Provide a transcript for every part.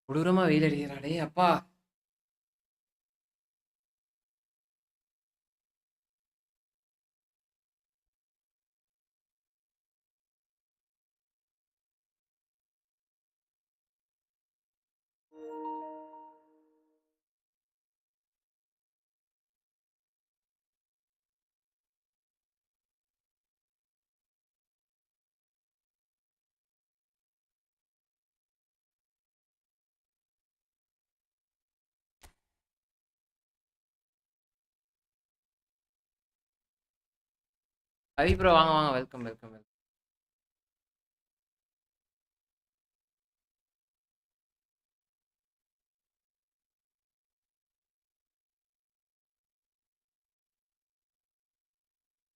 கொடூரமா வெயில் அடிக்கிறா டேய் அப்பா. ரவி ப்ரோ வாங்க வாங்க, வெல்கம் வெல்கம் வெல்கம்.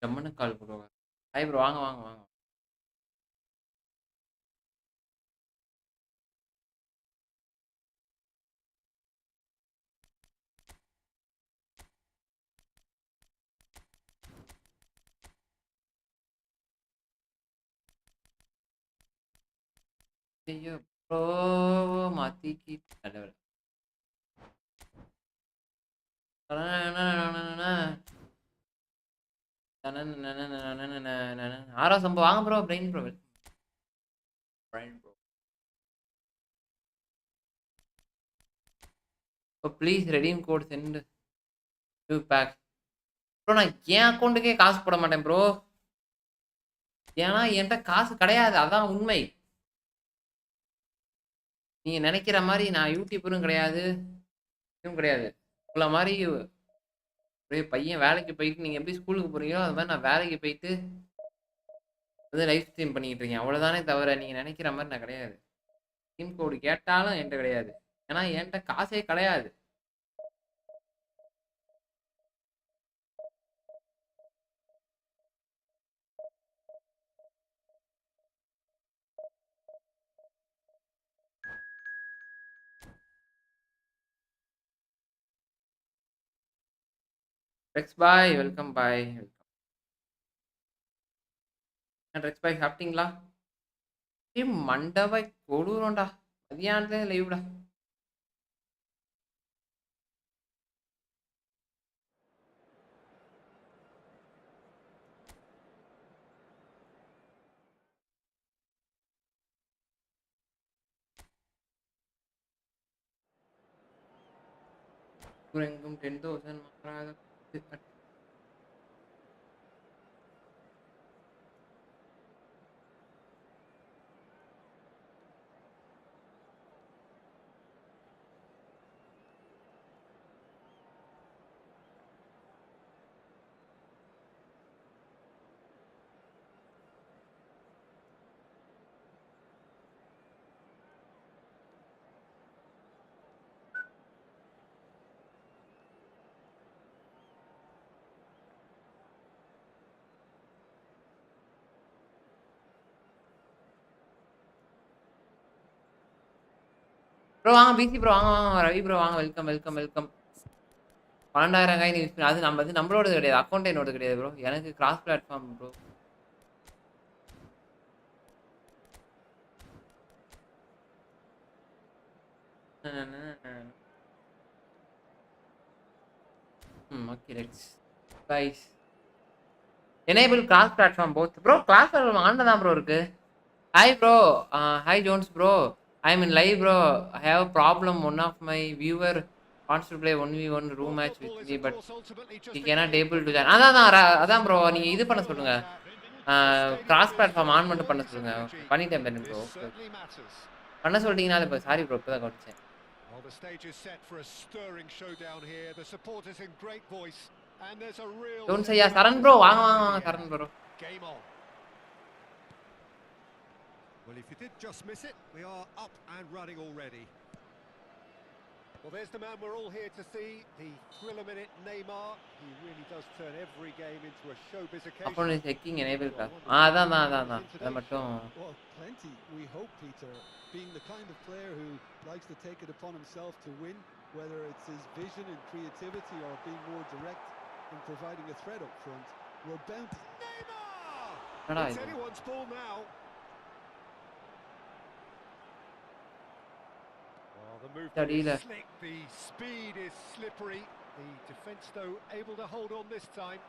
ஜம்முன்னு கால் ப்ரோ. ஹாய் ப்ரோ, வாங்க வாங்க வாங்க. ஐயோ ப்ரோ, மாத்திக்கி தலைவர். ஆரோ சம்பவம் வாங்க bro, Brian bro. Brian bro please redeem code send to back. Bro நான் என் அக்கௌண்ட்டுக்கே காசு போட மாட்டேன் ப்ரோ. ஏன்னா என்கிட்ட காசு கிடையாது, அதான் உண்மை. நீங்க நினைக்கிற மாதிரி நான் யூடியூபரும் கிடையாது, இதுவும் கிடையாது. உங்களை மாதிரி ஒரே பையன் வேலைக்கு போயிட்டு நீங்க எப்படி ஸ்கூலுக்கு போறீங்களோ அது மாதிரி நான் வேலைக்கு போயிட்டு வந்து லைஃப் ஸ்ட்ரீம் பண்ணிக்கிட்டு இருக்கேன். அவ்வளவுதானே தவிர நீங்க நினைக்கிற மாதிரி நான் கிடையாது. ஸ்ட்ரீம் கோடு கேட்டாலும் என்கிட்ட கிடையாது, ஏன்னா என்கிட்ட காசே கிடையாது. ரெக்ஸ் பாய் வெல்கம் பாய். ரெக்ஸ் பாய் சாப்பிட்டீங்களா? மண்டபாய் கொடூரம்டா, மதியானத்துல லைவ்டா. எங்கும் 10,000 மாறாத. ப்ரோ வாங்க பிசி ப்ரோ, வாங்க வாங்க ரவி ப்ரோ வாங்க, welcome welcome welcome. 12,000 coin use பண்ணி அது நம்ம வந்து நம்மளோடது கிடையாது, அக்கௌண்ட் என்னோட கிடையாது ப்ரோ, எனக்கு cross platform bro. Okay let's guys enable cross platform both bro. Cross platform ஆன்ல தான் ப்ரோ இருக்கு. Hi bro, hi Jones bro. I am in live bro. I have a problem. One of my viewer wants to play 1v1 room match with me but he cannot able to join. அதான் bro, நீங்க இது பண்ண சொல்லுங்க, cross platform on மட்டும் பண்ண சொல்லுங்க. பண்ணிட்டேன் பண்ணு ப்ரோ, பண்ண சொல்லிட்டீங்கன்னா இப்போ சாரி ப்ரோ, இப்போ தான் கவனிச்சேன். Well, the stage is set for a stirring showdown here. The support is in great voice and there's a real Jones ஐயா சரண் ப்ரோ வாங்க வாங்க வாங்க சரண் bro. Game on. Well, if you did just miss it, we are up and running already. Well, there's the man we're all here to see, the thriller-minute Neymar. He really does turn every game into a showbiz occasion. Opponent is checking enable class. அதான் அது மட்டும். Well, plenty. We hope, Peter, being the kind of player who likes to take it upon himself to win, whether it's his vision and creativity or being more direct in providing a threat up front, we're bound to... Neymar! என்னடா It's இது anyone's ball now. Oh, the movement அடியில is slick, the speed is slippery. The defence, though, able to hold on this time.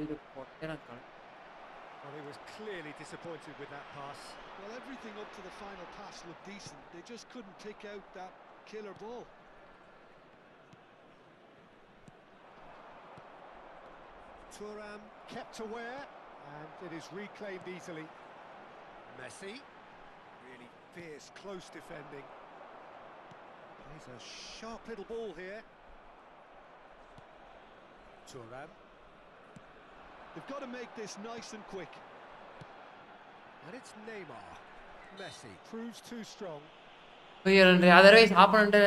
இது போட்டேன் Well, he was clearly disappointed with that pass. Well, everything up to the final pass looked decent. They just couldn't pick out that killer ball. Thuram kept aware, and it is reclaimed easily. Messi, really fierce, close defending. Plays a sharp little ball here. Thuram. They've got to make this nice and quick. And it's Neymar. Messi proves too strong. Otherwise opponent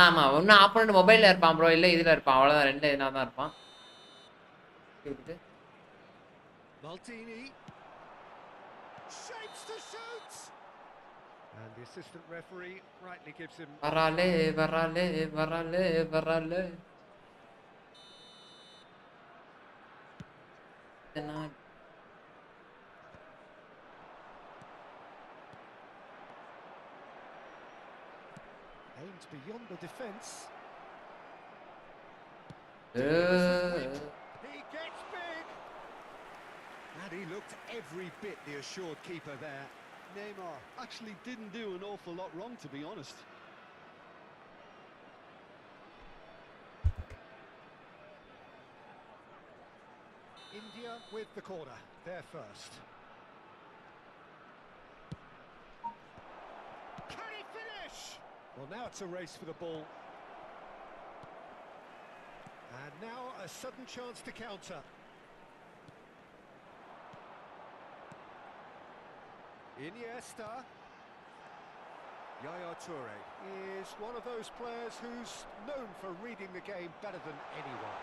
ஆமா ஒன்னு opponent மொபைல்ல இருப்பான் bro இல்ல இதுல இருப்பான் அவ்வளவுதான் ரெண்டு என்ன தான் இருப்பான் Maldini shapes to shoot. And the assistant referee rightly gives him வரலே aimed beyond the defence. He gets big. And he looked every bit the assured keeper there. Neymar actually didn't do an awful lot wrong, to be honest. India with the corner, there first. Can he finish? Well, now it's a race for the ball. And now a sudden chance to counter. Iniesta. Yaya Toure is one of those players who's known for reading the game better than anyone.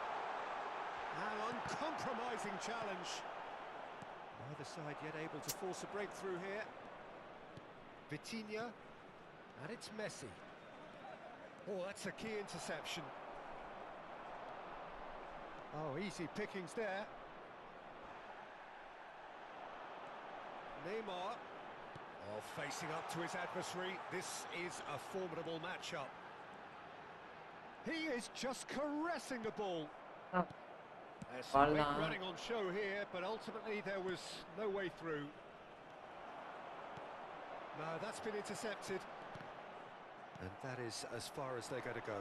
An uncompromising challenge. Neither side yet able to force a breakthrough here. Vitinha. And it's Messi. Oh, that's a key interception. Oh, easy pickings there. Neymar. Oh, facing up to his adversary. This is a formidable matchup. He is just caressing the ball. Oh. There's some big running on show here, but ultimately there was no way through. No, that's been intercepted. And that is as far as they're going to go.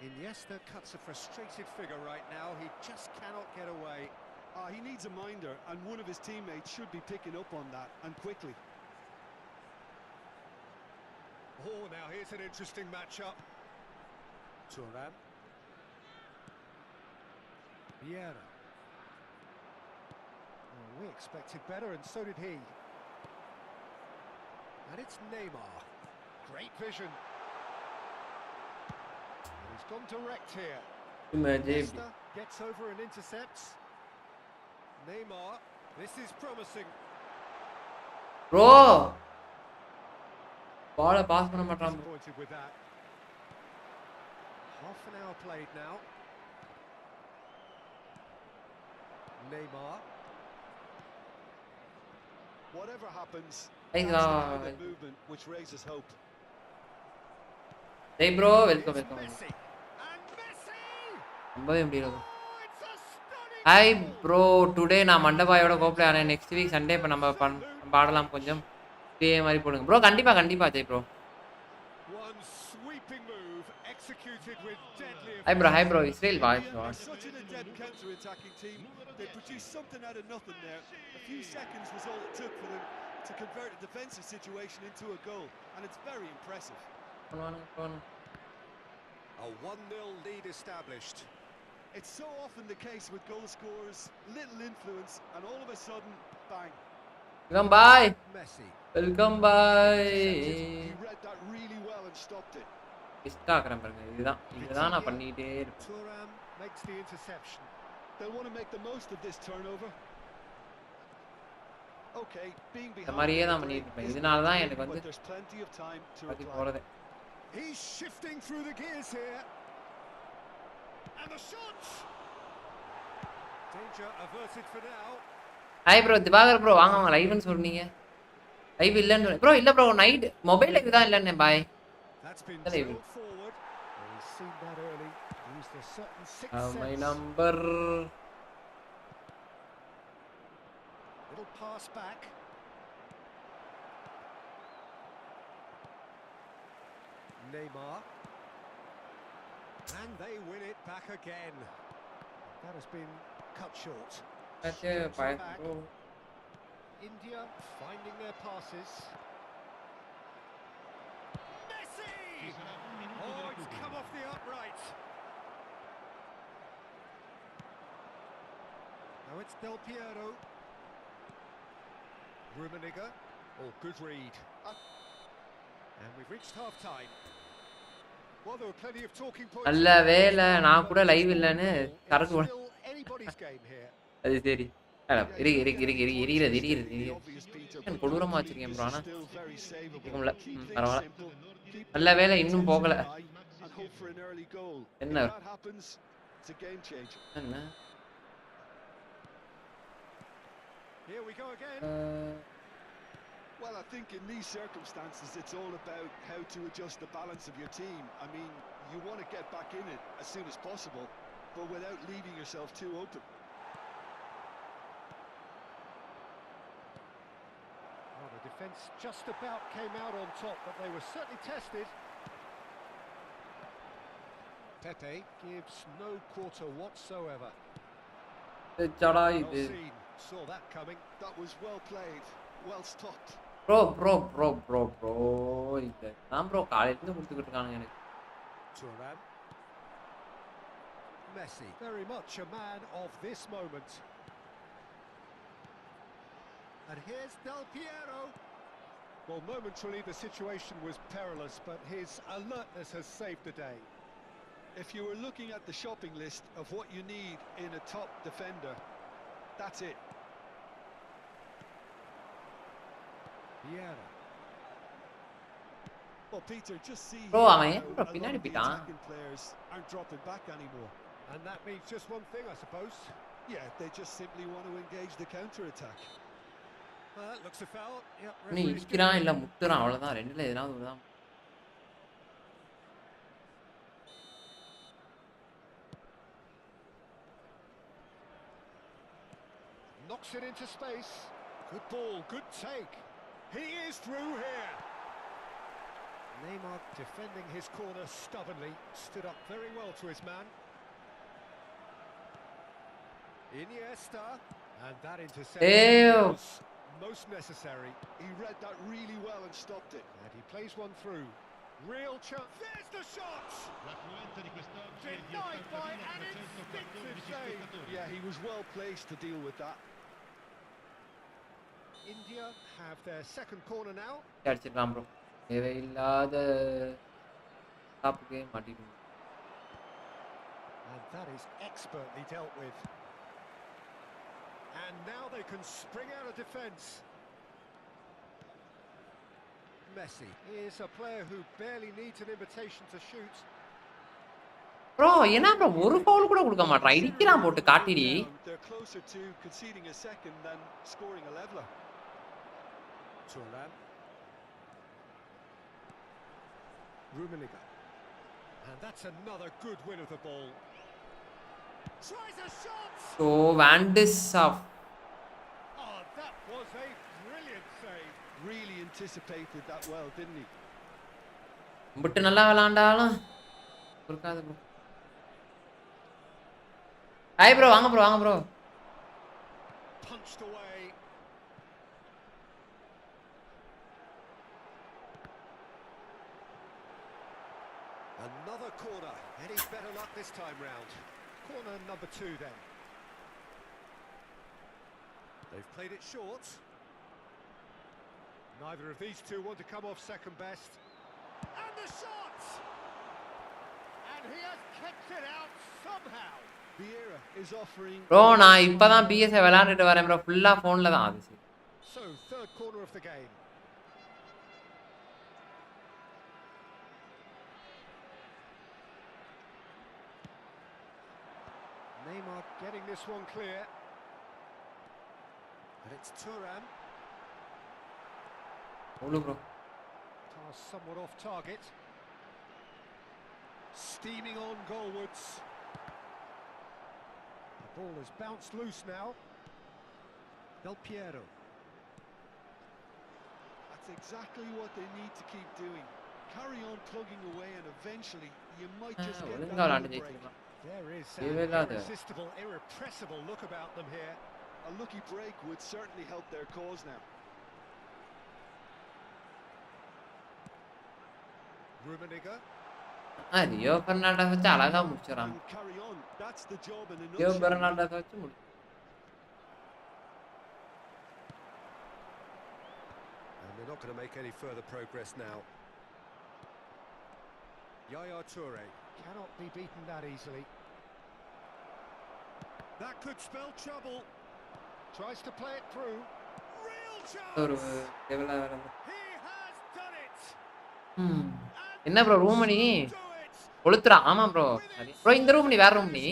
Iniesta cuts a frustrated figure right now. He just cannot get away. He needs a minder, and one of his teammates should be picking up on that, and quickly. Oh, now here's an interesting matchup. Thuram. Vieira. Oh, we expected better, and so did he. And it's Neymar. Great vision. And he's gone direct here. Iniesta gets over and intercepts. Neymar, this is promising. Bro, ball pass பண்ண மாட்டான் bro. Disappointed with that. Half an hour played now. Neymar. Whatever happens, Hey, that's the kind of movement which raises hope. Hey bro, welcome. Messi. And Messi! ரொம்பவே முடியல Oh, it's a stunning hi goal. Bro today நான் மண்டபாயோட கோப்ளே ஆனேன் next week Sunday இப்போ நம்ம பாடலாம் கொஞ்சம் இதே மாதிரி போடுங்க ப்ரோ கண்டிப்பா Jai bro One sweeping move executed with deadly hi bro Israel voice They're such an adept counter-attacking team. They produced something out of nothing there. A few seconds was all it took for them to convert a defensive situation into a goal, and it's very impressive. A 1-0 lead established. It's so often the case with goal scorers, little influence, and all of a sudden, bang. Welcome boy Messi. Welcome boy He read that really well and stopped it. Missed ஆக்குறேன் பாருங்க இதுதான் நான் பண்ணிட்டே இருப்பேன் Thuram makes the interception. They'll want to make the most of this turnover. Okay, being இந்த behind மாதிரியே தான் பண்ணிட்டு இருப்பேன் இதனால தான் எனக்கு but வந்து there's plenty of time to பாக்கி reply. போறது He's shifting through the gears here. And the shots. Danger averted for now. Hi bro Divakar bro வாங்க வாங்க லைவ்னு சொன்னீங்க லைவ் இல்லைன்னு ப்ரோ இல்லை ப்ரோ நைட் மொபைல் லைவ் தான் இல்லைண்ணே பாய் That's been live drilled forward. Well, he's seen that early. Used a certain sixth my sense. Number Little pass back. Neymar. And they win it back again. That has been cut short. Bro India finding their passes. Messi! Oh, it's come off the upright. Now it's Del Piero. Rummi. Oh, good read. And we've reached half time. Well, there were plenty of talking points. நல்ல வேலை நான் கூட live இல்லைன்னு சரக்கு It's still anybody's game here. அது சரி எரிகிறது கொடூரமா வச்சிருக்கேன் ப்ரோ ஆனா பரவாயில்ல நல்ல வேலை இன்னும் போகல என்ன என்ன Here we go again. Well, I think in these circumstances, it's all about how to adjust the balance of your team. I mean, you want to get back in it as soon as possible, but without leaving yourself too open. Well, the defence just about came out on top, but they were certainly tested. Pepe gives no quarter whatsoever. Well seen. Saw that coming. That was well played, well stopped. Bro இது நான் bro காலையில இருந்து கொடுத்துக்கிட்டு இருக்கானுங்க எனக்கு Turan. Messi, very much a man of this moment. And here's Del Piero. Well, momentarily the situation was perilous, but his alertness has saved the day. If you were looking at the shopping list of what you need in a top defender, that's it. Vieira. Well, Peter, just see Bro, here அவன் how ஏன் a bro lot பின்னாடி of the போயிட்டான் attacking players aren't dropping back anymore. And that means just one thing, I suppose. Yeah, they just simply want to engage the counter-attack. Looks a foul. Yep, நீ referee's இடிக்கிறான் given இல்ல முட்டுறான் அவ்வளவுதான் ரெண்டுல எதனாவது ஒண்ணுதான் knocks it into space. Good ball, good take. He is through here. Neymar defending his corner stubbornly, stood up very well to his man. Iniesta, and that interception was most necessary. He read that really well and stopped it. And he plays one through. Real chance. There's the shot! Denied by an instinctive save. Yeah, he was well placed to deal with that. India have their second corner now. அடிச்சிடலாம் bro தேவையில்லாத டாப்புக்கே மாட்டிட்டு And that is expertly dealt with. And now they can spring out of defence. Messi is a player who barely needs an invitation to shoot. Bro என்ன bro ஒரு பவுல் கூட கொடுக்க மாட்டான் இடிக்கிறான் போட்டு காட்டிடி They're closer to conceding a second than scoring a leveler. Turan. Rummi. And that's another good win of the ball. Tries a shot! So வேண்டிஸ் off Oh, that was a brilliant save. Really anticipated that well, didn't he? பட்டு நல்லா விளாண்டாலும் கொடுக்காது bro hi bro வாங்க bro Punched away. Another corner. Any better luck this time round? Corner number 2 then. They've played it short. Neither of these two want to come off second best. And the shot! And he has kept it out somehow. Vieira is offering. Bro நான் இப்பதான் PSI விளையாண்டுட்டு வரேன் bro ஃபுல்லா ஃபோன்ல தான் அது So, third corner of the game. Neymar getting this one clear. And it's Thuram. bro. Pass somewhat off target. Steaming on goalwards. The ball has bounced loose now. Del Piero. That's exactly what they need to keep doing. Carry on plugging away and eventually you might just get ஒழுங்கா that விளையாண்டு little break. ஜெயிச்சிருக்கலாம். There is தேவையே an இல்லாத. irresistible, irrepressible look about them here. A lucky break would certainly help their cause now. Rummenigge. Rio Fernandes வச்சு அழகா முடிச்சிடறான். And carry on. That's the job in a Rio nutshell. Fernandes வச்சு And they're not going to make any further progress now. Yaya Toure cannot be beaten that easily. That could spell trouble. Tries to play it through. Real ஒரு chance. லெவலா வேற. He has done it. என்ன bro room நீ Do it. கொளுத்துறா? ஆமா bro. Bro இந்த room நீ வேற room நீ.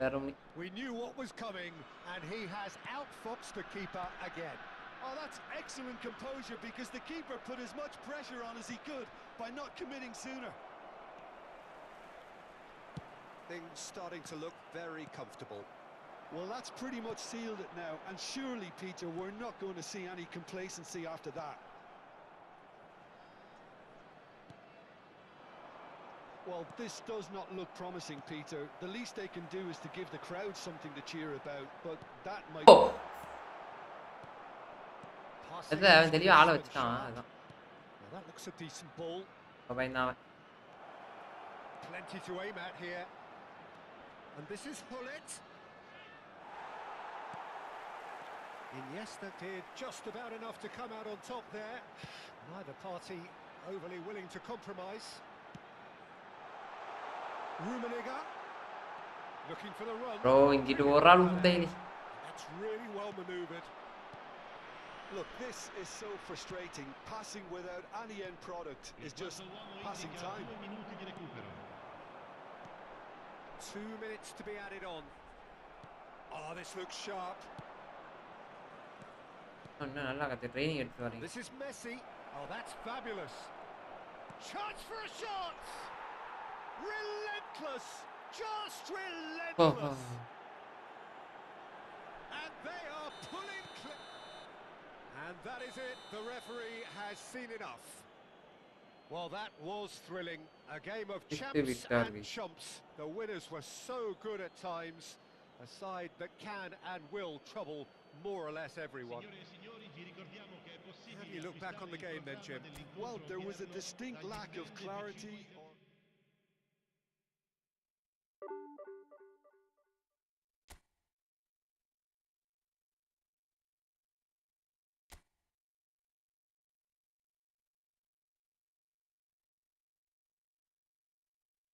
வேற ரூம் நீ. We knew what was coming and he has outfoxed the keeper again. Oh, that's excellent composure because the keeper put as much pressure on as he could by not committing sooner. Things starting to look very comfortable. Well, that's pretty much sealed it now, and surely, Peter, we're not going to see any complacency after that. Well, this does not look promising, Peter. The least they can do is to give the crowd something to cheer about, but that might... அது அவன் தெளிவா ஆள வச்சுட்டான் அதான். Well, that looks a decent ball. பயந்தான். Plenty to aim at here. And this is Hullet. Iniesta did just about enough to come out on top there. Neither party overly willing to compromise. Rummenigge looking for the run. Bro இங்கிட்டு ஒரு ஆள் சுத்தேனி. That's really well manoeuvred. Look, this is so frustrating. Passing without any end product is just passing time. 2 minutes to be added on. Oh, this looks sharp. நல்லா கத்து training எடுத்து வரீங்க. This is Messi. Oh, that's fabulous. Chance for a shot. Relentless. Just relentless. And they are pulling. And that is it. The referee has seen enough. Well, that was thrilling. A game of champs and chumps. The winners were so good at times. A side that can and will trouble more or less everyone. How do you look back on the game then, Jim? Well, there was a distinct lack of clarity.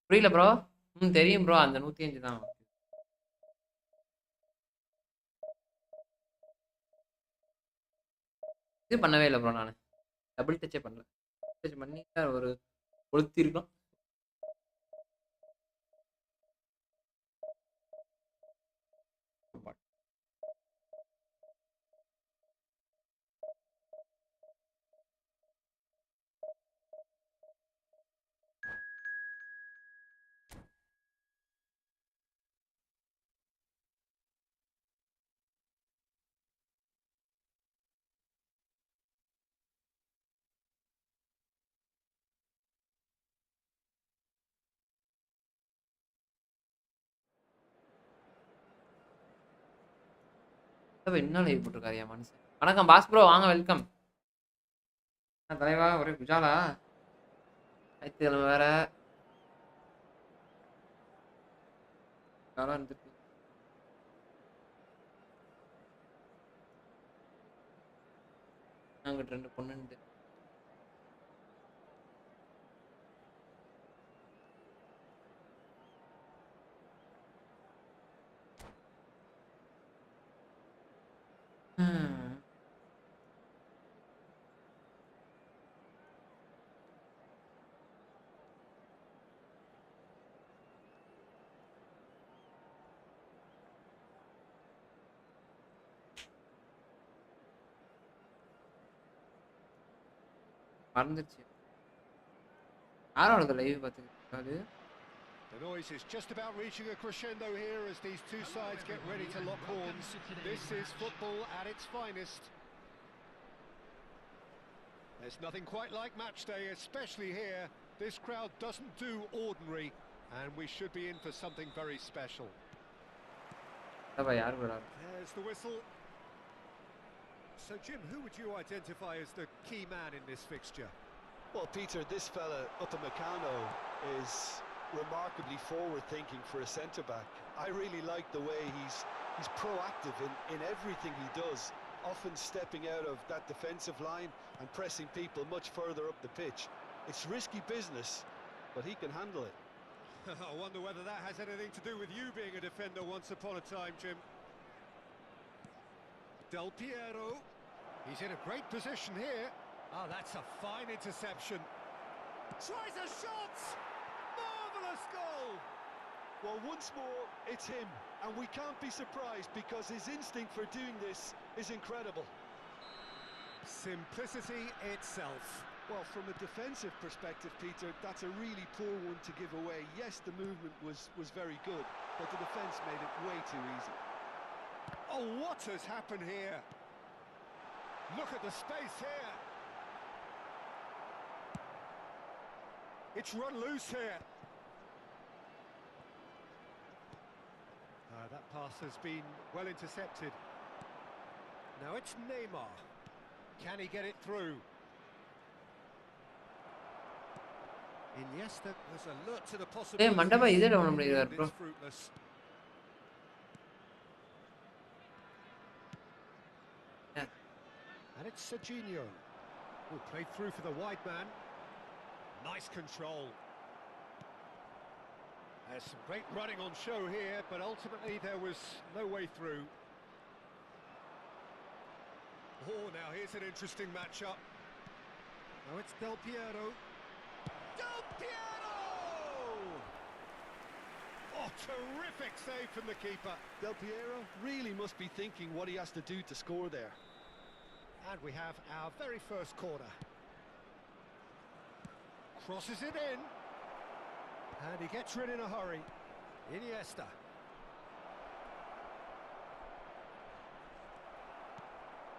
புரியல bro. தெரியும் bro அந்த 105 தான். இது பண்ணவே இல்லை bro நான். Double டச்சே பண்ணல. Touch பண்ணி ஒரு கொளுத்தி இருக்கும். என்ன லைவ் போட்டிருக்காரியா மனுஷன். வணக்கம் பாஸ் ப்ரோ வாங்க வெல்கம். தலைவா ஒரே குஜாலா. ஞாயிற்றுக்கிழமை வேற நல்லா இருந்துட்டு அங்கிட்டு 2 பொண்ணு. மறந்துச்சு. யாரோட லைவ் பார்த்துக்கிட்டு The noise is just about reaching a crescendo here as these two sides get ready to lock horns. This is football at its finest. There's nothing quite like match day, especially here. This crowd doesn't do ordinary, and we should be in for something very special. There's the whistle. So, Jim, who would you identify as the key man in this fixture? Well, Peter, this fella, Upamecano, is remarkably forward-thinking for a centre-back. I really like the way he's proactive in everything he does, often stepping out of that defensive line and pressing people much further up the pitch. It's risky business, but he can handle it. I wonder whether that has anything to do with you being a defender once upon a time, Jim. Del Piero. He's in a great position here. Oh, that's a fine interception. Tries a shot! Marvellous goal! Well, once more, it's him, and we can't be surprised because his instinct for doing this is incredible. Simplicity itself. Well, from a defensive perspective, Peter, that's a really poor one to give away. Yes, the movement was very good, but the defence made it way too easy. Oh, what has happened here? Look at the space here. It's run loose here. That pass has been well intercepted. Now it's Neymar. Can he get it through? Iniesta was alert to the possibility. Mandapa இதே down பண்ணிருக்காரு bro. Fruitless. And it's Serginho, who played through for the wide man. Nice control. There's some great running on show here, but ultimately there was no way through. Oh, now here's an interesting matchup. Now it's Del Piero. Del Piero! Oh, terrific save from the keeper. Del Piero really must be thinking what he has to do to score there. And we have our very first corner. Crosses it in. And he gets rid in a hurry. Iniesta.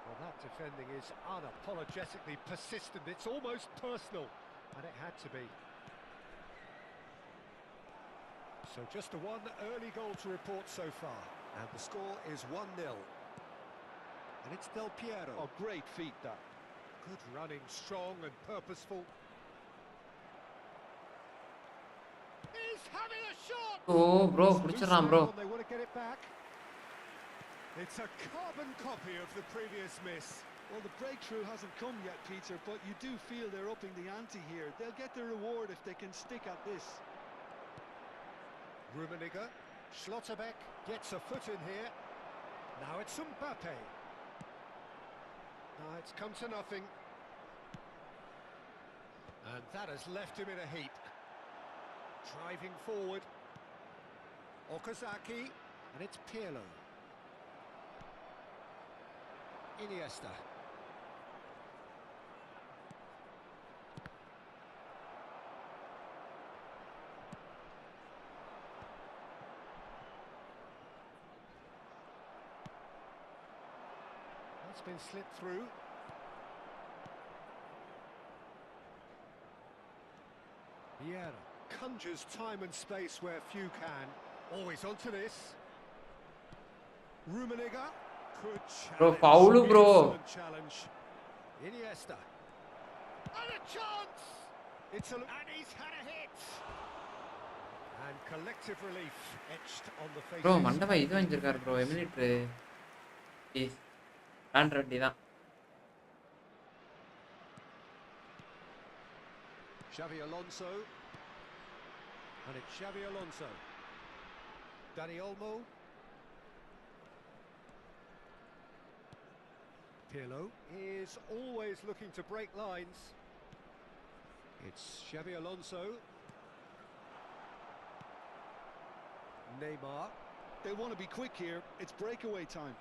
Well, that defending is unapologetically persistent. It's almost personal. And it had to be. So just the one early goal to report so far. And the score is 1-0. And it's Del Piero. Oh, great feat, that. Good running, strong and purposeful. He's having a shot! Oh, bro, புடிச்சறான் bro. They want to get it back. It's a carbon copy of the previous miss. Well, the breakthrough hasn't come yet, Peter, but you do feel they're upping the ante here. They'll get the reward if they can stick at this. Rummi, Schlotterbeck gets a foot in here. Now it's Mbappe. Now it's come to nothing. And that has left him in a heap. Driving forward. Okazaki, and it's Pirlo. Iniesta. That's been slipped through. Vieira conjures time and space where few can. Always onto this. Rummi could challenge. Bro, foul bro. Challenge. Iniesta. And a chance! And he's had a hit. And collective relief etched on the face. Bro, mandapa இது வாங்கிருக்காரு bro, எமிலிட்டர். Please. Run ready தான். Xavi Alonso. And it's Xavi Alonso. Dani Olmo. Pirlo is always looking to break lines. It's Xavi Alonso. Neymar. They want to be quick here. It's breakaway time.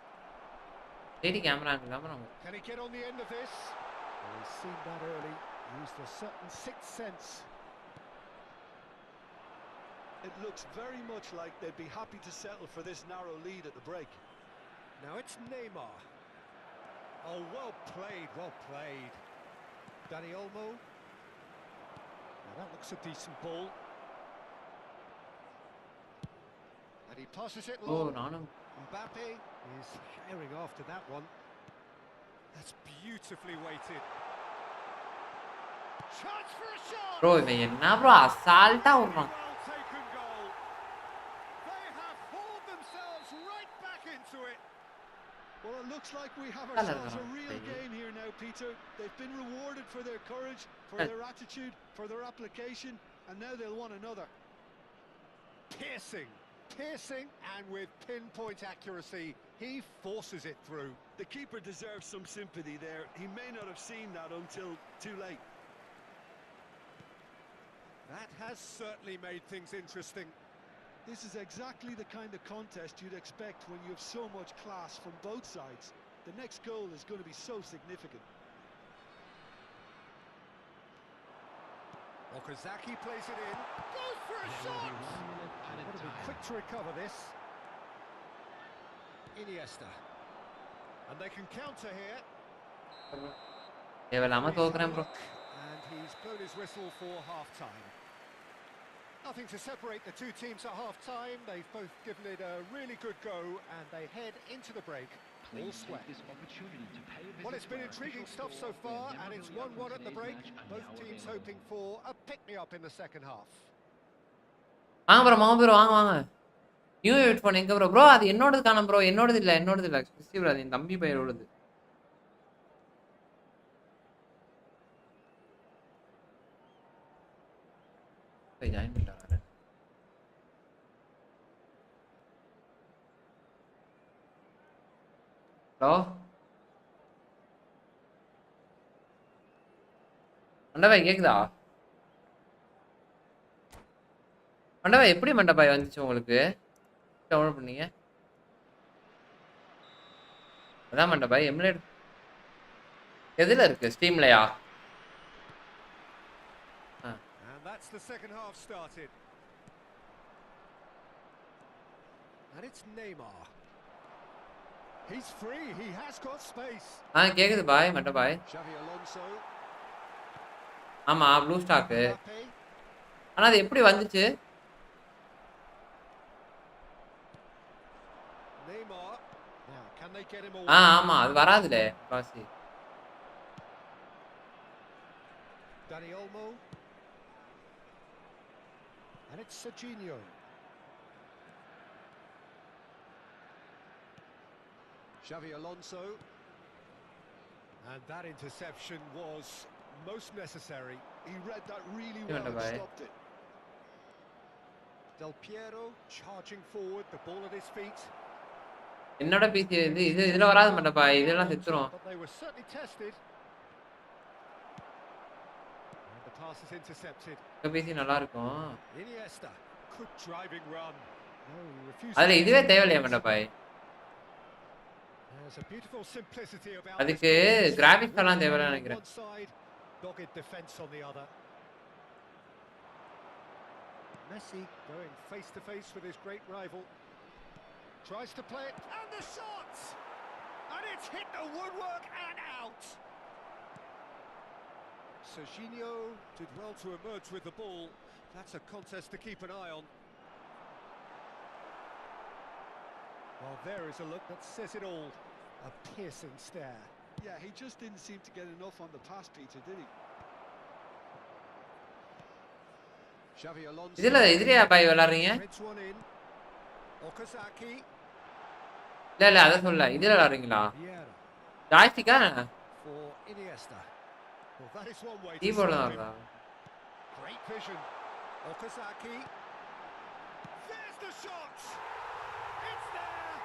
Steady camera angle. Can he get on the end of this? Well, he's seen that early. used a certain sixth sense. It looks very much like they'd be happy to settle for this narrow lead at the break. Now it's Neymar. Oh, well played, well played. Dani Olmo. Now that looks a decent ball. And he passes it oh long. நானும் Mbappe is firing after that one. That's beautifully weighted. Chance for a shot. Bro இவன் என்ன bro அசால்ட்டா விடுறான். Well taken goal. They have hauled themselves right back into it. Well, it looks like we have ourselves a real game here now, Peter. They've been rewarded for their courage, for their attitude, for their application, and now they'll want another. Piercing, and with pinpoint accuracy, he forces it through. The keeper deserves some sympathy there. He may not have seen that until too late. That has certainly made things interesting. This is exactly the kind of contest you'd expect when you have so much class from both sides. The next goal is going to be so significant. Okazaki plays it in. Goes for a shot! Got to be quick to recover this. Iniesta. And they can counter here. தேவையில்லாம தோக்குறேன் bro. And he's blown his whistle for half-time. Nothing to separate the two teams at half-time. They've both given it a really good go, and they head into the break all sweat. Well, it's been intriguing stuff so far, and it's 1-1 at the break. Both teams hoping for a pick-me-up in the second half. வாங்க bro மாமா bro வாங்க வாங்க. New எவிட் phone எங்க bro? Bro அது என்னோடது காணோம் bro. என்னோடது இல்ல. கிறிஸ்டி ப்ரோ அது என் தம்பி பையனோடது. போய் ஜாயின் பண்ணிட்டாங்க. ப்ரோ மண்டபாய் கேக்குதா? மண்டபாய் எப்படி மண்டபாய் வந்துச்சு உங்களுக்கு? டவுன்லோட் பண்ணீங்க? அதான் மண்டபாய் எமுலேட் எதுல இருக்கு? ஸ்டீம்லயா? And that's the second half started. And it's Neymar. He's free. He has got space. கேக்குது பாய் மண்டபாய். Xavi Alonso. ஆமா ப்ளூ ஸ்டாக். Mbappe. ஆனா அது எப்படி வந்துச்சு? Neymar. Now, can they get him away? ஆமா அது வராதுல பாசி. Dani Olmo. And it's Serginho. Xavi Alonso. And that interception was most necessary. He read that really well and stopped it. Del Piero charging forward, the ball at his feet. என்னோட PC இதுல வராது மண்டபாய். இதெல்லாம் செத்துரும். But they were certainly tested. And the pass is intercepted. PC நல்லா இருக்கும். Iniesta, good driving run. No, he refused. அதுல இதுவே தேவையில்லையா மண்டபாய்? There's a beautiful simplicity about அதுக்கு கிராபிக்ஸ் எல்லாம் தேவையில்லை நினைக்கிறேன். one side, dogged defense on the other. Messi going face to face with his great rival. Tries to play it, and the shot! And it's hit the woodwork and out. Serginho did well to emerge with the ball. That's a contest to keep an eye on. Well, there is a look that says it all. A piercing stare. Yeah, he just didn't seem to get enough on the pass, Peter, did he? Xavi Alonso. இதுலயா பாய் விளையாடுறீங்க? Heads one in. Okazaki. இல்ல அத சொல்ல. இதுல விளையாடுறீங்களா? ஜாய்ஸ்டிக்கா? For Iniesta. Well, that is one way to கீபோர்ட்ல stop him. வருதா? Great vision. Okazaki. There's the shot. It's there.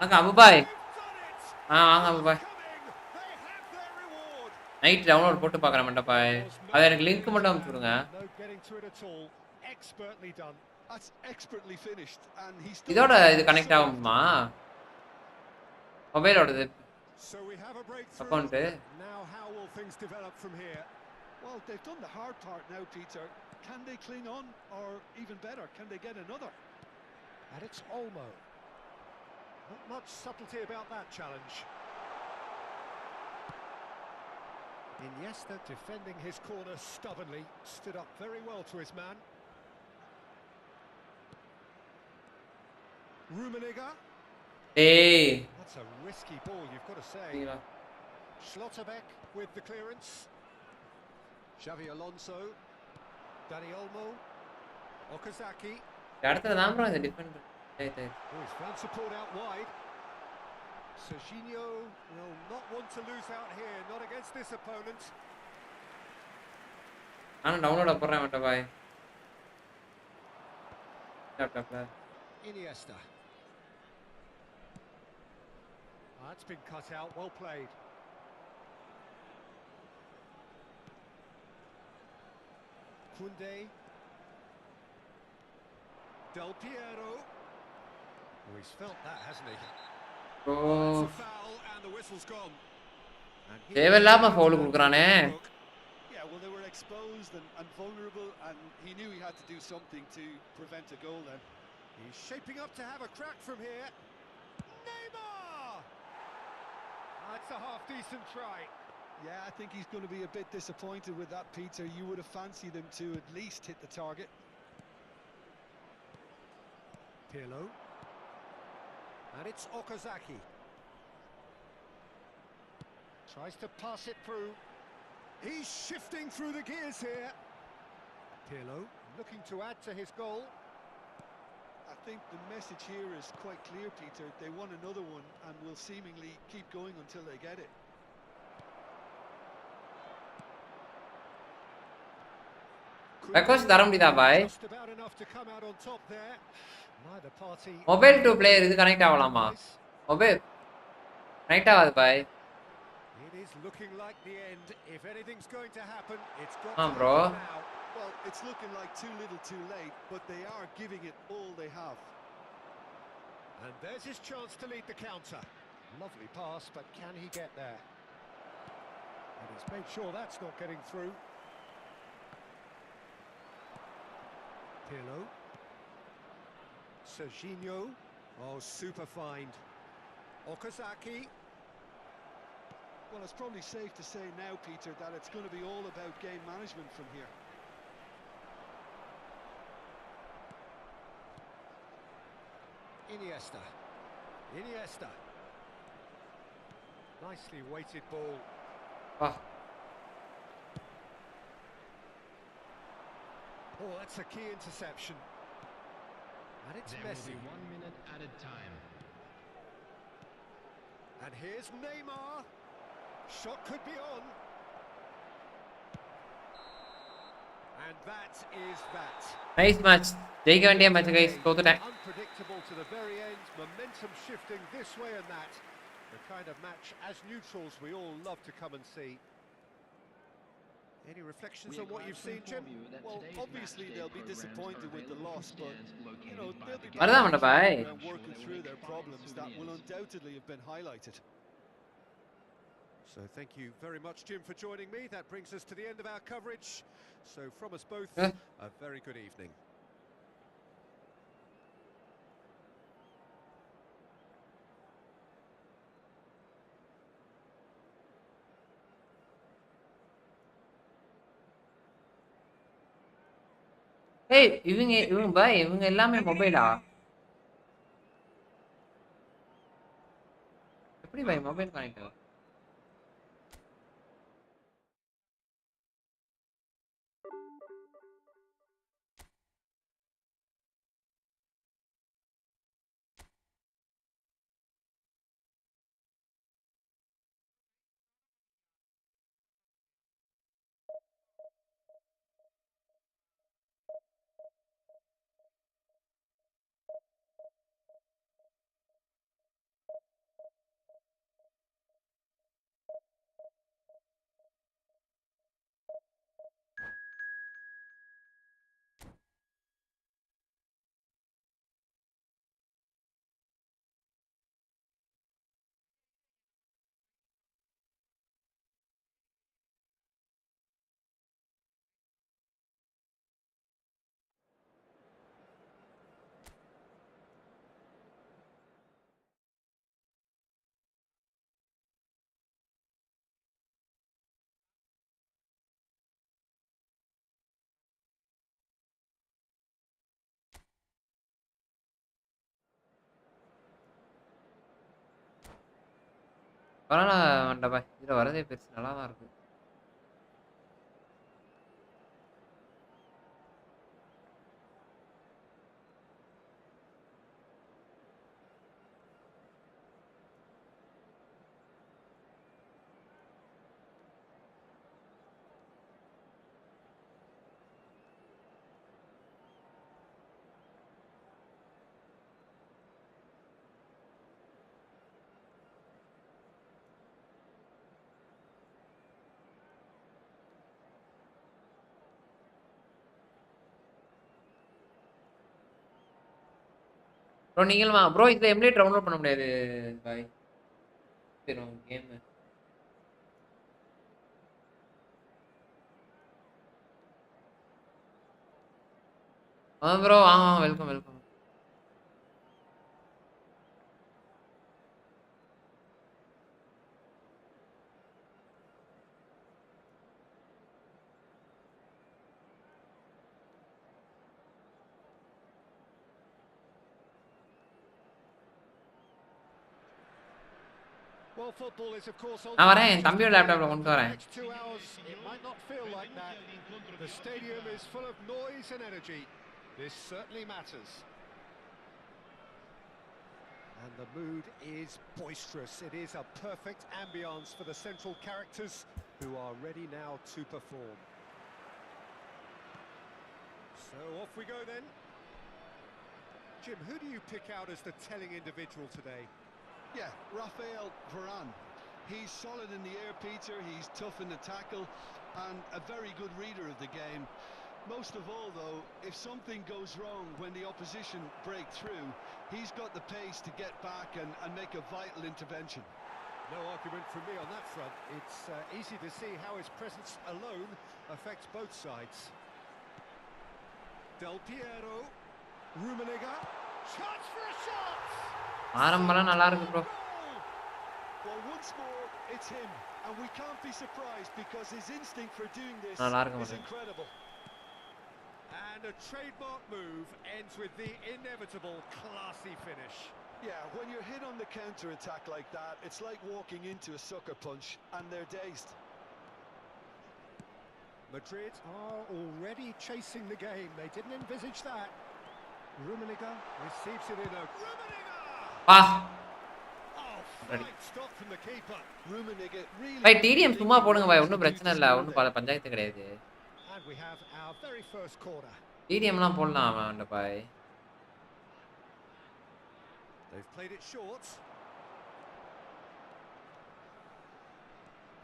அங்க அபுபாய். They've done it. வாங்க அபுபாய். Coming. They have their reward. Night download போட்டு பார்க்கறேன் மண்டபாய். அது எனக்கு லிங்க் மட்டும் அனுப்பிச்சு விடுங்க. No getting to it at all. Expertly done. That's expertly finished, and he's. இதோட இது கனெக்ட் ஆகுமா? மொபைலோடது So we have a breakthrough. Account. Now how will things develop from here? Well, they've done the hard part now, Peter. Can they cling on, or even better, can they get another? And it's Olmo. Not much subtlety about that challenge. Iniesta defending his corner stubbornly, stood up very well to his man. Rummenigge. Hey. That's a risky ball, you've got to say. சரிங்களா? Schlotterbeck with the clearance. Xavi Alonso. Dani Olmo. Okazaki. இந்த இடத்துல தான் bro இந்த Defender. சரி. Oh, he's found support out wide. Serginho will not want to lose out here, not against this opponent. நான் download போறேன் மட்ட பாய். லேப்டாப்ல. Iniesta. That's been cut out, well played. Kunde. Del Piero. Oh, he's felt that, hasn't he? Oh. It's a foul and the whistle's gone. தேவையில்லாம foul குடுக்குறானே. Yeah, well, they were exposed and vulnerable, and he knew he had to do something to prevent a goal then. He's shaping up to have a crack from here. Neymar! That's a half-decent try. Yeah, I think he's going to be a bit disappointed with that, Peter. You would have fancied him to at least hit the target. Pirlo. And it's Okazaki. Tries to pass it through. He's shifting through the gears here. Pirlo looking to add to his goal. I think the message here is quite clear, Peter. They want another one and will seemingly keep going until they get it. Request தர முடியுதா பாய்? Just about enough to come out on top there. Neither party. Mobile to player இது connect ஆகலாமா? Mobile connect ஆகாது பாய். It is looking like the end. If anything's going to happen, it's got Ah, to bro. happen now. Well, it's looking like too little too late, but they are giving it all they have. And there's his chance to lead the counter. Lovely pass, but can he get there? And he's made sure that's not getting through. Pirlo. Serginho. Oh, super find. Okazaki. Well, it's probably safe to say now, Peter, that it's going to be all about game management from here. Iniesta. Nicely weighted ball. Ah. Oh, that's a key interception. And it's Messi. There will be 1 minute added time. And here's Neymar. Shot could be on. And that is that. Nice match. ஜெயிக்க வேண்டிய match guys. தோத்துட்டேன். Unpredictable to the very end. Momentum shifting this way and that. The kind of match as neutrals we all love to come and see. Any reflections on what you've seen, Jim? Well, obviously they'll be disappointed with the loss, but you know they'll be வரதா மண்ட பாய். working through their problems that will undoubtedly have been highlighted. So thank you very much, Jim, for joining me. That brings us to the end of our coverage. So from us both, a very good evening. ஏய் இவங்க பாய் இவங்க எல்லாமே மொபைலா? எப்படி பாய் mobile connect ஆகும்? பரவாயில்ல மண்டபா. இதுல வரதே பெருசு நல்லா தான் இருக்கு. ப்ரோ நீங்களும் வாங்க. ப்ரோ இதுல எமுலேட் டவுன்லோட் பண்ண முடியாது பாய். சரி உங்க கேம். ப்ரோ வாங்க வாங்க welcome welcome. Well, football is, of course, நான் வரேன். ultimately என் just a தம்பியோட game, லேப்டாப்ல but கொண்டு for the வரேன். next 2 hours, it might not feel like that. The stadium is full of noise and energy. This certainly matters. And the mood is boisterous. It is a perfect ambience for the central characters who are ready now to perform. So off we go then. Jim, who do you pick out as the telling individual today? Yeah, Rafael Varane. He's solid in the air, Peter. He's tough in the tackle and a very good reader of the game. Most of all, though, if something goes wrong when the opposition break through, he's got the pace to get back and make a vital intervention. No argument from me on that front. It's easy to see how his presence alone affects both sides. Del Piero, Rummenigge, chance for a shot! ஆரம்பம்லாம் நல்லா இருக்கு bro. Well, once more, it's him, and we can't be surprised because his instinct for doing this is incredible. And a trademark move ends with the inevitable classy finish. Yeah, when you're hit on the counter-attack like that, it's like walking into a sucker punch, and they're dazed. Madrid are already chasing the game. They didn't envisage that. Rummenigge receives it in a... Rummenigge! Ah! Oh, fine stop from the keeper. Rummenigge really... bye TDM சும்மா போடுங்க பாய். ஒன்றும் பிரச்சனை இல்லை. ஒன்றும் பஞ்சாயத்து கிடையாது. And we have our very first corner. டிடிஎம்லாம் போடலாம் அவன் பாய். They've played it short.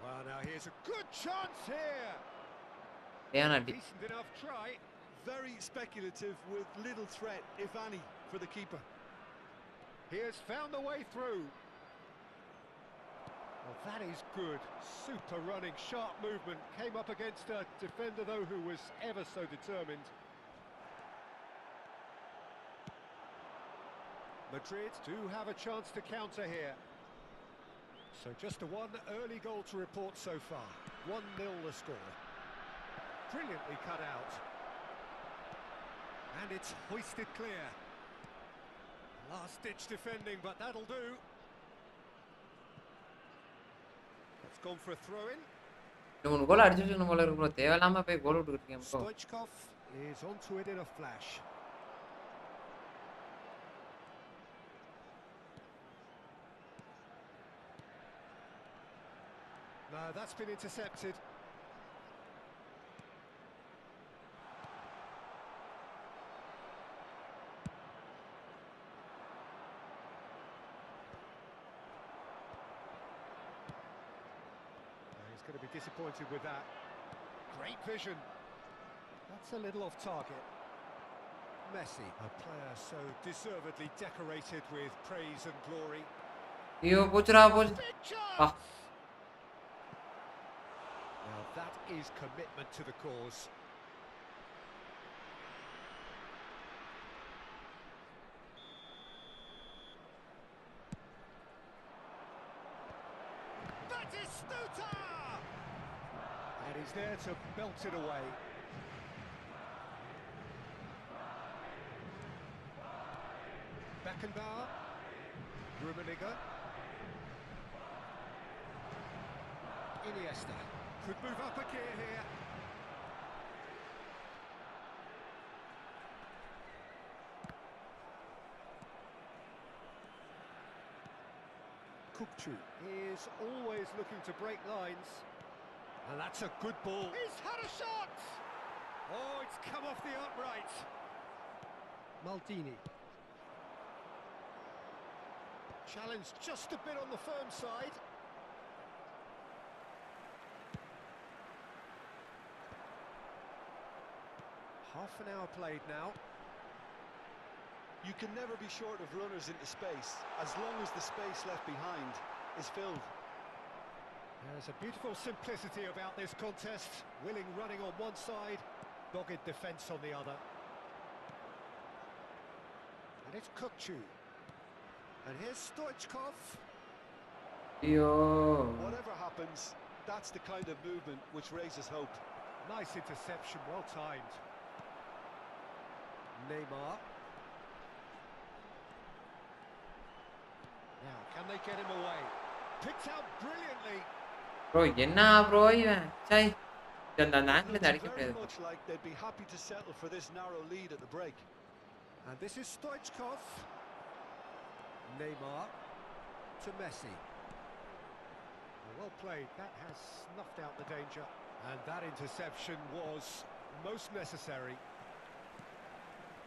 Well, now here's a good chance here. Decent enough try. Very speculative with little threat, if any, for the keeper. He has found the way through. Well, that is good. Super running, sharp movement. Came up against a defender, though, who was ever so determined. Madrid do have a chance to counter here. So just the one early goal to report so far. 1-0 the score. Brilliantly cut out. And it's hoisted clear. Last-ditch defending, but that'll do. It's gone for a throw-in. கோல் அடிச்சிட்டு போல இருக்கு bro. தேவையில்லாம போய் கோல் விட்டுக்கிட்டு இருக்கேன் bro. Stoichkov is onto it in a flash. No, that's been intercepted. He's going to be disappointed with that. Great vision. That's a little off target. Messi, a player so deservedly decorated with praise and glory. ஐயோ போச்சுடா போச்சு. Now that is commitment to the cause. That is Stuta! And he's there to belt it away. Beckenbauer, Rummenigge. Iniesta could move up a gear here. Kukçu is always looking to break lines. And that's a good ball. He's had a shot! Oh, it's come off the upright. Maldini. Challenged just a bit on the firm side. Half an hour played now. You can never be short of runners into space, as long as the space left behind is filled. There's a beautiful simplicity about this contest. Willing running on one side, dogged defence on the other. And it's Kukçu. And here's Stoichkov. Yo. Whatever happens, that's the kind of movement which raises hope. Nice interception, well timed. Neymar. Now, can they get him away? Picked out brilliantly. Bro, என்ன bro இவன் சை அந்த angle Looks அடிக்க very முடியாது much like they'd be happy to settle for this narrow lead at the break. And this is Stoichkov. Neymar to Messi. Well played, that has snuffed out the danger. And that interception was most necessary.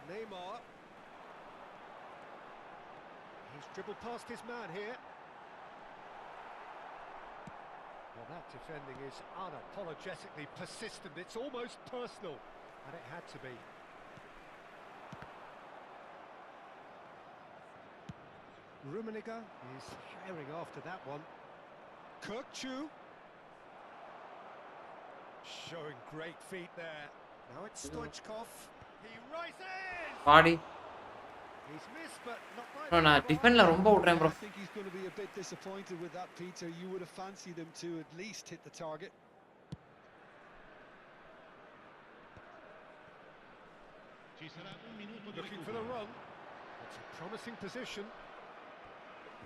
Neymar. He's dribbled past his man here. Well, that defending is unapologetically persistent. It's almost personal, and it had to be. Rummi is firing after that one. Kukçu. Showing great feet there. Now it's Stoichkov. He rises! Body He's missed, but not by bro நான் டிஃபன்ல ரொம்ப விட்றேன் bro I think he's going to be a bit disappointed with that, Peter. You would have fancied him to at least hit the target. Looking for the run. It's a promising position.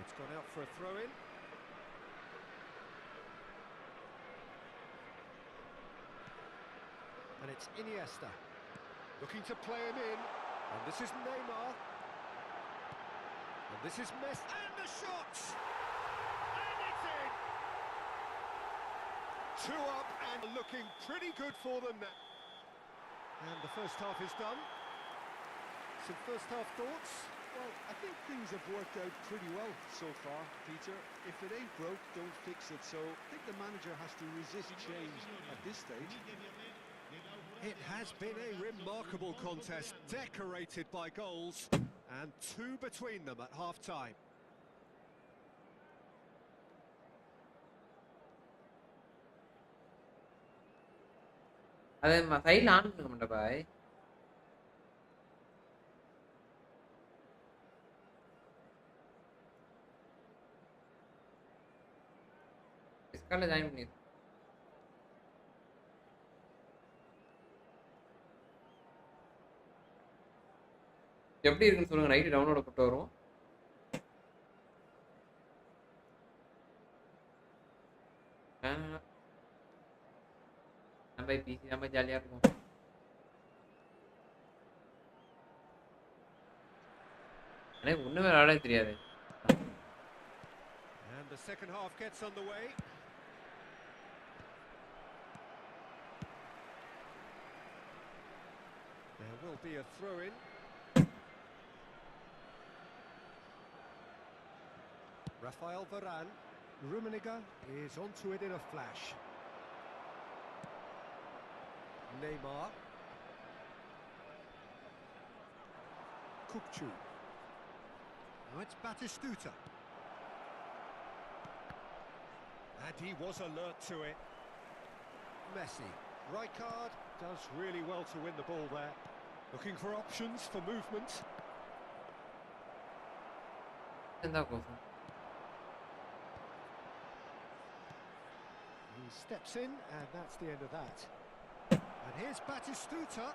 It's gone out for a throw-in. And it's Iniesta. Looking to play him in. And this is Neymar. And this is Messi. And the shot! And it's in! 2 up and looking pretty good for them now. And the first half is done. Some first half thoughts? Well, I think things have worked out pretty well so far, Peter. If it ain't broke, don't fix it. So I think the manager has to resist change at this stage. It has been a remarkable contest, decorated by goals, and 2 between them at half-time. அது சைடுல on பண்ண மாட்டே பாய் டிஸ்கார்ட்ல join பண்ணி எப்படி இருக்குன்னு சொல்லுங்க night download போட்டு வரும் நம்ம பிசி நம்ம ஜாலியா இருக்கும் எனக்கு ஒண்ணுமே விளையாட தெரியாது And the second half gets underway. There will be a throw-in. Rafael Varane. Rummi is onto it in a flash. Neymar. Kukçu. Now it's Batistuta. And he was alert to it. Messi. Rijkaard does really well to win the ball there. Looking for options for movement. എന്താ കോസം He steps in, and that's the end of that. And here's Batistuta.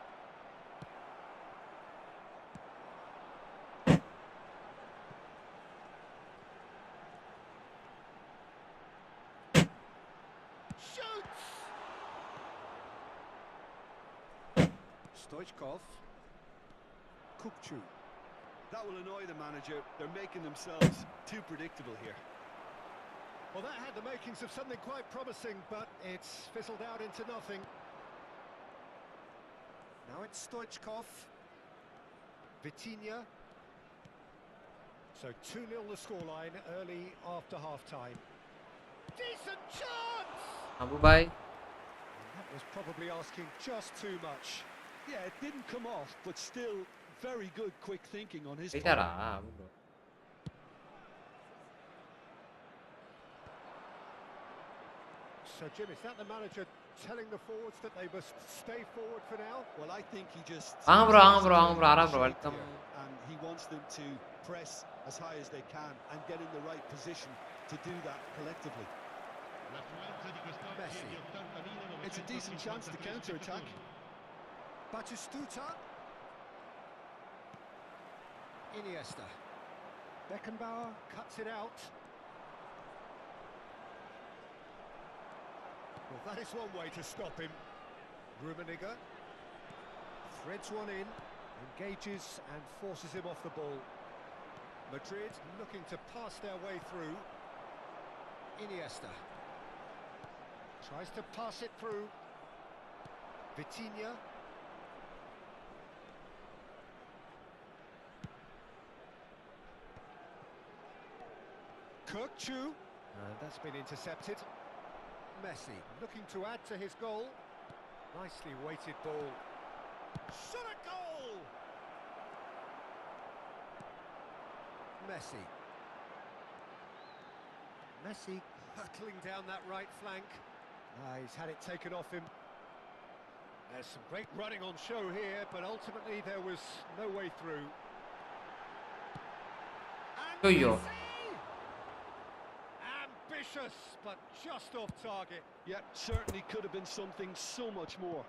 Shoots! Stoichkov. Kukchu. That will annoy the manager. They're making themselves too predictable here. Well, that had the makings of something quite promising, but it's fizzled out into nothing. Now it's Stoichkov. Vitinha. So 2-0 the scoreline early after half-time. Decent chance! Abu Bhai. That was probably asking just too much. Yeah, it didn't come off, but still very good quick thinking on his part. போயிட்டாரா Abu bro? So, Jim, is that the manager telling the forwards that they must stay forward for now? Well, I think he just... வாங்க bro ஆறாம் bro welcome. And he wants them to press as high as they can and get in the right position to do that collectively. Messi. It's a decent chance to counter-attack. Batistuta. Iniesta. Beckenbauer cuts it out. Well, that is one way to stop him. Rummi threads one in, engages and forces him off the ball. Madrid looking to pass their way through. Iniesta tries to pass it through. Vitinha. Kukchu. That's been intercepted. Messi looking to add to his goal. Nicely weighted ball. Shot a goal! Messi. Messi hurtling down that right flank. He's had it taken off him. There's some great running on show here, but ultimately there was no way through. And Yo. Messi! Ambitious, but just off target. Yeah, certainly could have been something so much more.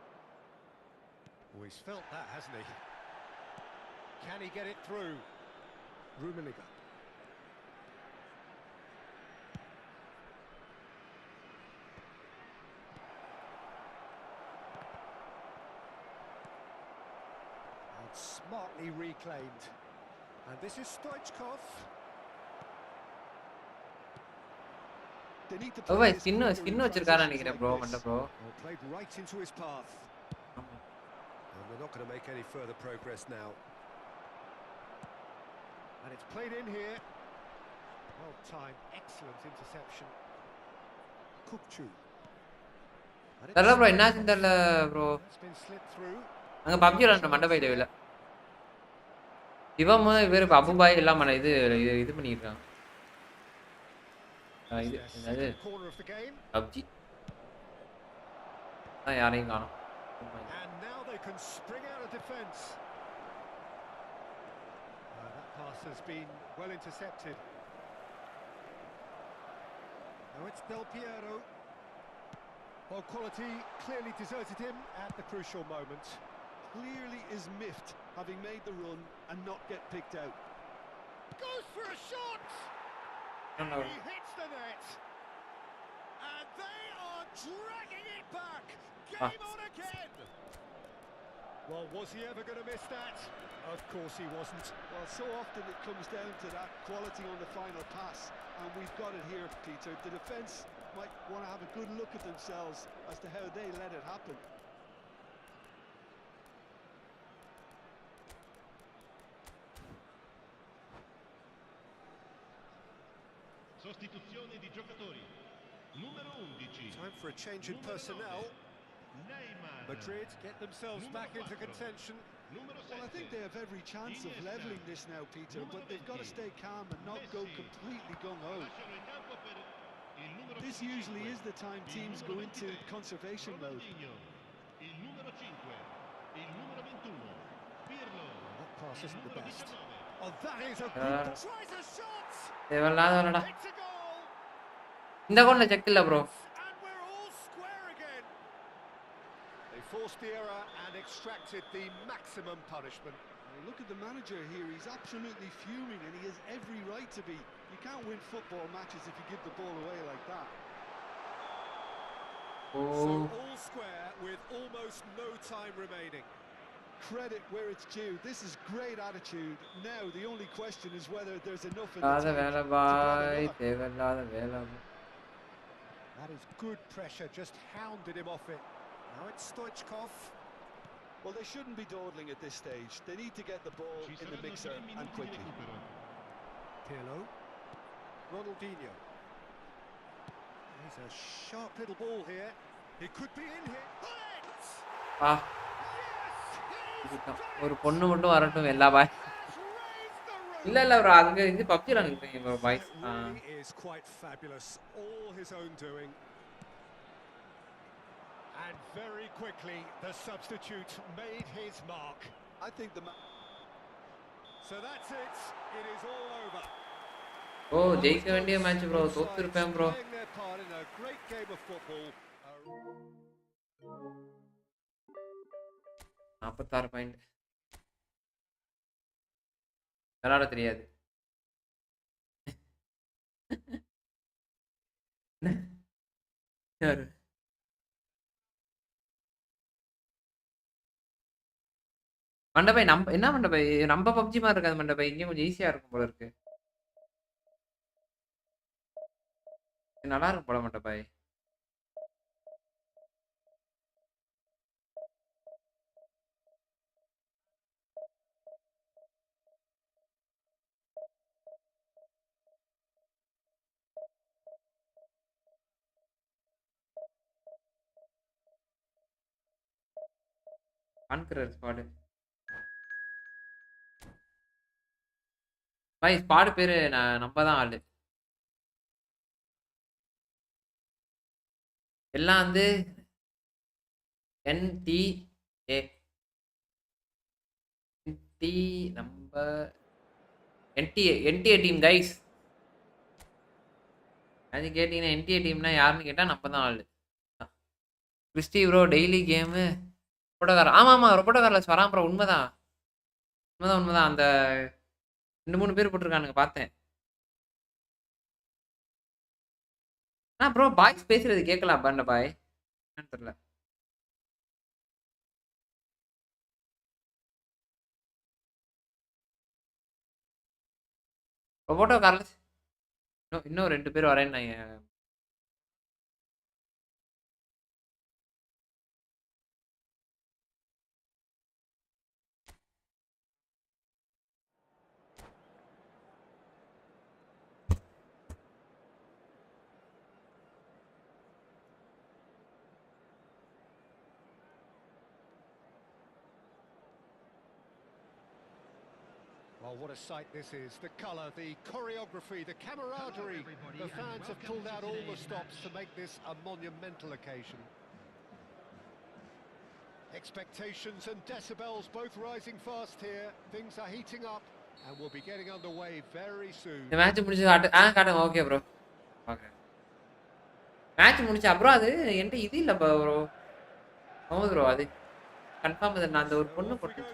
Oh, he's felt that, hasn't he? Can he get it through? Rummi. And smartly reclaimed. And this is Stoichkov. They need to Oh, play wait, his skin corner in வச்சிருக்காரா transitions நினைக்கிறேன் like bro this. மண்ட bro. Well, played right into his path. And they're not going to make any further progress now. And it's played in here. Well timed, excellent interception. Kukchu. And it's தெரியல bro என்னாச்சுன்னு தெரியல bro. That's been slipped through. அங்க PUBG விளையாண்ட மண்ட by தேவையில்ல. இவர் அபு பாய் எல்லாம் இது பண்ணிருக்கான். இது Yes, என்னது corner of the game. PUBG. நான் யாரையும் காணோம். And now they can spring out of defence. That pass has been well intercepted. Now it's Del Piero. Well, quality clearly deserted him at the crucial moment. Clearly is miffed, having made the run and not get picked out. Goes for a shot! No. He hits the net. And they are dragging it back. Game on again. Well, was he ever going to miss that? Of course he wasn't. Well, so often it comes down to that quality on the final pass, and we've got it here, Peter. The defence might want to have a good look at themselves as to how they let it happen. Sostituzione di giocatori. Numero 11. Time for a change in personnel. Neymar. Madrid get themselves back into contention. Numero 7. Well, I think they have every chance of levelling this now, Peter, but they've got to stay calm and not go completely gung-ho. Lasciano il campo per il numero This 25. usually is the time teams go into conservation mode. Ronaldinho. Il numero 5. Il numero 21. Pirlo. That pass Il isn't the numero best. 19. Oh, that is a good... Tries a shot! தேவையில்லாதடா. It's a goal! இந்த கோல்ல check இல்ல bro. And we're all square again. They forced the error and extracted the maximum punishment. Look at the manager here, he's absolutely fuming and he has every right to be. You can't win football matches if you give the ball away like that. So Oh, all square with almost no time remaining. Credit where it's due. This is great attitude. Now the only question is whether there's enough in the இல்லாத tank வேலை to grab bye, another. தேவையில்லாத வேலை. That is good pressure, just hounded him off it. Now it's Stoichkov. Well, they shouldn't be dawdling at this stage. They need to get the ball Ci in the saranno mixer 3 and minuti di quickly. recupero. Pirlo. Ronaldinho. He's a sharp little ball here. He could be in here. Bullet! ஆ, இதுதான். ஒரு பொண்ணு மட்டும் வரட்டும் எல்லா பாய். Has raised the roof! இல்ல இல்ல bro, அங்க இது பப்ஜி விளையாண்டுருக்கீங்க bro boys. It really is quite fabulous. All his own doing. And very quickly, the substitute made his mark. I think So that's it. It is all over. ஓ, ஜெயிக்க வேண்டிய match bro, Both தோத்து sides இருப்பேன் bro. playing their part in a great game of football. 46 point. விளையாட தெரியாது. யாரு? மண்டபை நம்ம என்ன மண்டபை நம்ம பப்ஜி மாதிரி இருக்காது மண்டபை, இங்கே கொஞ்சம் ஈஸியா இருக்கும் போல இருக்கு. நல்லா இருக்கும் போல மண்டபை. கான்கரர் ஸ்குவாடு பாய், ஸ்குவாடு பேரு நம்ம தான் ஆளு. எல்லாம் வந்து NTA NT நம்ம NTA டீம் கைஸ். அது கேட்டீங்கன்னா NTA டீம்னா யாருன்னு கேட்டா நம்ம தான் ஆளு. கிறிஸ்டி ப்ரோ டெய்லி கேமு ரொபோட்டோகார். ஆமா ஆமா, ரொபோட்டோகார்ல வரான் ப்ரோ. உண்மைதான் உண்மைதான் உண்மைதான். அந்த 2-3 பேர் போட்டிருக்கானுங்க பார்த்தேன். ப்ரோ பாய்ஸ் பேசுறது கேட்கலாம் பண்ண பாய், என்னன்னு தெரியல. ரொபோட்டோகார்ல இன்னும் 2 பேர் வரேன்னாங்க. Well, what a sight this is. The colour, the choreography, the camaraderie. The fans have pulled out all the stops to make this a monumental occasion. Expectations and decibels both rising fast here. Things are heating up and we'll be getting underway very soon. இந்த match முடிச்சு காட்டுங்க. Okay bro, okay. Match முடிச்சு அப்புறம் அது என்கிட்ட இது இல்லை bro. ஆமாம் ப்ரோ, அது கன்ஃபார்ம். அது நான் அந்த ஒரு பொண்ணு போட்டு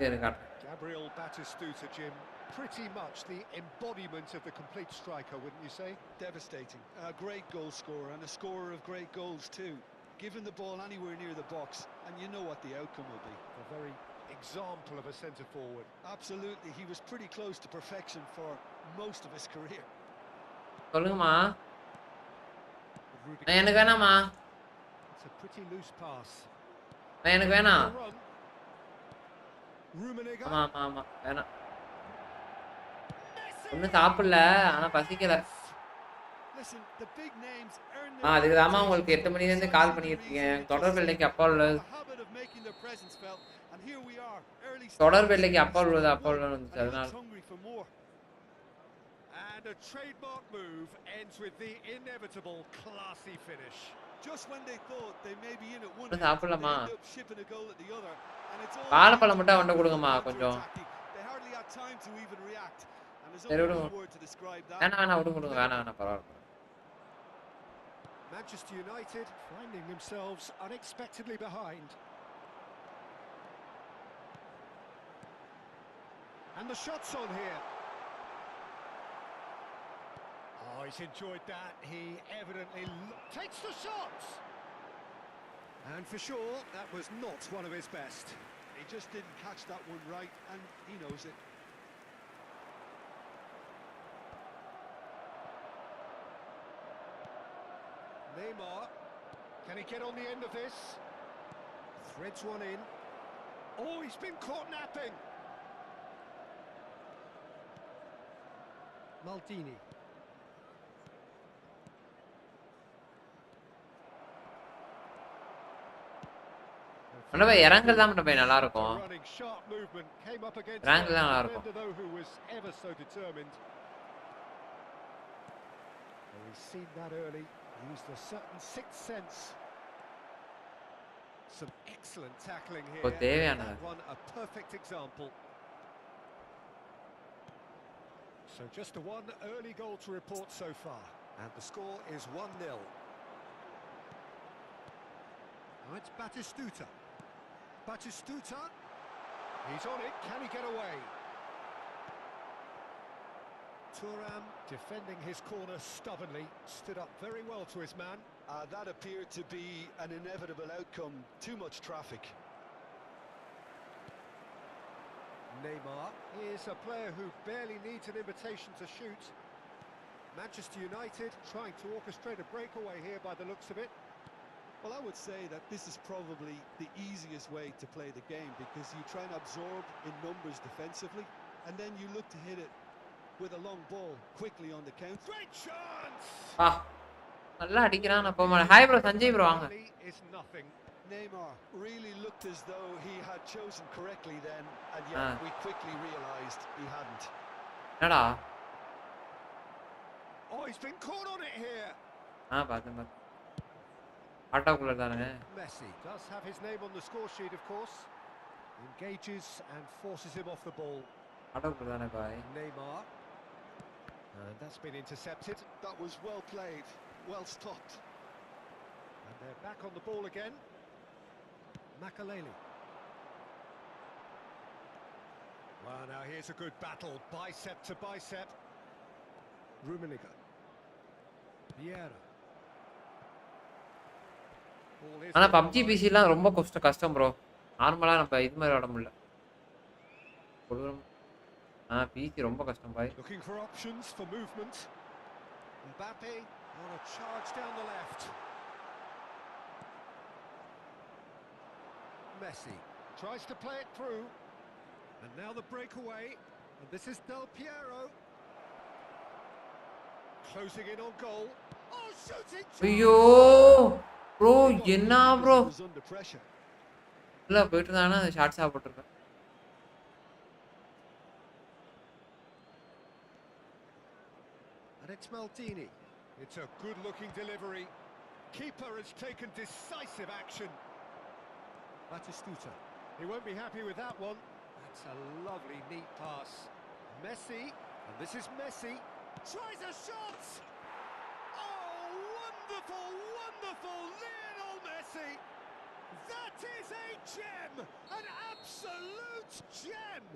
சரி காட்டுறேன். Gabriel Batistuta, Jim, pretty much the embodiment of the complete striker, wouldn't you say? Devastating. A great goal scorer and a scorer of great goals too. Given the ball anywhere near the box and you know what the outcome will be. A very example of a centre forward. Absolutely, he was pretty close to perfection for most of his career. சொல்லுங்கம்மா. எனக்கு வேணாம்மா. It's a pretty loose pass. எனக்கு வேணாம். Rummi. ஆமா ஆமா ஆமா, வேணாம். ஒன்றும் சாப்பிடல, ஆனா பசிக்கல. அதுக்கு தாமா உங்களுக்கு 8 மணிலேருந்து கால் பண்ணிட்டு இருக்கேன். தொடர்பு எல்லைக்கு அப்பா உள்ளது, தொடர்பு எல்லைக்கு அப்பா உள்ளது வந்துச்சு, அதனால. And a trademark move ends with the inevitable classy finish. Just when they thought they may be in at one, they end up shipping a goal at the other, and it's all வாழைப்பழம் மட்டும் அவன்கிட்ட கொடுங்கம்மா கொஞ்சம். they hardly had time to even react, and there's only one word to describe that. வேணாம் விடுங்க, வேணாம் பரவாயில்ல. Manchester United finding themselves unexpectedly behind. And the shot's on here. Oh, he's enjoyed that. He evidently takes the shot. And for sure, that was not one of his best. He just didn't catch that one right, and he knows it. Neymar, can he get on the end of this? Threads one in. Oh, he's been caught napping. Maldini. அண்ணா பை இறங்கல் தான் பை நல்லா இருக்கும். Running sharp movement came up against இறங்கல் தான் நல்லா இருக்கும். though who was ever so determined. Well, we've seen that early. Used a certain sixth sense. Some excellent tackling here. That one a perfect example. So just the one early goal to report so far, and the score is 1-0. Now it's Batistuta. Batistuta, he's on it, can he get away? Thuram defending his corner stubbornly, stood up very well to his man. That appeared to be an inevitable outcome, too much traffic. Neymar is a player who barely needs an invitation to shoot. Manchester United trying to orchestrate a breakaway here by the looks of it. Well, I would say that this is probably the easiest way to play the game, because you try and absorb in numbers defensively, and then you look to hit it with a long ball quickly on the counter. Great chance! நல்லா அடிக்கிறான் அப்போ. Hi bro Sanjay bro வாங்க. Is nothing. Neymar really looked as though he had chosen correctly then, and yet we quickly realized he hadn't. என்னடா? Oh, he's been caught on it here. பாத்தேன். ஆட்டோக்குள்ள தானே. Messi does have his name on the score sheet, of course. Engages and forces him off the ball. ஆட்டோக்குள்ள தானே பாய். Neymar. And that's been intercepted. That was well played, well stopped. And they're back on the ball again. Makaleli. Well, now here's a good battle, bicep to bicep. Rummi. Vieira. ஆனா PUBG PCலாம் ரொம்ப கஷ்டம் bro. நார்மலா நம்ம இது மாதிரி விளையாட முடியல. PC ரொம்ப கஷ்டம் பாய். Looking for options for movement. Mbappe on a charge down the left. Messi tries to play it through. And now the breakaway. And this is Del Piero. Closing in on goal. Oh, shooting! ஐயோ bro என்ன bro? இல்ல போயிட்டு இருந்தானா shot சாப்பிட்டுருக்கேன். And it's Maldini. It's a good-looking delivery. Keeper has taken decisive action. Batistuta. He won't be happy with that one. That's a lovely, neat pass. Messi, and this is Messi. Tries a shot! Oh, wonderful, wonderful Lionel Messi! That is a gem! An absolute gem!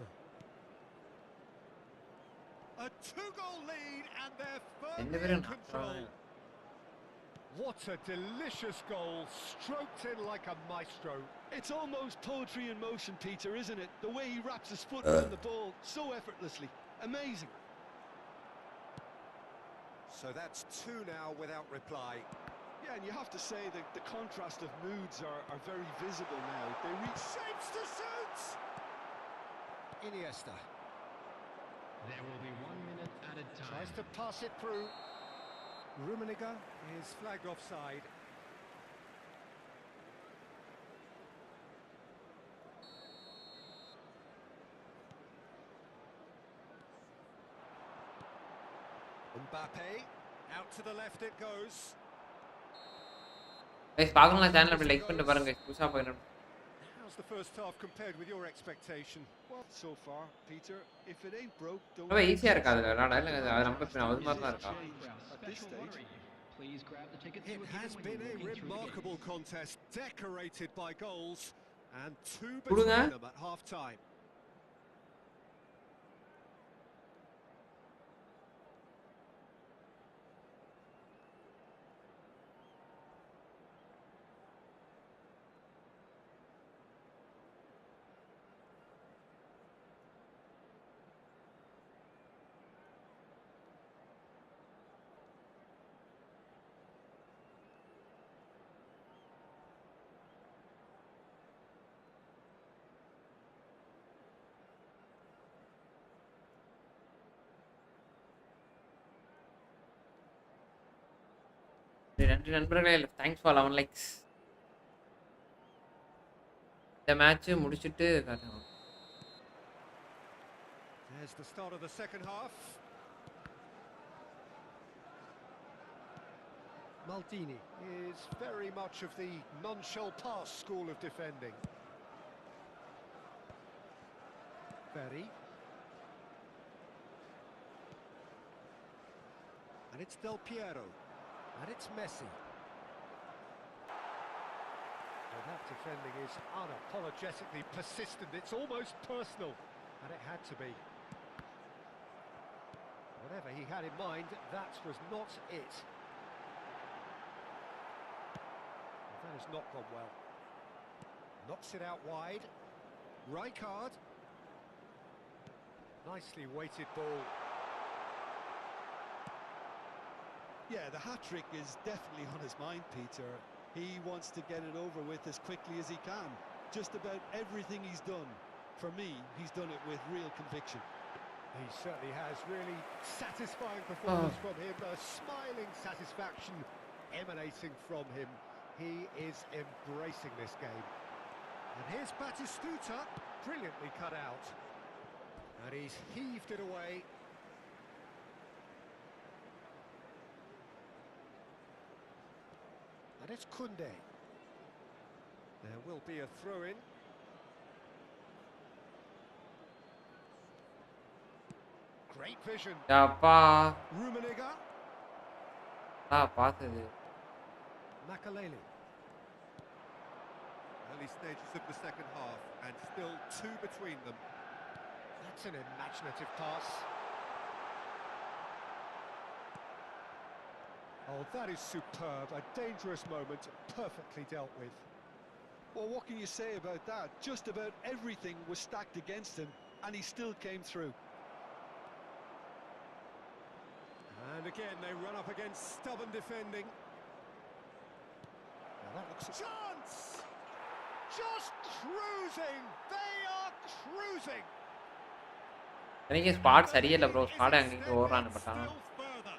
A 2-goal lead and they're firmly in control. What a delicious goal, stroked in like a maestro. It's almost poetry in motion, Peter, isn't it? The way he wraps his foot around the ball so effortlessly. Amazing. So that's 2 now without reply. Yeah, and you have to say that the contrast of moods are very visible now. They reach shapes to suit! Iniesta. There will be 1 minute at a time. Tries to pass it through. Rummi is flagged offside. Mbappe, out to the left it goes. Guys பாக்கலாம் channel அப்படி like பண்ணிட்டு பாருங்க guys புதுசா பாக்கணும். How's the first half compared with your expectation? Well, so far, Peter, if it ain't broke, don't. ரொம்ப ஈஸியா இருக்கா அது விளையாட இல்ல அது ரொம்ப அது மாதிரி தான் இருக்கா? At this stage. Please grab the tickets to It a has giveaway been a walking through the remarkable gates. contest, decorated by goals, and 2 கொடுங்க. between them at half time. நன்றி நண்பர்களே. Thanks for 11 likes. இந்த match முடிச்சிட்டு காட்டுங்க. There's the start of the second half. Maldini is very much of the non-shell pass school of defending. Ferry. And it's Del Piero. And it's Messi. Well, that defending is unapologetically persistent. It's almost personal. And it had to be. Whatever he had in mind, that was not it. That has not gone well. Knocks it out wide. Rijkaard. Nicely weighted ball. Yeah, the hat-trick is definitely on his mind, Peter. He wants to get it over with as quickly as he can. Just about everything he's done, for me, he's done it with real conviction. He certainly has. Really satisfying performance from him. A smiling satisfaction emanating from him. He is embracing this game. And here's Batistuta, brilliantly cut out. And he's heaved it away. And it's Koundé. There will be a throw-in. Great vision. அப்பா Rummenigge. பார்த்தது. Makaleli. Early stages of the second half, and still two between them. That's an imaginative pass. Oh, that is superb. A dangerous moment, perfectly dealt with. Well, what can you say about that? Just about everything was stacked against him, and he still came through. And again, they run up against stubborn defending. Now that looks a chance! Just cruising! They are cruising! எனக்கு spot சரியில்லை bro. Spot அங்கே ஓடுறான்னு பட்டான் Still further.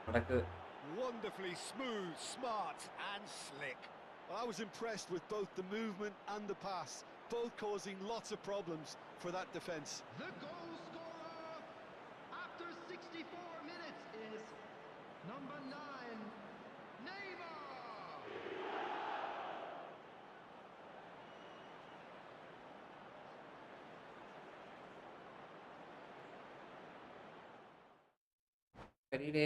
நடக்கு. Wonderfully smooth, smart and slick. Well, I was impressed with both the movement and the pass, both causing lots of problems for that defence. The goal scorer after 64 minutes is number 9, Neymar. சரிடே.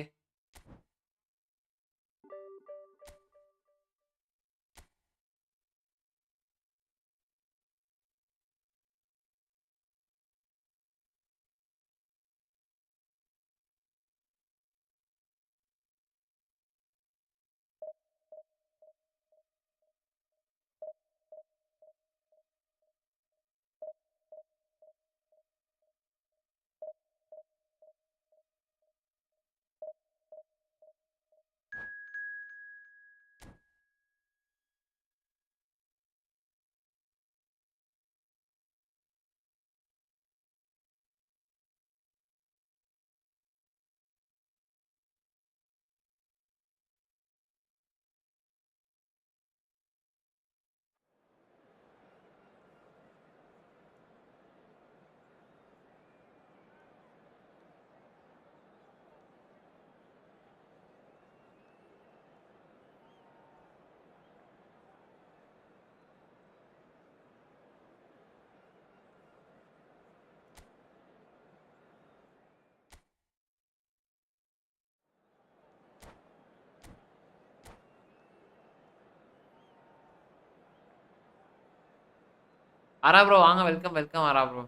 ஆரா bro வாங்க. Welcome welcome ஆரா bro.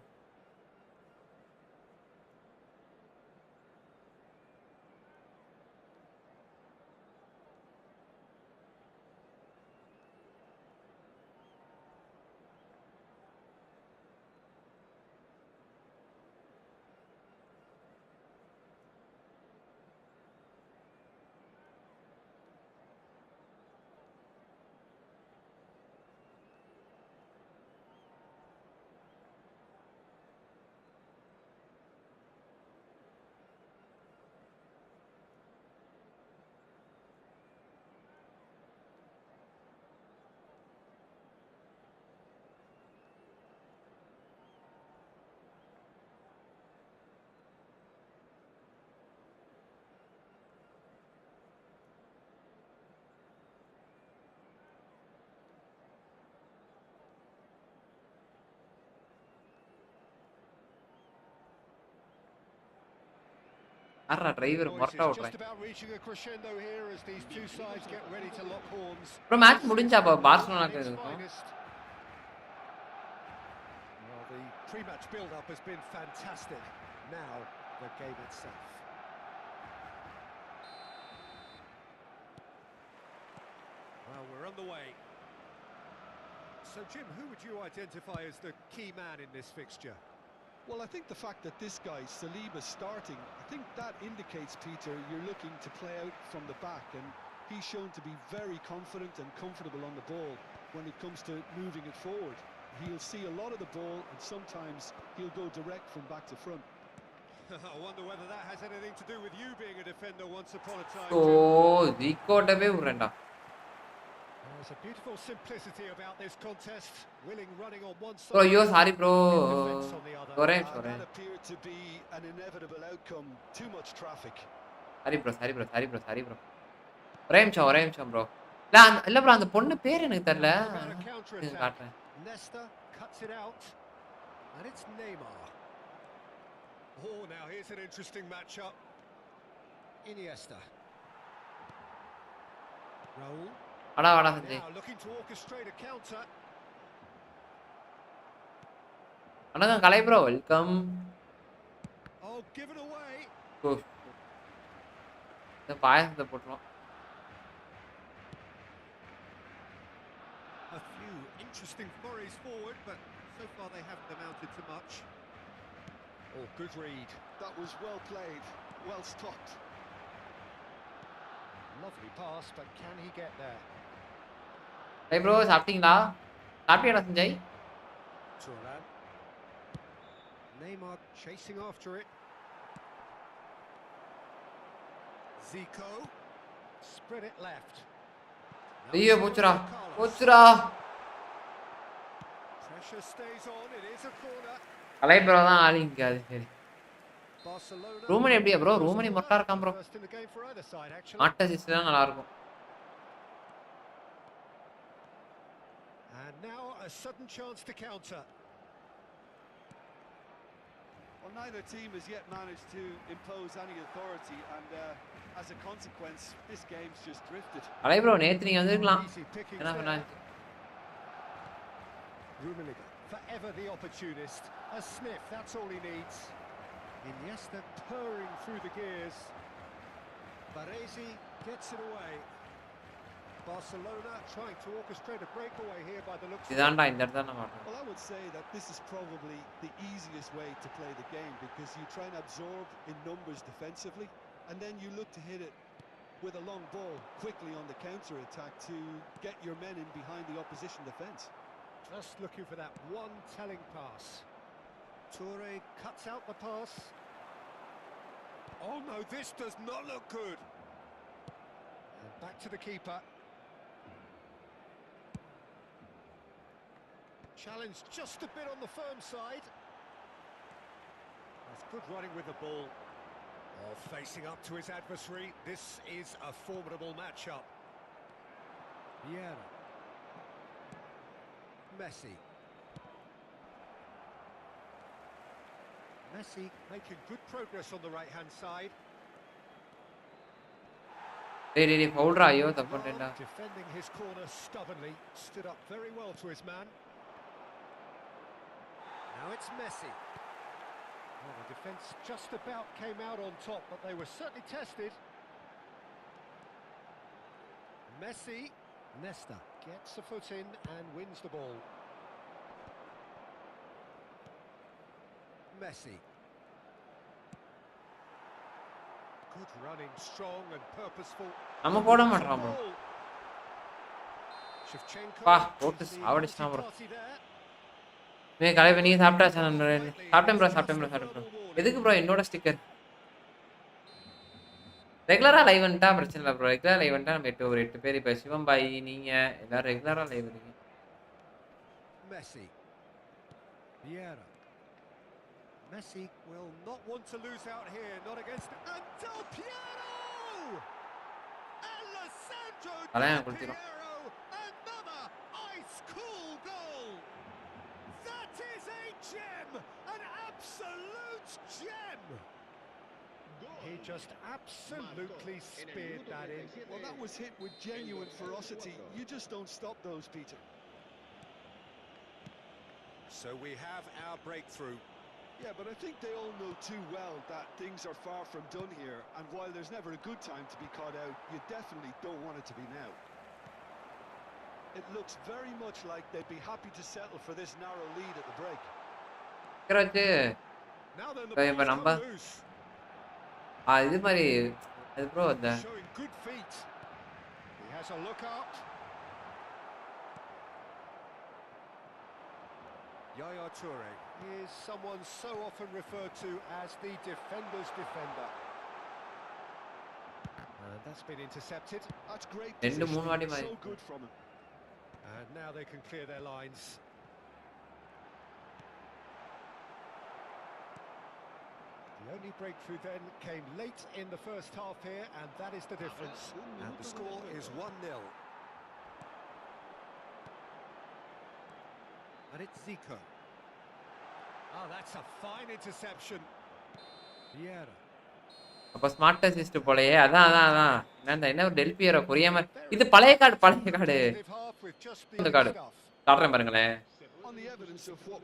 ஆறா driver Boys, மொரட்டா it's விட்றேன். just about reaching a crescendo here as these two sides get ready to lock horns. Bro match This முடிஞ்சா is அப்போ football பார்சலோனாக்கு at its இருக்கும். finest. Well, the pre-match build-up has been fantastic. Now, the game itself. Well, we're on the way. So, Jim, who would you identify as the key man in this fixture? Well, I think the fact that this guy, Saliba's starting, I think that indicates, Peter, you're looking to play out from the back, and he's shown to be very confident and comfortable on the ball when it comes to moving it forward. He'll see a lot of the ball, and sometimes he'll go direct from back to front. I wonder whether that has anything to do with you being a defender once upon a time. ஓ ஜீக்கோட்டவே விடுறேன்டா. There's a beautiful simplicity about this contest. Willing running on one side. Bro ஐயோ sorry bro. Defense on the other. ஒரே That ஒரே. appeared to be an inevitable outcome. Too much traffic. Sorry bro ஒரே நிமிஷம் bro. இல்ல bro அந்த பொண்ணு பேர் எனக்கு தெரியல. About a counter attack. காட்டுறேன். Nesta cuts it out. And it's Neymar. Oh, now here's an interesting matchup. Iniesta. Raul. வாடா Sanjay. Now looking to orchestrate a counter. வணக்கம் Kalai bro welcome. Oh, given away. இந்த பாயசத்தை போட்டுரும். A few interesting flurries forward, but so far they haven't amounted to much. Oh, good read. That was well played, well stopped. Lovely pass, but can he get there? Hey bro சாப்பிட்டீங்களா Sanjay? Turan. Neymar chasing after it. Zico. Spread it left. ஐயோ போச்சுடா. Pressure stays on. It is a corner. Kalai bro தான் ஆளிங்க அது சரி. Barcelona. ரூமனி எப்படியா bro? ரூமனி மொட்டா இருக்கான் bro. First in the game for either side, actually. மாட்ட system நல்லா இருக்கும். And now a sudden chance to counter. Well, neither team has yet managed to impose any authority, and as a consequence, this game's just drifted. Kalai bro நேத்து நீங்க வந்திருக்கலாம். Easy pickings என்ன there. பண்ணாச்சு? Rummi, forever the opportunist. A sniff, that's all he needs. Iniesta purring through the gears. Baresi gets it away. Barcelona trying to orchestrate a breakaway here by the looks of it. இதான்டா இந்த இடத்துல நான் மாட்டேன். Well, I would say that this is probably the easiest way to play the game, because you try and absorb in numbers defensively, and then you look to hit it with a long ball quickly on the counter attack to get your men in behind the opposition defence. Just looking for that one telling pass. Toure cuts out the pass. Oh no, this does not look good. And back to the keeper. Challenge just a bit on the firm side. That's good running with the ball. Oh, facing up to his adversary. This is a formidable matchup. Vieira. Messi. Messi making good progress on the right-hand side. டேய் ஃபவுல்ரா ஐயோ தப்பு பண்ணிட்டேன்டா. Defending his corner stubbornly, stood up very well to his man. Now it's Messi. Well, the defence just about came out on top, but they were certainly tested. Messi. Nesta gets a foot in and wins the ball. Messi. Good running, strong and purposeful. நம்ம போட மாட்டோம் bro. Shevchenko. பா போட்டு சாவடிச்சான் bro. மே கலை நீங்க சாப்பிட்டாச்சா நண்பரே? சாப்பிட்டேன் bro. எதுக்கு bro என்னோட ஸ்டிக்கர்? ரெகுலரா லைவ் வந்துட்டா பிரச்சனை இல்லை ப்ரோ. ரெகுலரா லைவ் வந்துட்டா நம்ம 8 பேர் இப்போ சிவம் பாய் நீங்க எல்லாரும் ரெகுலரா லைவ் வரீங்க. Messi. Vieira. Messi will not want to lose out here, not against and Del Piero! Alessandro Del Piero, another ice-cool goal! That is a gem, an absolute gem! He just absolutely speared that in. Well, that was hit with genuine ferocity. You just don't stop those, Peter. So we have our breakthrough. Yeah, but I think they all know too well that things are far from done here, and while there's never a good time to be caught out, you definitely don't want it to be now. It looks very much like they'd be happy to settle for this narrow lead at the break. Now then, the ball's come loose. இது மாதிரி அது bro அந்த Showing good feet. He has a look up. Yaya Toure is someone so often referred to as the defender's defender. And that's been intercepted. That's great positioning. So good from him. And now they can clear their lines. The only breakthrough then came late in the first half here, and that is the difference. And the score is 1-0. And it's Zico. Oh, that's a fine interception. Vieira. அப்ப smart assist போலயே அதான் என்ன ஒரு டெல்பியரோ கொரியாம இது பழைய card இந்த card காட்டுறேன் பாருங்களேன்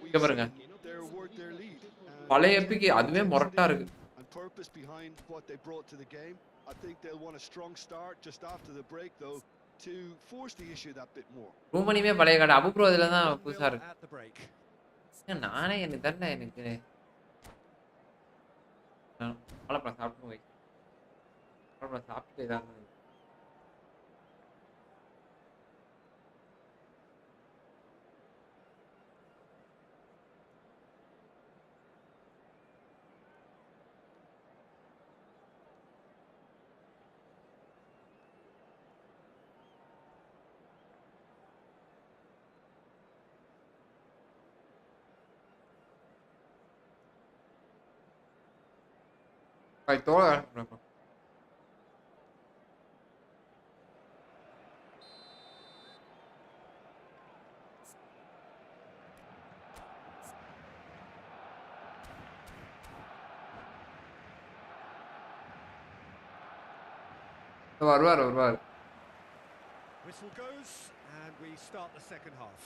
இங்க பாருங்க பழைய எப்பிக்கு அதுவே மொரட்டா இருக்கு ரூமனியுமே பழைய கார்டு அபு ப்ரோ இதுல தான் புதுசா இருக்கு நானே எனக்கு தெரியல எனக்கு வாழைப்பழம் சாப்பிட்டு வாழைப்பழம் சாப்பிட்டு இதான் தோலை வருவார் Whistle goes and we start the second half.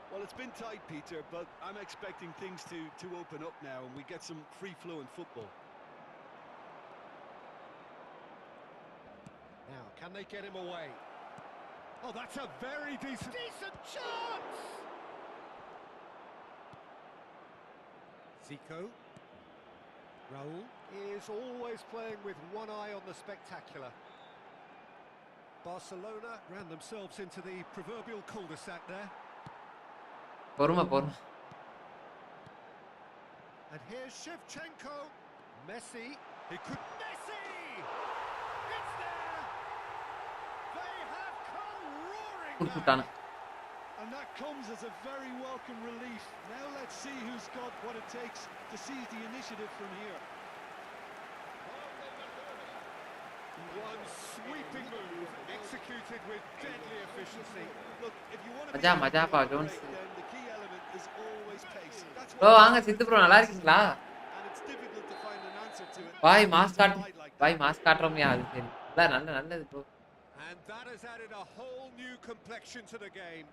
Well, it's been tight, Peter, but I'm expecting things to open up now and we get some free-flowing football. Now, can they get him away? Oh, that's a very decent chance! Zico. Raul is always playing with one eye on the spectacular. Barcelona ran themselves into the proverbial cul-de-sac there. பொறுமை And here's Shevchenko. Messi. He could. Messi! It's there! They have come roaring back. And that comes as a very welcome relief. Now let's see who's got what it takes to seize the initiative from here. One sweeping move executed with deadly efficiency. Look, if you want to be then the key element is always pace. That's bro வாங்க சித்து bro நல்லா இருக்கீங்களா and it's difficult to find an answer to it. பாய் mask காட்றோம்யா அது சரி நல்லது bro. And that has added a whole new complexion to the game.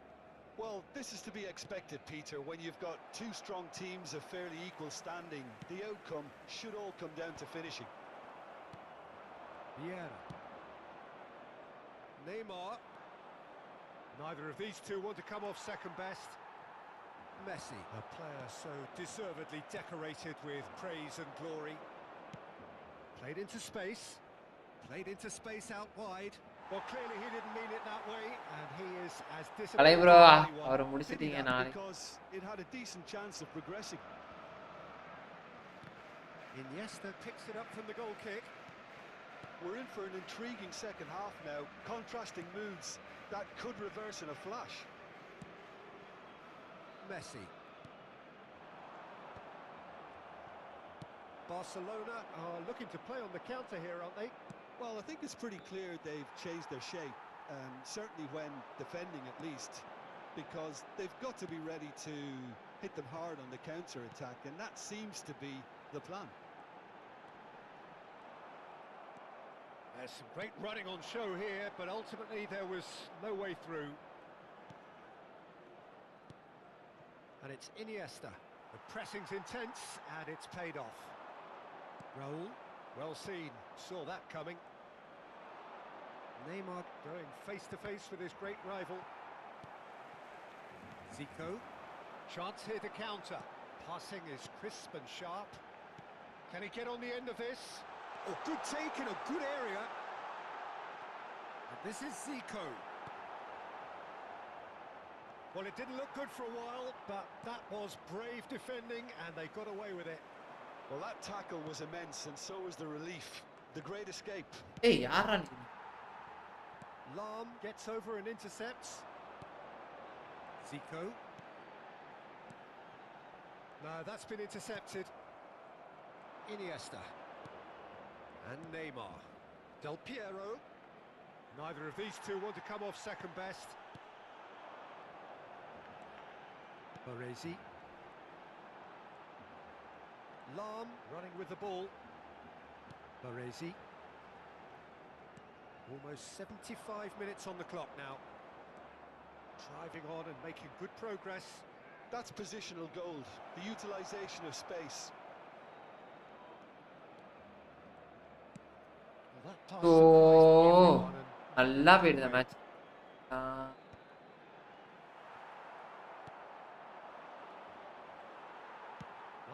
Well, this is to be expected, Peter. When you've got two strong teams of fairly equal standing, the outcome should all come down to finishing. Vieira. Neymar. Neither of these two want to come off second best. Messi, a player so deservedly decorated with praise and glory. Played into space out wide. Well, clearly he didn't mean it that way, and he is as disappointed because it had a decent chance of progressing. Iniesta picks it up from the goal kick. We're in for an intriguing second half now. Contrasting moods that could reverse in a flash. Messi. Barcelona are looking to play on the counter here, aren't they? Well, I think it's pretty clear they've changed their shape, certainly when defending at least, because they've got to be ready to hit them hard on the counter-attack, and that seems to be the plan. There's some great running on show here, but ultimately there was no way through. And it's Iniesta. The pressing's intense, and it's paid off. Raul, well seen, saw that coming. Neymar going face-to-face with his great rival. Zico, chance here to counter. Passing is crisp and sharp. Can he get on the end of this? Oh, good take in a good area. And this is Zico. Well, it didn't look good for a while, but that was brave defending, and they got away with it. Well, that tackle was immense, and so was the relief. The great escape. ஏய் யாரா நீ? Lam gets over and intercepts. Zico. No, that's been intercepted. Iniesta. And Neymar. Del Piero. Neither of these two want to come off second best. Baresi. Lam running with the ball. Baresi. Almost 75 minutes on the clock now. Driving on and making good progress. That's positional gold, the utilisation of space. Well, that pass O surprised everyone and நல்லா போயிடுது இந்த match.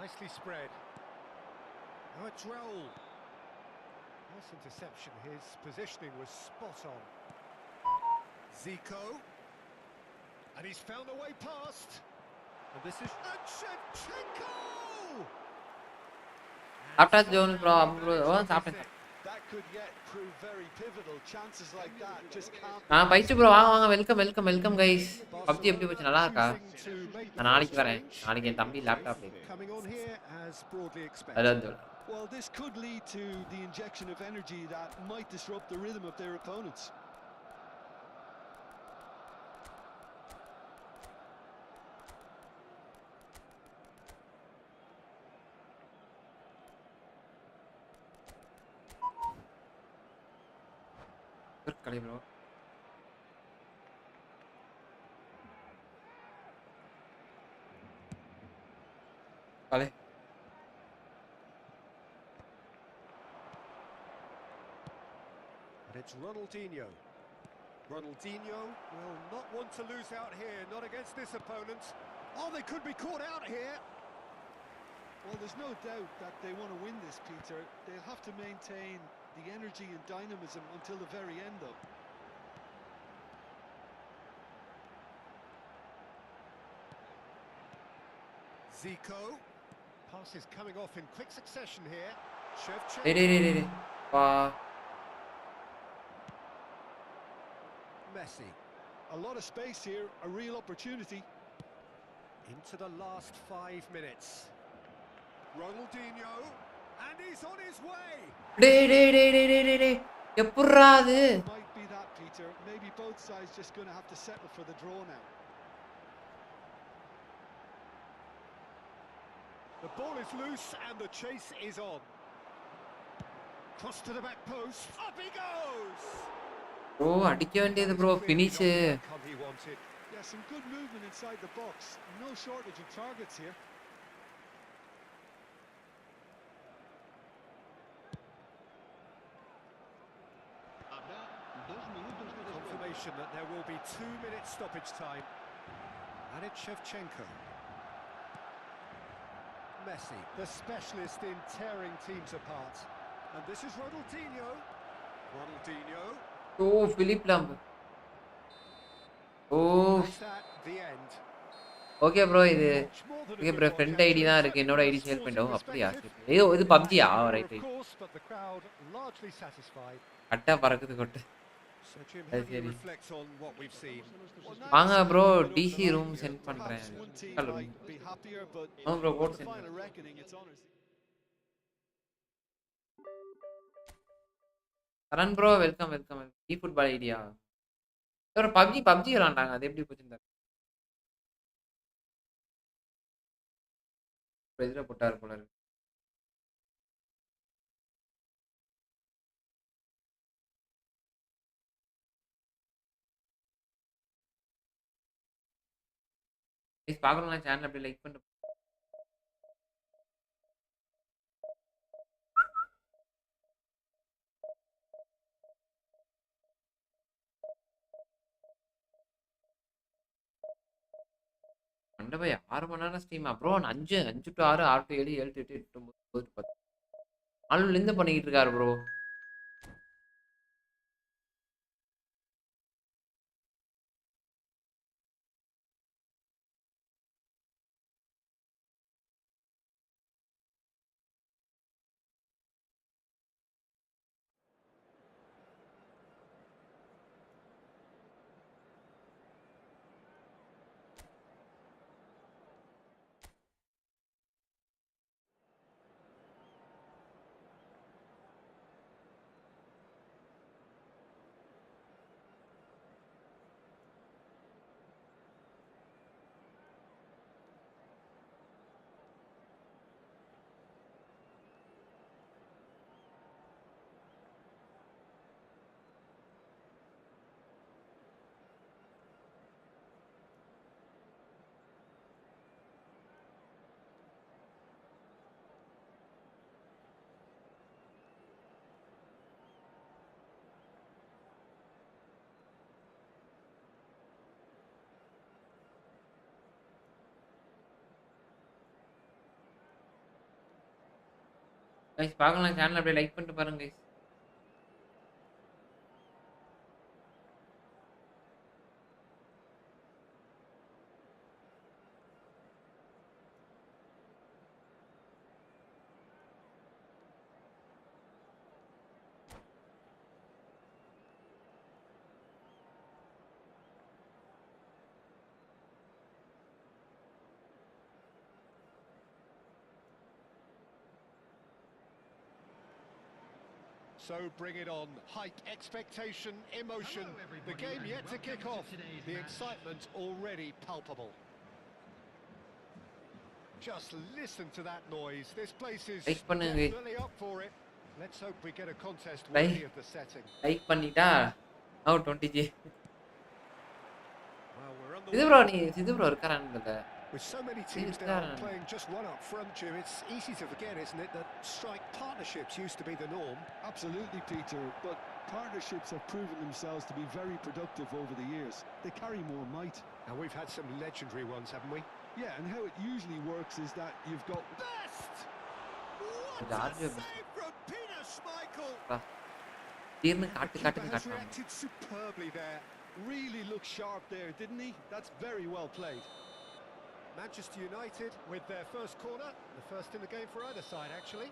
nicely spread. Now it's Raul. Nice interception. His positioning was spot on. Zico. And he's found a way past. And this is Shevchenko! சாப்பிட்டா zone bro bro சாப்பிட்டேன். That could yet prove very pivotal. Chances like that just can't. பைச்சு bro வாங்க வாங்க welcome guys. PUBG எப்படி போச்சு நல்லா இருக்கா? நான் நாளைக்கு வரேன். நாளைக்கு என் தம்பி laptop Coming on here as broadly expected. அதான் Well, this could lead to the injection of energy that might disrupt the rhythm of their opponents. களி ப்ரோ. களி. And it's Ronaldinho. Ronaldinho will not want to lose out here, not against this opponent. Oh, they could be caught out here. Well, there's no doubt that they want to win this, Peter. They'll have to maintain the energy and dynamism until the very end, though. Zico. Pass is coming off in quick succession here. Shevchenko. டேய் வா. Messi. A lot of space here, a real opportunity. Into the last 5 minutes. Ronaldinho. And he's on his way. டேய் எப்பறா அது? Might be that, Peter. Maybe both sides just going to have to settle for the draw now. The ball is loose and the chase is on. Cross to the back post. Up he goes. Bro அடிக்க வேண்டியது bro finish. He wanted. Yeah, some good movement inside the box. No shortage of targets here. Confirmation that there will be 2 minutes stoppage time. And it's Shevchenko. Messi, the specialist in tearing teams apart. And this is Ronaldinho. Ronaldinho. ஓ Philipp Lahm. ஓ That's that, the end. Okay bro இது okay bro friend ID தான் இருக்கு என்னோட ID share பண்ணிட்டோம் அப்படியா ஐயோ இது பப்ஜியா right Of course, but the crowd largely satisfied. கட்டா பறக்குது கொட்டு So Jim, how do you reflect on what we've seen? வாங்க ப்ரோ டிசி ரூம் சென்ட் பண்றேன் Perhaps one team hello might be happier, but ah bro in கோட் the சென்ட் final reckoning, it's honors. Karan bro welcome டி football idea bro PUBG விளையாண்டாங்க அது எப்படி போச்சுன்னு எதிர போட்டார் போல இருக்கு கைஸ் பார்க்கணும்னா சேனல் அப்படியே லைக் பண்ணிட்டு மண்டபம் 6 மணி நேரம் ஸ்ட்ரீம் அப்புறம் 5 டு 6 6 டு 7 7 டு 8 8 9 10 நாலுலேருந்து பண்ணிக்கிட்டு இருக்காரு ப்ரோ. கைஸ் பார்க்கலாம் சேனல் அப்படியே லைக் பண்ணிட்டு பாருங்க guys. So bring it on. Hype, expectation, emotion. The game yet to kick off. The excitement already palpable. Just listen to that noise. This place is like பண்ணுங்க guys. definitely up for it. Let's hope we get a contest worthy of the setting. Like பண்ணிட்டா out 20G. Well, we're on the இது bro நீ Sidhu bro இருக்காரான்னு With so many teams now playing just one up front, Jim, it's easy to forget, isn't it, that strike partnerships used to be the norm. Absolutely, Peter, but partnerships have proven themselves to be very productive over the years. They carry more might. And we've had some legendary ones, haven't we? Yeah, and how it usually works is that you've got... Best! What a save from Peter Schmeichel! தீர்னு The காட்டு keeper காட்டுன்னு has காட்டுறாங்க. Reacted superbly there. Really looked sharp there, didn't he? That's very well played. Manchester United with their first corner, the first in the game for either side, actually.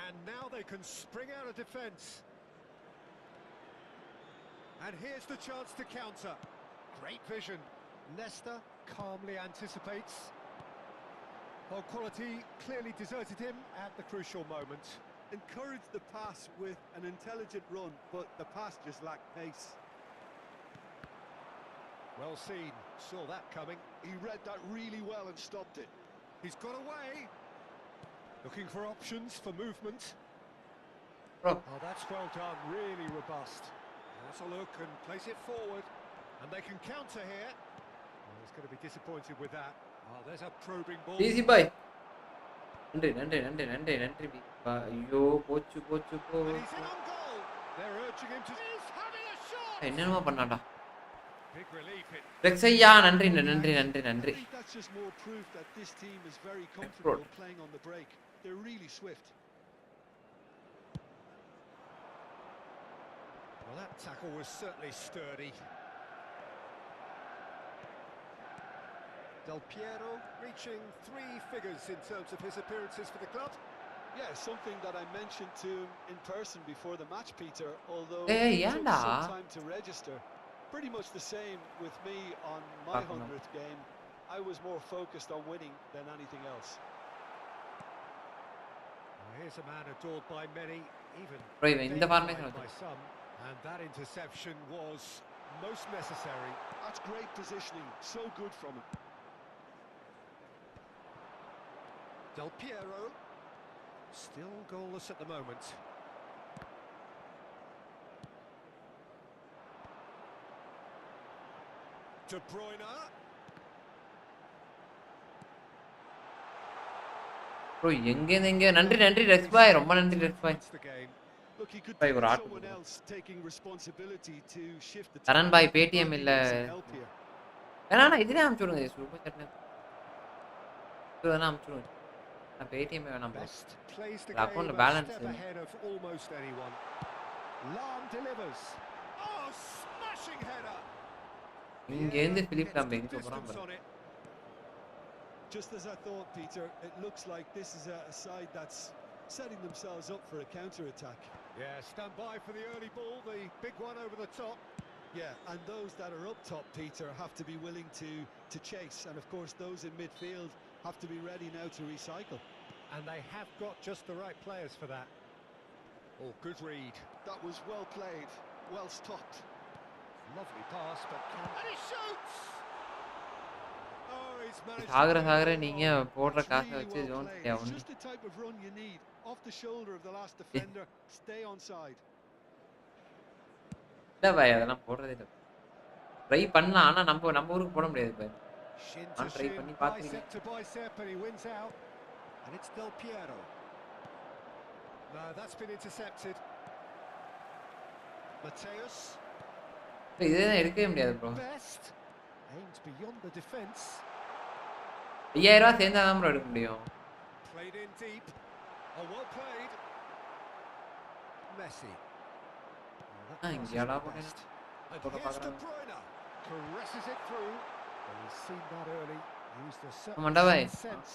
And now they can spring out of defence. And here's the chance to counter. Great vision. Leicester calmly anticipates. Well, quality clearly deserted him at the crucial moment. Encouraged the pass with an intelligent run, but the pass just lacked pace. Well seen, saw that coming. He read that really well and stopped it. He's got away. Looking for options for movement. Bro. Oh, that's well done, really robust. Let's a look and place it forward. And they can counter here. Oh, he's going to be disappointed with that. Oh, there's a probing ball. Easy boy. நன்றி நன்றி நன்றி நன்றி நன்றி. ஐயோ போச்சு போச்சு போ. And he's in on goal. They're urging him to... He's having a shot! என்னமா பண்ணாடா. Big relief it. ரெக்ஸையா நன்றி நன்றி நன்றி நன்றி. I think that's just more proof that this team is very comfortable playing on the break. They're really swift. Well, that tackle was certainly sturdy. Del Piero reaching 3 figures in terms of his appearances for the club. Yeah, something that I mentioned to him in person before the match, Peter, although Hey, it took yanda. some time to register. Pretty much the same with me on my 100th game. I was more focused on winning than anything else. Well, here's a man adored by many, even Bro, இவன் இந்த deified formation by some. And that interception was Most necessary. That's great positioning. So good from him. Del Piero. Still goalless at the moment. De Bruyne. Bro எங்க நன்றி Rex பாய், ரொம்ப நன்றி Rex bye. That's the game. Look, he could Bhai, do ஒரு with ஆட்டு someone bro. else taking responsibility to shift the தரன் tempo, பாய் but Paytm he இல்ல. needs some help here. வேணா இதுலயே அனுப்பிச்சு விடுங்க சூப்பர் சாட்ல. இதுதான் அனுப்பிச்சு விடுங்க. நான் பேடிஎம் வேணாம் ப்ரோ. Best plays the அக்கௌண்ட்ல game a balance uh, step ahead of almost anyone. Lam delivers. Oh, smashing header. இங்க இருந்து பிலிப் Gets லாம் good எங்க போறான் distance பாரு. on it. Just as I thought, Peter, it looks like this is a side that's setting themselves up for a counter-attack. Yeah, stand by for the early ball, the big one over the top. Yeah, and those that are up top, Peter, have to be willing to chase. And of course, those in midfield have to be ready now to recycle. And they have got just the right players for that. Oh, good read. That was well played, well stopped. Lovely pass, but can... And he shoots! Oh, he's managed Sagara to நீங்க போடுற காசை வச்சு Really well Jones played. தேவை It's ஒண்ணு. just the type of run you need. Off the shoulder of the last defender, stay on side. இல்ல பாய் அதெல்லாம் போடுறதே இல்ல. ட்ரை பண்ணலாம், ஆனா நம்ம ஊருக்கு போட முடியாது பாய். Shin to நான் ட்ரை shin, பண்ணி பார்த்துருக்கேன். bicep to bicep, and he wins out. And it's Del Piero. No, that's been intercepted. Mateus. இதெல்லாம் எடுக்கவே முடியாது bro. Best. Aimed beyond the defence. 5000 ரூபாய் சேர்ந்தா தான் ப்ரோ எடுக்க முடியும். Played in deep. Oh, well played. Messi. Oh, that இங்க passes யாரா the போனேன். best. And போட here's De பார்க்கறாங்க. Bruyne. Caresses it through. Well, he's seen that early. Used a ஆமாண்டா பாய். certain sense.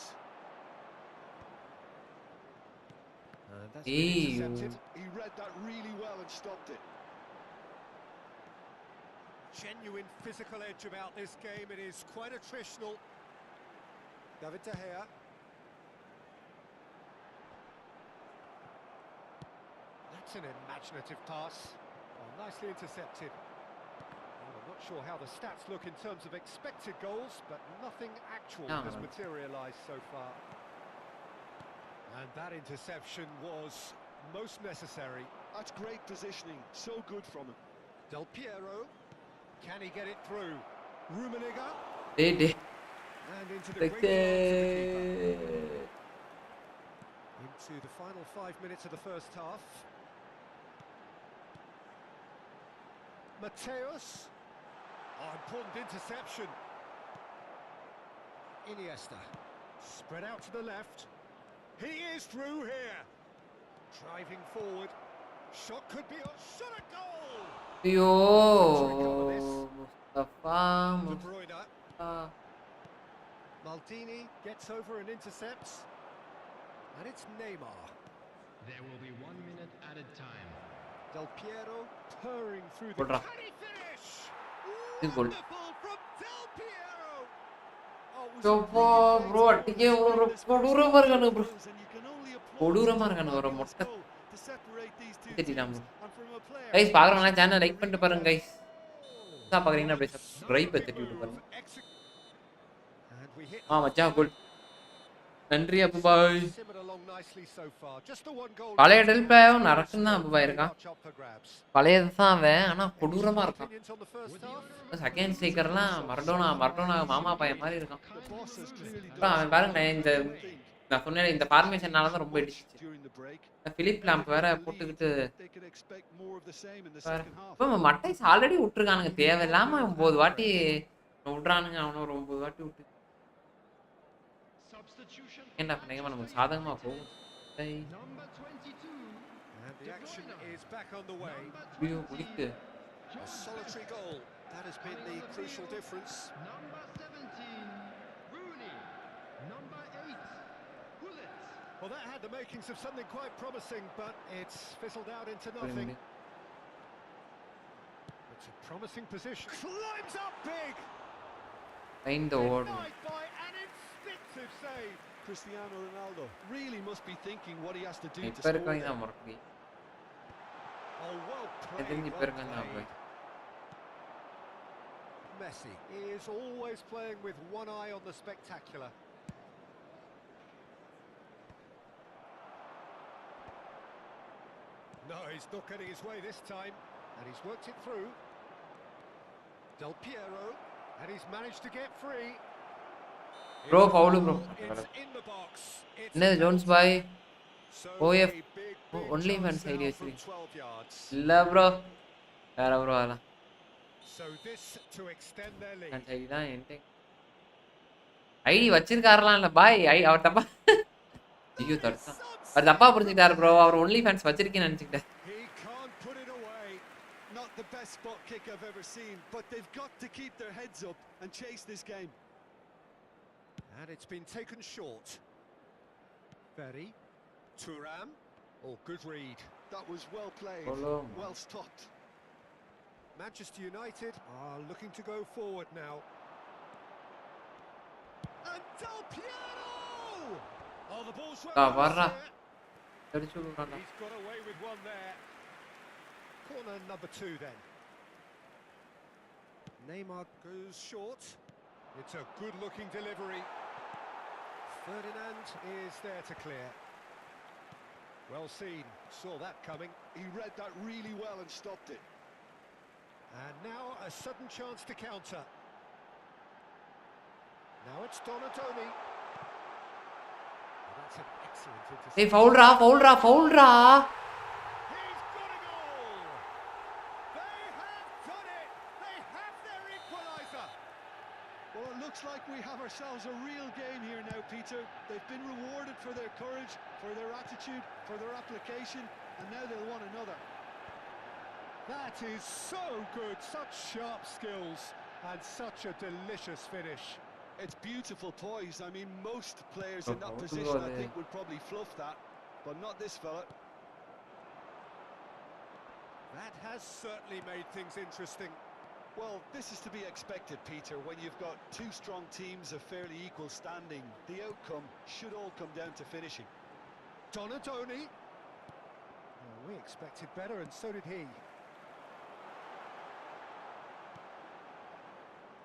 That's been ஏய். intercepted. He read that really well and stopped it. Genuine physical edge about this game. It is quite attritional. David De Gea. That's an imaginative pass. Oh, nicely intercepted. Well, I'm not sure how the stats look in terms of expected goals, but nothing actual No. has materialised so far. And that interception was most necessary. That's great positioning. So good from him. Del Piero. Can he get it through? Rummi. டேய். And into the great arms of the keeper. டேய். Into the final 5 minutes of the first half. Mateus. Oh, important interception. Iniesta. Spread out to the left. He is through here. Driving forward. Shot could be a shot at goal. ஐயோ Mustafa De Bruyne. Mustafa. Maldini gets over and intercepts. And it's Neymar. There will be 1 minute added time. Del Piero purring through the... Goal. Can he finish? This goal. Wonderful from Del Piero. Oh, it was a சோப்பா really bro great அட்டிக்கே ஒரு கொடூரமா இருக்கானு bro. கொடூரமா இருக்கானு ஒரு மொட்டை திட்டிட்டான் bro. Guys பாக்குறவங்க channel like பண்ணிட்டு பாருங்க கைஸ். என்ன பாக்குறீங்கன்னா அப்படியே சப்ஸ்கிரைப் தட்டி விட்டு பாருங்க. And we hit மச்சான் கோல். நன்றி அப்பு பாய். simmered along nicely so far. Just the one goal. பழைய டெல்பாவும் நடக்கும் தான் அப்பு பாய் இருக்கான். Up for grabs. பழையது தான் அவன், ஆனா கொடூரமா இருக்கான். Opinions on the first half? Second ஸ்ட்ரைக்கர்லாம் மரடோனா மாமா பையன் மாதிரி இருக்கான். The boss has clearly அப்புறம் அவன் பாருங்க நான் சொன்னேன் இந்த ஃபார்மேஷனால தான் ரொம்ப இடிச்சிச்சு. during the break. Philipp Lahm வேற போட்டுக்கிட்டு They could expect more of the same in the வேற. second half. இப்போ மட்டைஸ் ஆல்ரெடி விட்டுருக்கானுங்க, தேவையில்லாம 9 வாட்டி விட்றானுங்க. அவனும் ஒரு 9 வாட்டி விட்டு Substitution. என்ன பண்ணீங்க நமக்கு சாதகமா போகும். டேய், Number 22. And the action is back on the way. ஐயோ குடிக்கு. A solitary goal. That has been the crucial difference. Number 17. Rooney. Number 8. Bullet. Well, that had the makings of something quite promising, but it's fizzled out into nothing. It's a promising position. Climbs up big. இந்த ஓடு. Denied by an instinctive save. Cristiano Ronaldo really must be thinking what he has to do to இப்ப score இருக்கவங்க there. தான் முறக்கி. Oh, well played. எதிர்ந்து இப்ப Well இருக்கவங்க தான் played. போய். Messi. He is always playing with one eye on the spectacular. No, he's not getting his way this time, and he's worked it through. Del Piero, and he's managed to get free. Bro, foul bro. It's in the box. It's என்ன Jones பாய் so OF a big only chance fans ID now வச்சு from 12 yards. இல்ல bro வேற bro அதெல்லாம் So this to extend their lead. Fans ID தான் என்கிட்ட ID வச்சிருக்காரலாம் இல்ல பாய் அவர் தப்பா ஐயோ தடுத்தான் அவர் தப்பா புரிஞ்சுக்கிட்டாரு ப்ரோ அவர் ஒன்லி ஃபேன்ஸ் வச்சிருக்கேன்னு நினைச்சுக்கிட்டாரு He can't put it away. Not the best spot kick I've ever seen, but they've got to keep their heads up and chase this game. And it's been taken short. Ferry. Thuram. Oh, good read. That was well played, Follow. well stopped. Manchester United are looking to go forward now. And Del Piero! Oh, the ball's well varra here. அடிச்சு விடுறான்டா He's got away with one there. Corner number 2 then. Neymar goes short. It's a good-looking delivery. Ferdinand is there to clear. Well seen. Saw that coming. He read that really well and stopped it. And now a sudden chance to counter. Now it's Donatoni. Oh, that's an excellent interception. ஏய் ஃபவுல்ரா ஃபவுல்ரா He's got a goal! They have done it! They have their equaliser! Well, it looks like we have ourselves a real game here now, Peter. They've been rewarded for their courage, for their attitude, for their application, and now they'll want another. That is so good, such sharp skills and such a delicious finish. It's beautiful poise. I mean, most players in that Oh, position, I yeah. think, would probably fluff that, but not this fella. That has certainly made things interesting. Well, this is to be expected, Peter, when you've got two strong teams of fairly equal standing. The outcome should all come down to finishing. Donatoni. Oh, we expected better, and so did he.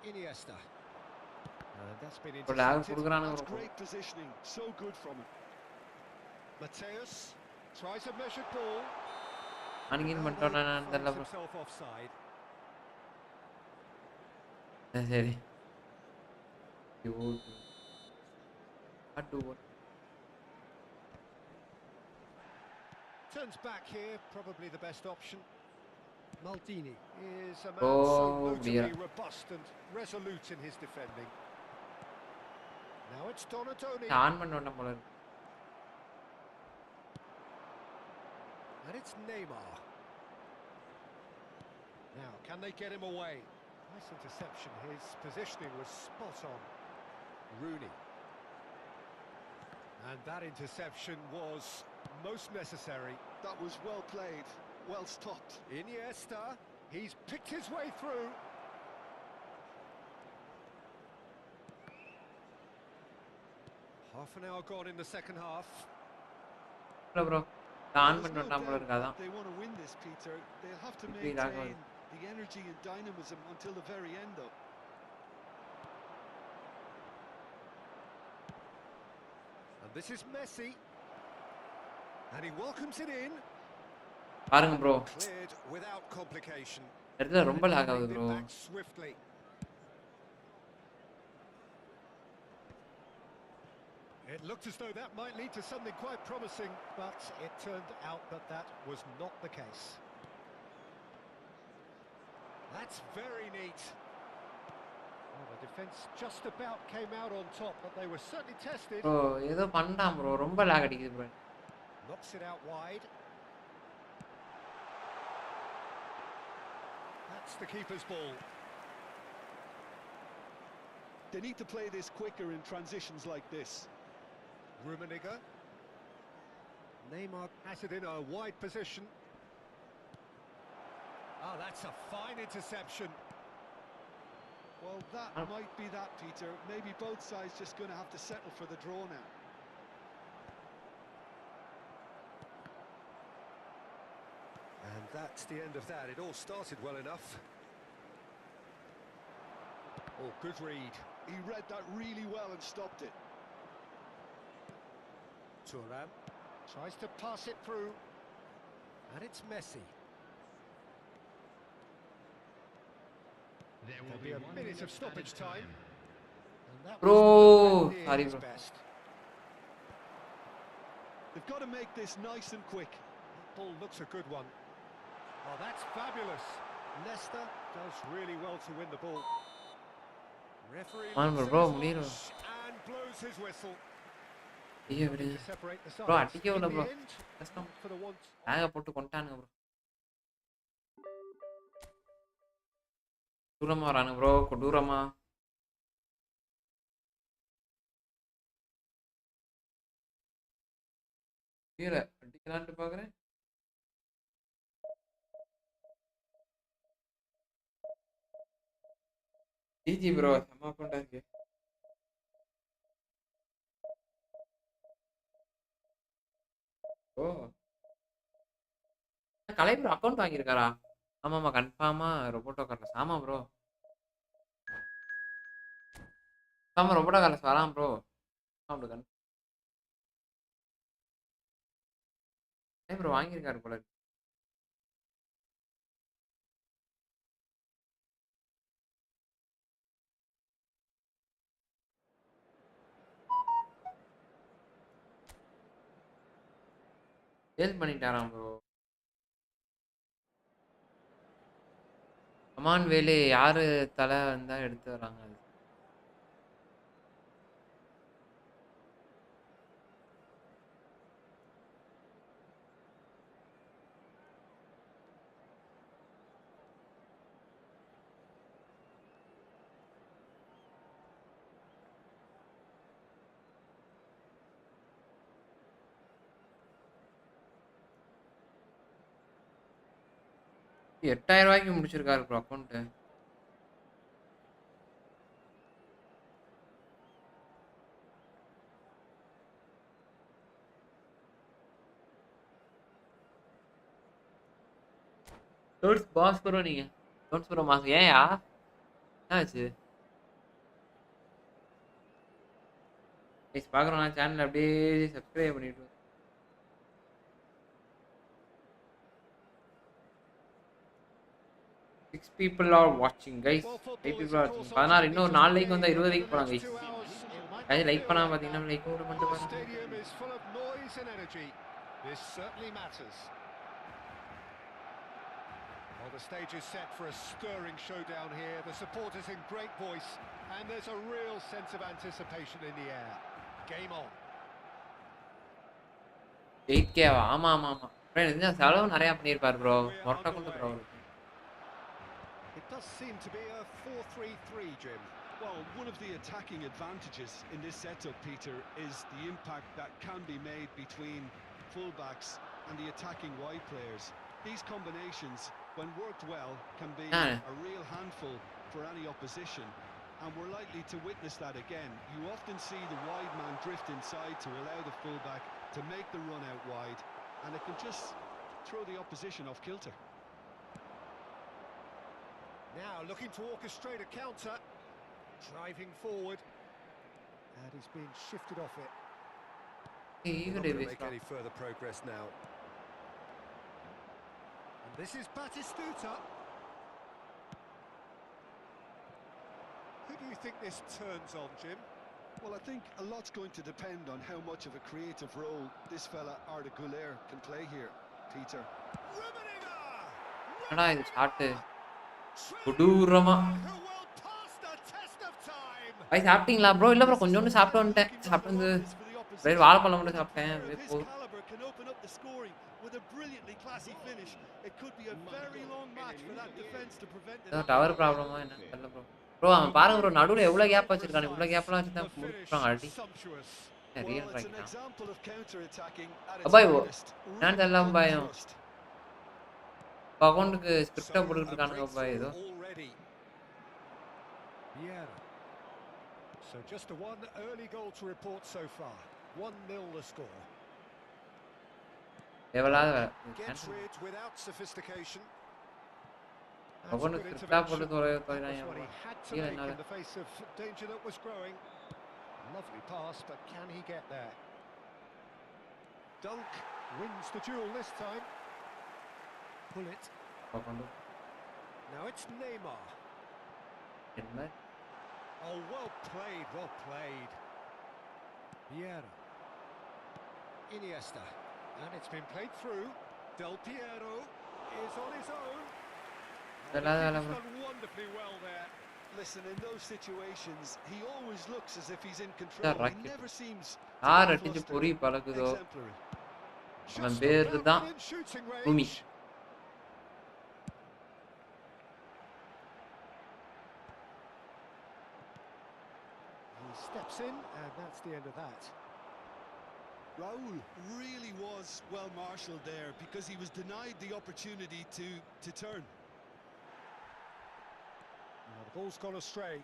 Iniesta. That's been ஒரு lag intercepted. குடுக்குறானுங்க That's bro great positioning. So good from him. Mateus tries a measured ball. அன்கின் Now பண்ணிட்டோம் he நான் தெரியல finds bro himself offside. சரி at Turns back here, probably the best option. Maldini is a man Oh, so notably dear. robust and resolute in his defending. Now it's Donatoni, on பண்ணோம் போல இருக்கு and it's Neymar. Now, can they get him away? Nice interception. His positioning was spot on. Rooney. And that interception was most necessary. That was well played, well stopped. Iniesta, he's picked his way through. Half an hour gone in the second half. Bro on There's no பண்ணிட்டோம் போல doubt இருக்கு அதான் they want to win this, Peter. They'll have to இப்படி இதாக maintain the energy and dynamism until the very end, though. And this is Messi. And he welcomes it in. பாருங்க bro Cleared without complication. இடத்துல ரொம்ப lock Winning ஆகுது it bro back swiftly. It looked as though that might lead to something quite promising, but it turned out that that was not the case. That's very neat. Well, the defence just about came out on top, but they were certainly tested. Bro ஏதோ பண்ணான் bro ரொம்ப lock அடிக்குது bro Knocks it out wide. That's the keeper's ball. They need to play this quicker in transitions like this. Rummi. Neymar has it in a wide position. Ah, that's a fine interception. Well, that might be that, Peter. Maybe both sides just going to have to settle for the draw now. And that's the end of that. It all started well enough. Oh, good read. He read that really well and stopped it. Thuram tries to pass it through. And it's Messi. There There'll be a minute of stoppage time. And that Bro, was nowhere near sorry his bro. best. They've got to make this nice and quick. Ball looks a good one. Oh, that's fabulous. Leicester does really well to win the ball. Referee Man looks bro, at his முடியல watch and blows his whistle. ஐயோ Looking விடுங்க to separate the bro sides. அடிக்க விட In bro the end, கஷ்டம் for the want. பேக போட்டு கொண்டானுங்க bro தூரமா வரானுங்க ப்ரோ கொடூரமா கீழே அடிக்கலான்ட்டு பாக்குறேன் ஜிஜி ப்ரோ செம்ம அக்கௌண்டா இருக்கு ஓ கலை ப்ரோ அக்கௌண்ட் வாங்கியிருக்காரா ஆமாமா கன்ஃபார்மா ரொபோட்டோ கார்லஸ் ஆமா ப்ரோ ஆமா ரொபோட்டோ கார்லஸ் வரான் ப்ரோ ஆமா ப்ரோ வாங்கியிருக்காரு போல இருக்கு. சேல் பண்ணிட்டாராம் ப்ரோ அமான் வேலு யாரு தலை வந்தா எடுத்து வராங்க அது ₹8000 முடிச்சிருக்காரு ப்ரோ அக்கௌண்ட் டோட்ஸ் பாஸ் ப்ரோ நீங்க டோட்ஸ் ப்ரோ மாஸ் ஏன்யா என்னாச்சு கைஸ் பார்க்குறோம் சேனல் அப்படியே சப்ஸ்கிரைப் பண்ணிட்டு 6 people are watching guys 8 people are watching 16 இன்னும் 4 லைக் வந்தா 20 லைக் போலாம் guys guys லைக் பண்ணாம பாத்தீங்கன்னா லைக் கூட பண்ணிட்டு The பாருங்க stadium is full of noise and energy. This certainly matters. Well, the stage is set for a stirring showdown here. The supporters in great voice, and there's a real sense of anticipation in the air. Game on. 8k ஆமா ஆமா ஆமா friend இந்த செலவு நிறைய பண்ணிருப்பாரு bro மொட்டை கொண்டு bro It does seem to be a 4-3-3, Jim. Well, one of the attacking advantages in this setup, Peter, is the impact that can be made between fullbacks and the attacking wide players. These combinations, when worked well, can be a real handful for any opposition. And we're likely to witness that again. You often see the wide man drift inside to allow the fullback to make the run out wide, and it can just throw the opposition off kilter. Now looking to orchestrate a counter, driving forward, and he's being shifted off it. He's Not going to make any further progress now. And this is Batistuta. Who do you think this turns on, Jim? Well, I think a lot's going to depend on how much of a creative role this fella Arda Güler can play here, Peter. என்னடா இது shot கொடூரமா by சாப்பிட்டீங்களா bro இல்ல bro கொஞ்சோண்டு சாப்பிட்டு வந்துட்டேன் சாப்பிட்டு வந்து வேற வாழைப்பழம் மட்டும் சாப்பிட்டேன் அப்படியே போதும் டவர் ப்ராப்ளமா என்னன்னு தெரியல ப்ரோ ப்ரோ அவன் பாருங்க ப்ரோ நடுவில் எவ்வளோ கேப் வச்சிருக்கானு இவ்வளோ கேப்லாம் வச்சு தான் முடிச்சுட்டாங்க அடி ரியல் ரைட் அப்பாய் ப்ரோ நான் தெரியல பயம் அக்கௌண்ட்டுக்கு ஸ்கிரிப்டா போட்டுக்கிட்டு இருக்கானுங்க அப்பா ஏதோ Yeah. So just a one early goal to report so far. 1-0 the score. தேவலாத Gets rid without sophistication. That's a அவனு good ஸ்கிரிப்டா intervention. போட்டு That தொலைறாங்க was what bro. he had to கீழ make என்னால in the face of danger that was growing. Lovely pass, but can he get there? Dunk wins the duel this time. Pull it. பாக்கணும். Now it's Neymar. என்ன Oh, well played, well played. Piero. Iniesta. And it's been played through. Del Piero is on his own. Oh, Dala, the dala, keeper's bro. done wonderfully well there. Listen, in those situations, he always looks as if he's in Sir, control. He racket. never seems to யார் get அடிச்சு flustered. பொறி பழகுதோ Exemplary. அவன் Just பேரு about தான் within shooting Rummi. range. He steps in, and that's the end of that. Raul really was well marshalled there because he was denied the opportunity to turn. Now the ball's gone astray.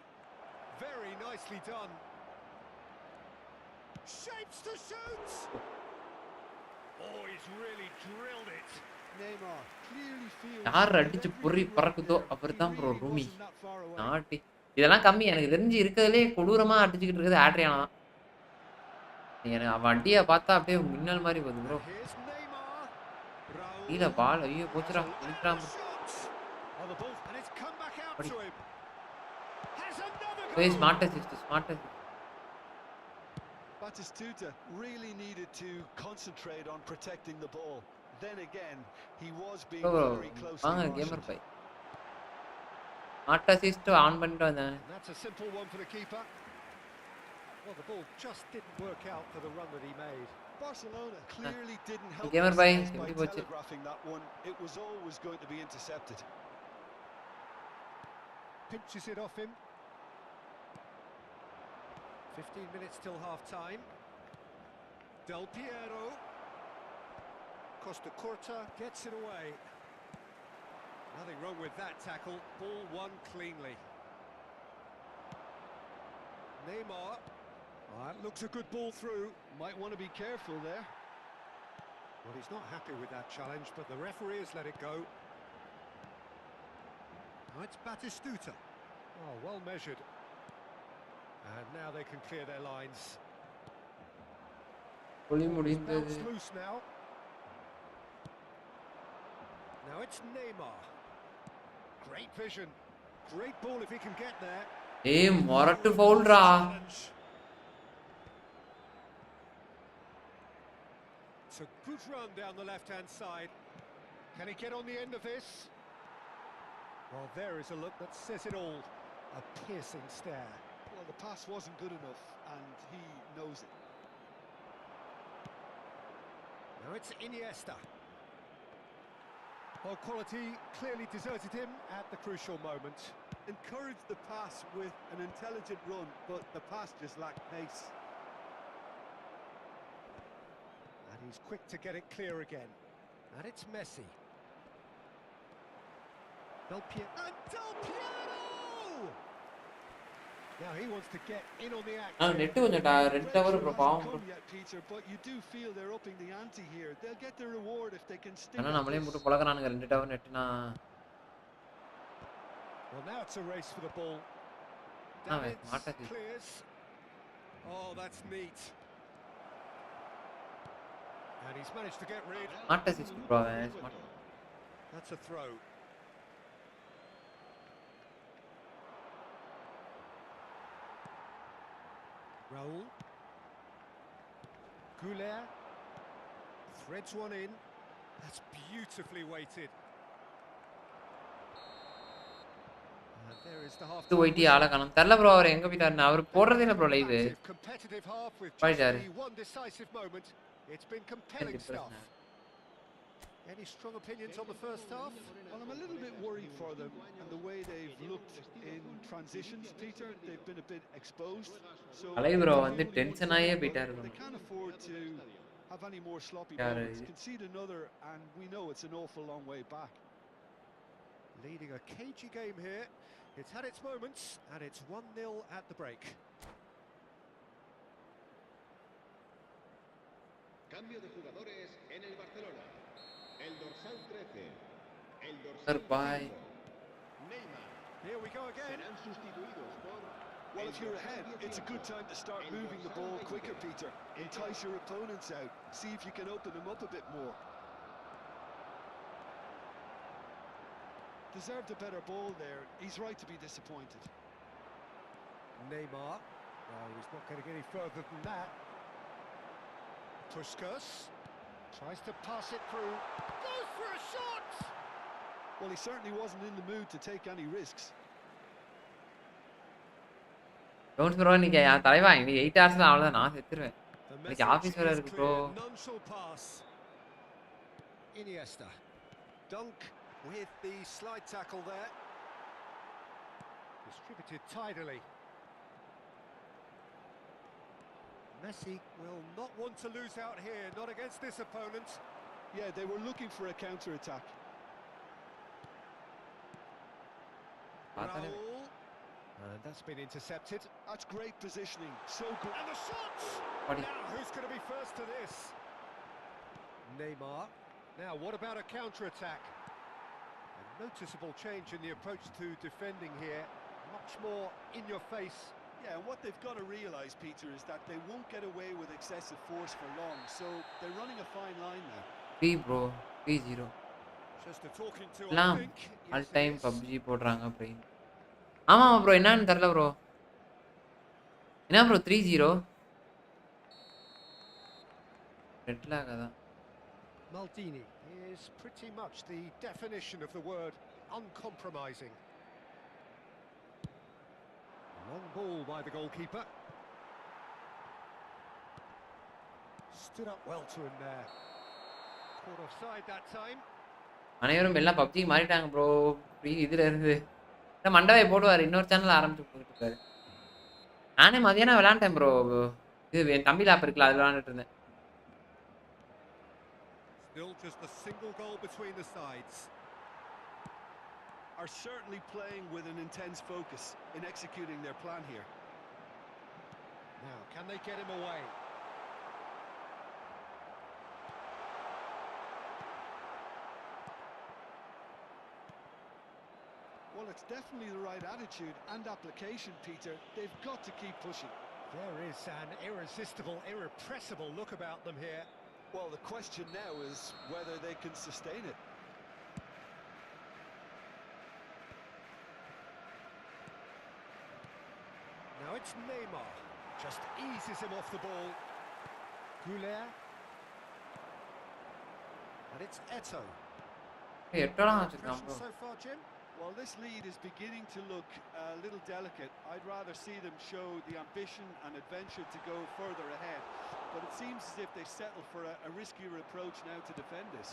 Very nicely done. Shapes to shoot! Oh, he's really drilled it. Neymar clearly feels யார் he did அடிச்சு everything பொறி right பறக்குதோ there. Our He தான் bro really Rumi. wasn't that far away. நாட்டி இதெல்லாம் கம்மி எனக்கு தெரிஞ்சு இருக்கிறதுலே கொடூரமா அடிச்சுக்கிட்டு இருக்குது ஆட்ரியானா தான். எனக்கு அவன் அடியை பார்த்தா அப்படியே மின்னல் மாதிரி போகுது ப்ரோ. Here's Neymar. Raul கீழே பால் ஐயோ has போச்சுடா a நிற்கிறான் shot. On the ball, and it's come back out Buddy. to him. Has another bro. goal. Smartest Batistuta really needed to concentrate on protecting the ball. Then again, he was being bro very closely வாங்க marshalled. Gamer by smartest on பண்ணிட்டு வந்தேன். And that's a simple one for the keeper. Well, the ball just didn't work out for the run that he made. Barcelona clearly didn't help Gamer bhai, themselves by எப்படி போச்சு? telegraphing that one. It was always going to be intercepted. Pinches it off him. 15 minutes till half-time. Del Piero. Costa Curta gets it away. Nothing wrong with that tackle. Ball won cleanly. Neymar. Oh, that looks a good ball through. Might want to be careful there. Well, he's not happy with that challenge, but the referee has let it go. Now it's Batistuta. Oh, well measured. And now they can clear their lines. ஒளி He's முடிந்தது. bounced loose now. Now it's Neymar. Great vision. Great ball if he can get there. ஏய் மொரட்டு ஃபவுல்ரா. Challenge. It's a good run down the left-hand side. Can he get on the end of this? Well, there is a look that says it all. A piercing stare. Well, the pass wasn't good enough, and he knows it. Now it's Iniesta. Well, quality clearly deserted him at the crucial moment. Encouraged the pass with an intelligent run, but the pass just lacked pace. And he's quick to get it clear again. And it's Messi. Del Piero. And Del Piero! Now he wants to get in on the action. Net கொஞ்சம் 2 hour bro பாவம் bro. Come yet, Peter, but you do feel they're upping the ante here. They'll get their reward if they can stick ஆனா at நம்மளே this. போட்டு பழகுறானுங்க 2 hour நெட்னா. Well, now it's a race for the ball. wait, Davids Marta is- clears. Oh, that's neat. And he's managed to get rid. Smartest bro அவன் smart. That's a throw. Raul. Goulet. Threads one in. That's beautifully weighted. And there is the half. இது ஒயிட்டி ஆள காணோம். தெரியல bro அவர் எங்க போயிட்டாருன்னு. அவர் போடுறதே இல்ல bro live. Competitive half with Why, just Daddy? the one decisive moment. It's been compelling stuff. Any strong opinions on the first half? Well, I'm a little bit worried for them and the way they've looked in transitions, Peter. They've been a bit exposed. So அலை bro வந்து tension ஆயே போயிட்டாரு they bro. can't afford to have any more sloppy Yeah, moments. yeah. Concede another, and we know it's an awful long way back. Leading a cagey game here. It's had its moments, and it's 1-0 at the break. Cambio de jugadores en el Barcelona. El dorsal 13. El Sir, dorsal bye. 5. Neymar. Here we go again. Serán sustituidos por Well, el if you're dorsal ahead, it's a good 18, time to start el moving the dorsal ball 20. quicker, Peter. Entice your opponents out. See if you can open them up a bit more. Deserved a better ball there. He's right to be disappointed. Neymar. Well, he's not going to get any further than that. Puskas. Tries to pass it through. Goes for a shot! Well, he certainly wasn't in the mood to take any risks. Don't bro இன்னைக்கு என் தலைவா இன்னைக்கு 8 ஹவர்ஸ்ல அவ்வளவுதான் நான் செத்துருவேன். The இன்னைக்கு message office வேற is இருக்கு bro. clear. None shall pass. Iniesta. Dunk with the slide tackle there. Distributed tidily. Messi will not want to lose out here, not against this opponent. Yeah, they were looking for a counter-attack. Raul. That's been intercepted. That's great positioning. So good. And the shots! Buddy. Now, who's going to be first to this? Neymar. Now, what about a counter-attack? A noticeable change in the approach to defending here. Much more in your face. Yeah, and what they've got to realise, Peter, is that they won't get away with excessive force for long. So they're running a fine line now. 3 bro 3-0 Just a talking to, I எல்லாம் think. All Yes, time it is. PUBG போடுறாங்க அப்படின்னு. ஆமா bro என்னன்னு தெரியல bro. என்ன bro 3-0 red lock அதான். Maldini is pretty much the definition of the word uncompromising. Long ball by the goalkeeper. Stood up well to him there. Caught offside that time. அனைவரும் எல்லாம் PUBG மாறிட்டாங்க bro. Free இதுல இருந்து இந்த மண்டவை போடுவார் இன்னொரு channel ஆரம்பிச்சு போயிட்டு இருக்காரு. நானே மதியானம் விளையாண்டேன் ப்ரோ. இது என் தம்பி லேப் இருக்குல்ல அதில் விளையாண்டுட்டு இருந்தேன். Still just a single goal between the sides. Are certainly playing with an intense focus in executing their plan here. Now, can they get him away? Well, it's definitely the right attitude and application, Peter. They've got to keep pushing. There is an irresistible, irrepressible look about them here. Well, the question now is whether they can sustain it. Now it's Neymar. Just eases him off the ball. Goulet. And it's Eto. எட்டோலாம் வச்சிருக்கான் bro. So far, Jim? Well, this lead is beginning to look a little delicate. I'd rather see them show the ambition and adventure to go further ahead. But it seems as if they settle for a riskier approach now to defend this.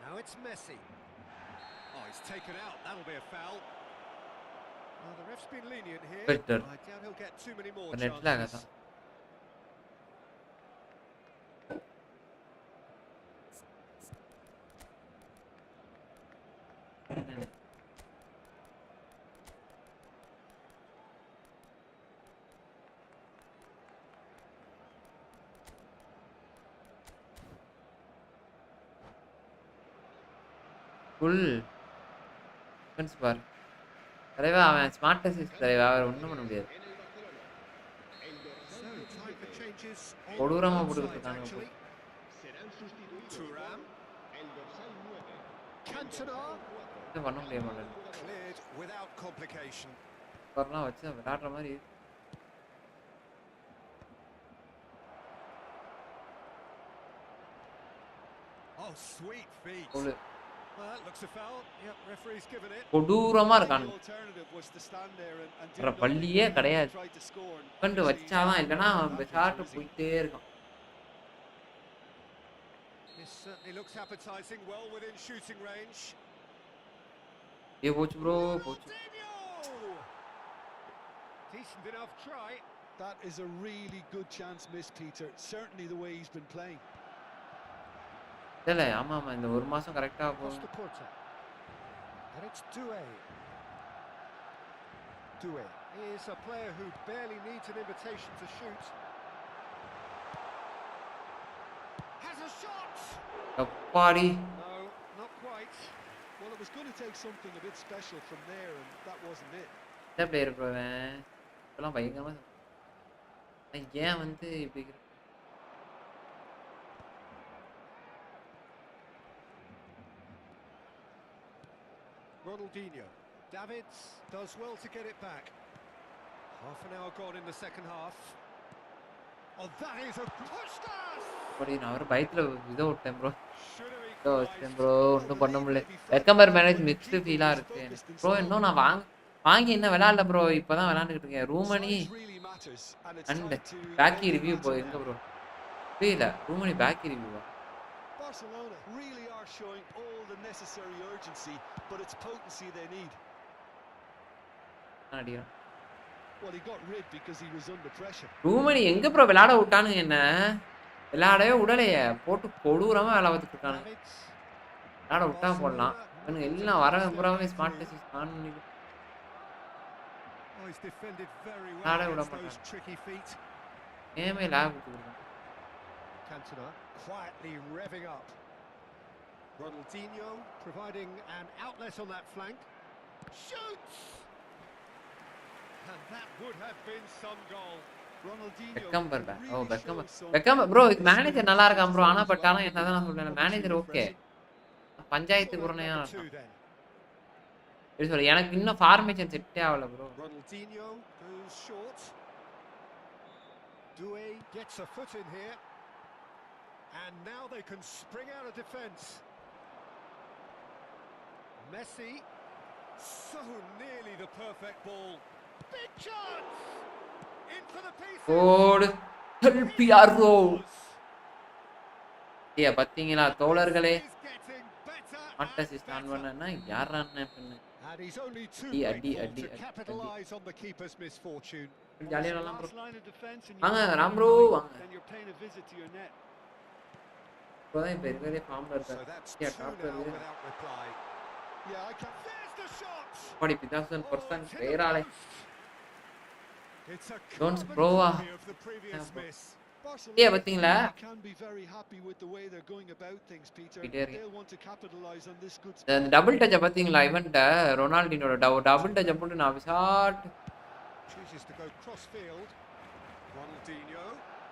Now it's Messi. Oh, he's taken out. That'll be a foul. Well, the ref's been lenient here. Better. I doubt he'll get too many more red lag chances. அதான். Full defence பார். தலைவா அவன் smart assist தலைவா அவர் ஒன்றும் பண்ண முடியாது. So, time for changes on கொடூரமா both போட்டுக்கிட்டு sides, இருக்காங்க actually. serán sustituidos Thuram. por el dorsal 9. Cantona. ஒன்றும் பண்ண முடிய மாட்டேன். Cleared without complication. வரலாம் வச்சு விளையாடுற மாதிரி இருக்கு. Oh, sweet feet. ஒரு Well, that looks a foul. Yep, referee's given it. கொடூரமா The இருக்கானு. alternative was to stand there and do வேற nothing. பள்ளியே கிடையாது. Tried to score and உட்காந்து obviously வச்சாதான் இல்லைன்னா அவன் that ஷார்ட் was easy. போயிட்டே இருக்கான். This certainly looks appetizing, well within shooting range. ஏ போச்சு ப்ரோ போச்சு. Ronaldinho! Decent enough try. That is a really good chance missed, Peter. Certainly the way he's been playing. இல்லை ஆமா ஆமா இந்த ஒரு மாசம் கரெக்டா போகும். Costa Corta. And it's Doué. Doué is a player who barely needs an invitation to shoot. Has a shot! அப்பாடி No, not quite. Well, it was going to take something a bit special from there, and that wasn't it. என்ன player bro இவன்? இப்பலாம் பயங்கரமா ஏன் வந்து இப்படி Ronaldinho. Davids does well to get it back. Half an hour gone in the second half. Oh, that is a push-pass! அப்படி நான் ஒரு பயத்துல இதை விட்டேன் ப்ரோ. Should have இதை equalised. வச்சிட்டேன் ப்ரோ. ஒன்றும் பண்ண முடியல. பெக்கம்பர் மேனேஜ் மிக்ஸ்டு ஃபீலா இருக்கு ப்ரோ. இன்னும் நான் வாங்கி இன்னும் விளையாடல ப்ரோ. இப்பதான் விளையாண்டுக்கிட்டு இருக்கேன். ரூமனி அண்ட் பேக்கி ரிவ்யூ எங்க ப்ரோ? புரியல. ரூமனி Beki ரிவ்யூவா? Barcelona really are showing all the necessary urgency, but it's potency they need. அடிக்கிறான். Well, he got rid because he was under pressure. ரூமனி எங்க ப்ரோ விளையாட விட்டானுங்க என்ன? விளையாடவே விடலையே. போட்டு கொடூரமா வேலை பார்த்துட்டு இருக்கானுங்க. விளையாட விட்டா போடலாம். இவனுங்க எல்லாம் வர பூராவே ஸ்மார்ட் டெசிஸ் பண்ணி Oh, he's defended very Nada, well una against those patada. tricky feet. ஏமே லேப் கொடுத்துருக்கான். Cantona quietly revving up. Ronaldinho providing an outlet on that flank. Shoots! And that would have been some goal. Ronaldinho Beckenbauer oh really Beckenbauer showed some Beckenbauer bro manager நல்லா இருக்கான் bro. ஆனா but ஆனா என்னதான் நான் சொல்றேன் manager okay. Panchayat Well, குறனையா number two then. எப்படி சொல்ல எனக்கு இன்னும் ஃபார்மேஷன் செட்டே ஆகல bro. Ronaldinho goes short. Doué gets a foot in here. And now they can spring out of defence. Messi, so nearly the perfect ball. Big chance! Into the pieces. கோடு ஹெல்பியாரோ. ஏ பாத்தீங்களா தோழர்களே? Is getting better smart and டெசிஸ் ஆன் better. பண்ணனா யாரா என்ன பண்ணு? And he's only too Adi, grateful to capitalise on the keeper's misfortune. ஜாலியா விளையாடலாம் bro. last line of defence and வாங்க you ராம் ப்ரோ வாங்க. then you're paying a visit to your net. இப்போதான் இப்ப இருக்கறதே ஃபார்ம்ல So இருக்காரு. that's Yeah, two top now player. without reply. Yeah, I can. There's the shot. படி பிதாசன் Oh, person it's hit the பேராலே. post. It's a Don't carbon pro-ஆ. copy of the previous Yeah, bro. miss. ஏ பாத்தீங்களா? can be very happy with the way they're going about things, Peter. Peter. They'll want to capitalise on this good இந்த double டச்ச பாத்தீங்களா? இவன்ட்ட ரொனால்டினோட double டச்ச போட்டு நான் VSAT Chooses to go cross field. Ronaldinho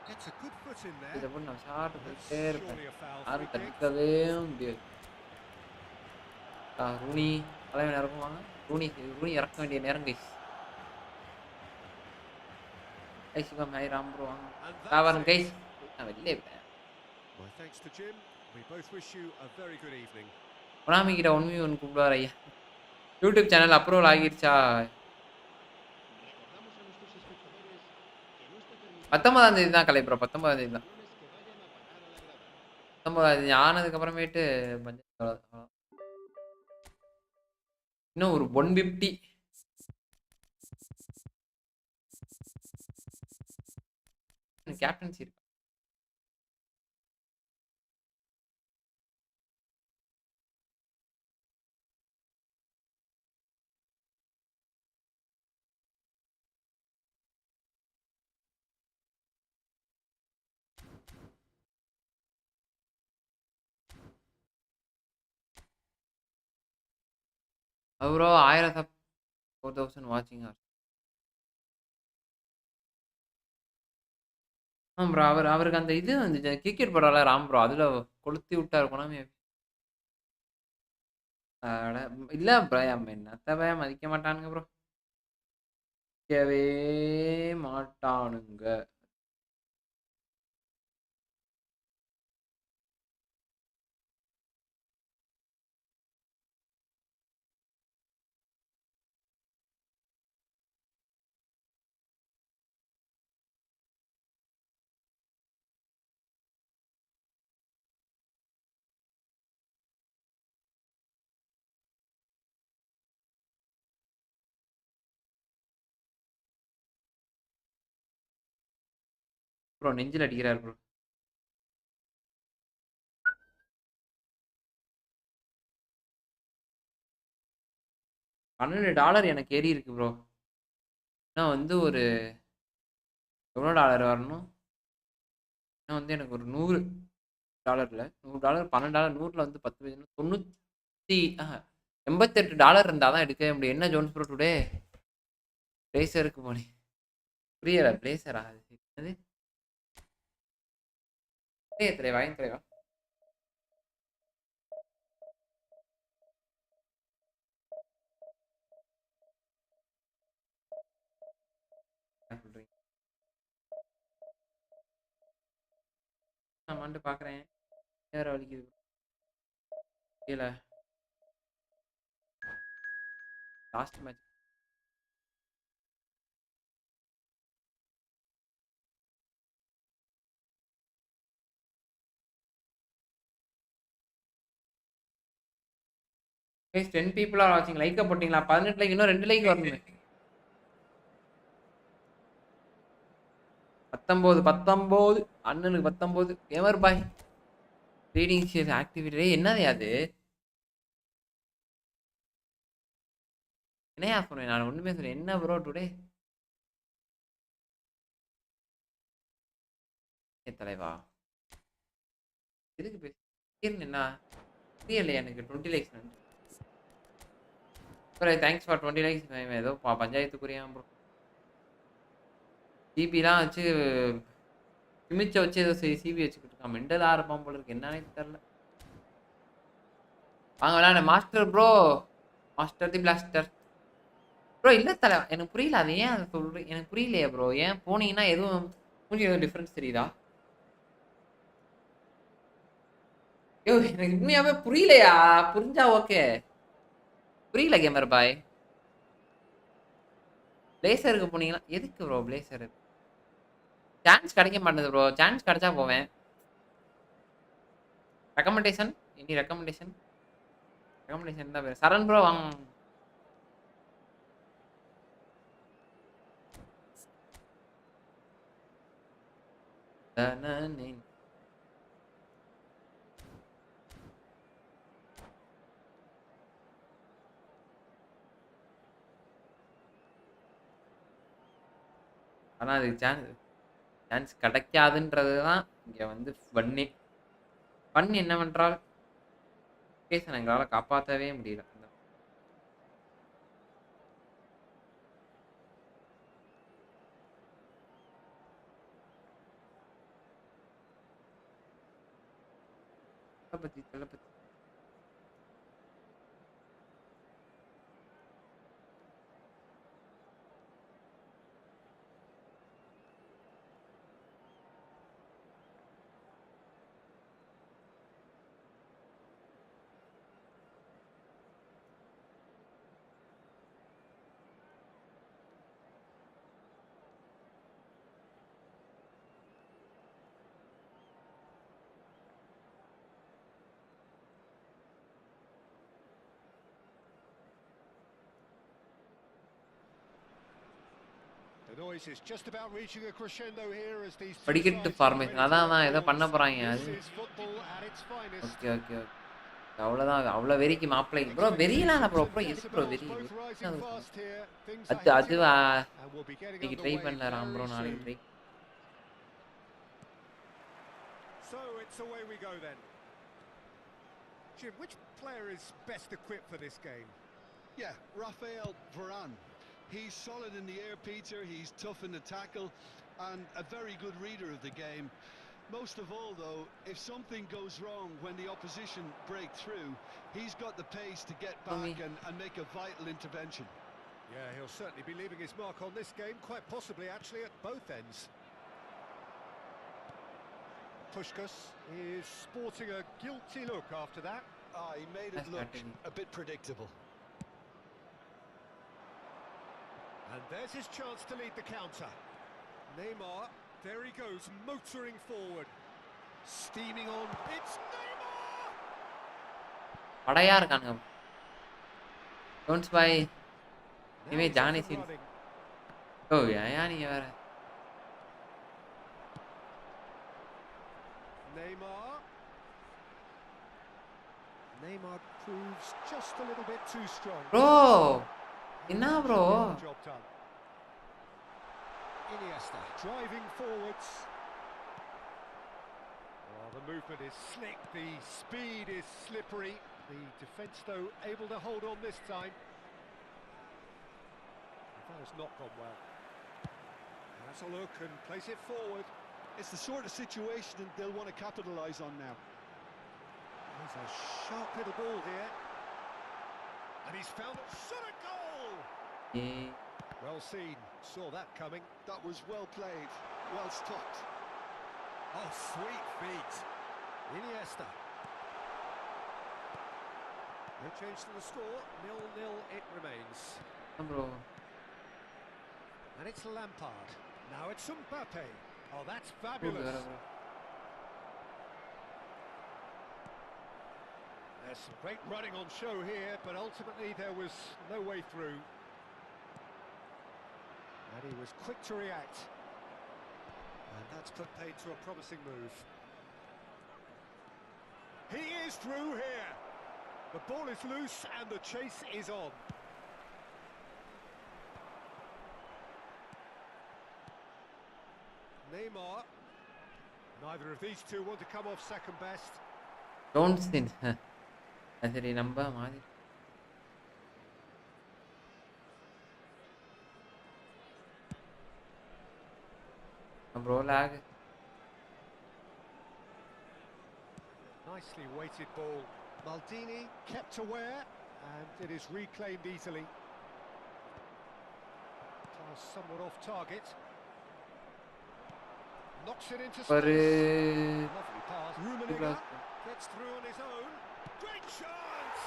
gets a good foot in there. இத போட்டு நான் VSAT That's போயிட்டே இருப்பேன். surely a foul யாரும் free kick. தடுக்கவே முடியாது. ரூனி தலைவன் இறக்குவாங்க. ரூனி இறக்க வேண்டிய நேரம் கைஸ். ஐ சிவம் ஹை ராம் ப்ரோ வாங்க. And that's தாவரம் it. கைஸ். நான் வெளியே போறேன். My thanks to Jim. We both wish you a very good evening. Konami கிட்ட 1v1 கூப்பிடுவார் ஐயா. யூடியூப் சேனல் அப்ரூவல் ஆகிருச்சா? Recordamos a nuestros espectadores que no está permitido 19ஆம் தேதி தான் கலை ப்ரோ. 19ஆம் தேதி தான். que vayan a parar a la grada. 19ஆம் தேதி ஆனதுக்கு அப்புறமேட்டு பட்ஜெட் அவ்வளவுதான். இன்னும் ஒரு 150 கேப்டன்சி இருக்கு. ப்ரோ 1000 சப் 4000 வாட்சிங் ஹார்ஸ். ப்ரோ அவருக்கு அந்த இது வந்துச்சு கிரிக்கெட் பரவாயில்ல ராம் ப்ரோ அதுல கொளுத்தி விட்டாரு கொனாமி. அட இல்ல ப்ரோ என்னத்த பய மதிக்க மாட்டானுங்க ப்ரோ. மதிக்கவே மாட்டானுங்க. ப்ரோ நெஞ்சில் அடிக்கிறார் ப்ரோ. $12 எனக்கு ஏறி இருக்கு ப்ரோ. இன்னும் வந்து ஒரு எவ்வளோ டாலர் வரணும்? இன்னும் வந்து எனக்கு ஒரு $100 $100 $12 100ல் வந்து 10 90 $88 இருந்தால் தான் எடுக்கவே முடியும். என்ன ஜோன்ஸ் ப்ரோ டுடே பிளேசருக்கு போனேன். புரியல பிளேசரா அது என்னது? தலைவா வாங்கி தலைவா. என்ன சொல்றீங்க? நான் வந்து பார்க்குறேன். வேற வலிக்குது. கீழே last match guys 10 people are watching. Like போட்டீங்களா? 18 லைக் இன்னும் 2 லைக் வரணுமே. 19 அண்ணனுக்கு 19 கேமர் பாய் ரீடிங் ஷேர் ஆக்டிவிட்டி என்னது அது? என்னையா சொன்னேன்? நான் ஒண்ணுமே சொன்னேன். என்ன ப்ரோ டுடே தலைவா எதுக்கு பேச என்ன புரியலையா எனக்கு? 20 லைக்ஸ் நன்றி ப்ரோ. Thanks for 20 likes. ஏதோ பஞ்சாயத்துக்குரியா ப்ரோ. சிபிலாம் வச்சு சிமிச்ச வச்சு ஏதோ சிபி வச்சுக்கிட்டு இருக்கான். மெண்டலாக இருப்பான் போல இருக்கு. என்னன்னே தெரில. வாங்க விளையாட மாஸ்டர் ப்ரோ. மாஸ்டர் தி பிளாஸ்டர் ப்ரோ. இல்லை தலை எனக்கு புரியல. அது ஏன் அதை சொல்கிறேன் எனக்கு புரியலையே ப்ரோ. ஏன் போனீங்கன்னா எதுவும் கொஞ்சம் எதுவும் டிஃப்ரென்ஸ் தெரியுதா? ஐயோ எனக்கு உண்மையாவே புரியலையா? புரிஞ்சா ஓகே. புரியல கேமர் பாய். பிளேசருக்கு போனீங்கன்னா எதுக்கு ப்ரோ பிளேசரு? சான்ஸ் கிடைக்க மாட்டேது ப்ரோ. சான்ஸ் கிடைச்சா போவேன். ரெக்கமெண்டேஷன் இனி ரெக்கமெண்டேஷன் தான் பேர் சரண் ப்ரோ வாங்க. ஆனால் அதுக்கு சான்ஸ் கிடைக்காதுன்றது தான் இங்கே வந்து பண்ணி என்னவென்றால் கேஸை எங்களால் காப்பாற்றவே முடியல. தளபதி The noise is just about reaching a crescendo here as these two படிக்கட்டு sides are formation ready to அதான் let ஏதோ பண்ண balls. போகிறாங்க. This அது is football at its finest. Okay okay okay அவ்வளோதான். அவ்வளோ வெறிக்கு மாப்பிள்ளை ப்ரோ. வெறியெல்லாம் இல்லை ப்ரோ. ப்ரோ எதுக்கு ப்ரோ வெறி? Both rising fast here. Things are அது heating up அது and we'll be getting இன்னைக்கு ட்ரை underway பண்ணல ராம் ப்ரோ. very நாளைக்கு soon. Try. So it's away we go then. Jim, which player is best equipped for this game? Yeah, Rafael Varane. He's solid in the air, Peter. He's tough in the tackle and a very good reader of the game. Most of all, though, if something goes wrong when the opposition break through, he's got the pace to get back and make a vital intervention. Yeah, he'll certainly be leaving his mark on this game, quite possibly actually at both ends. Puskás is sporting a guilty look after that. He made it look a bit predictable. And there's his chance to lead the counter. Neymar, there he goes, motoring forward. Steaming on, it's Neymar! படையா இருக்கானுங்க. Don'ts பாய் இவே Johnny scene. ஓ ஏன் நீங்க வேற? Neymar proves just a little bit too strong. Bro என்ன bro? Job done. Iniesta driving forwards. Oh, the movement is slick, the speed is slippery. The defence, though, able to hold on this time. That has not gone well. Has a look and place it forward. It's the sort of situation they'll want to capitalise on now. There's a sharp little ball here. And he's found a shot at goal! Yeah. Well seen, saw that coming. That was well played, well stopped. Oh, sweet feet. Iniesta. No change to the score, 0-0 it remains. Bro. And it's Lampard. Now it's Mbappe. Oh, that's fabulous. There's some great running on show here, but ultimately there was no way through. And he was quick to react. And that's put paid to a promising move. He is through here. The ball is loose and the chase is on. Neymar. Neither of these two want to come off second best. Don't sin. சரி நம்ப மாதிரி bro lag. Nicely weighted ball. Maldini kept aware and it is reclaimed easily. Pass somewhat off target. Knocks it into space. Lovely pass. Rummi gets through on his own. Great chance!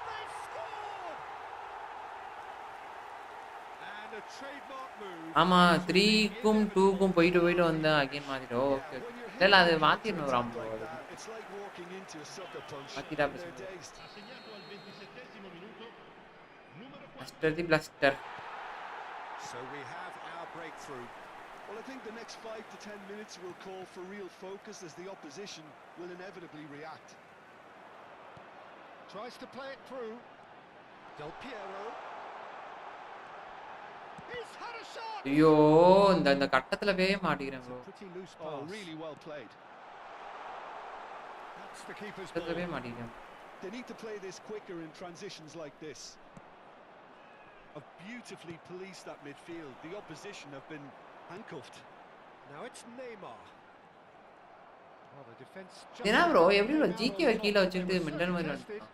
They've scored! And a trademark move. ஆமா 3க்கும் 2க்கும் போயிட்டு வந்தா again மாத்திட்டோ. Okay இல்ல அது மாத்திரணும் Rambo. It's like walking into a sucker punch. மாத்திட்டா Ha segnato al 27° minuto numero 4. Blaster di blaster. So we have our breakthrough. Well, I think the next 5 to 10 minutes will call for real focus as the opposition will inevitably react. Tries to play it through. Del Piero. He's had a shot. ஐயோ இந்த கட்டத்துல போய் மாட்டிக்கிறேன் bro. Pretty loose Oh, pass. really well played. That's the keeper's கட்டத்துல ball. போய் மாட்டிக்கிறேன். They need to play this quicker in transitions like this. Have beautifully policed that midfield. The opposition have been handcuffed. Now it's Neymar. Oh, the defense. என்ன bro எப்படி bro GK கீழ வச்சிட்டு mental மாதிரி வந்துட்டான்.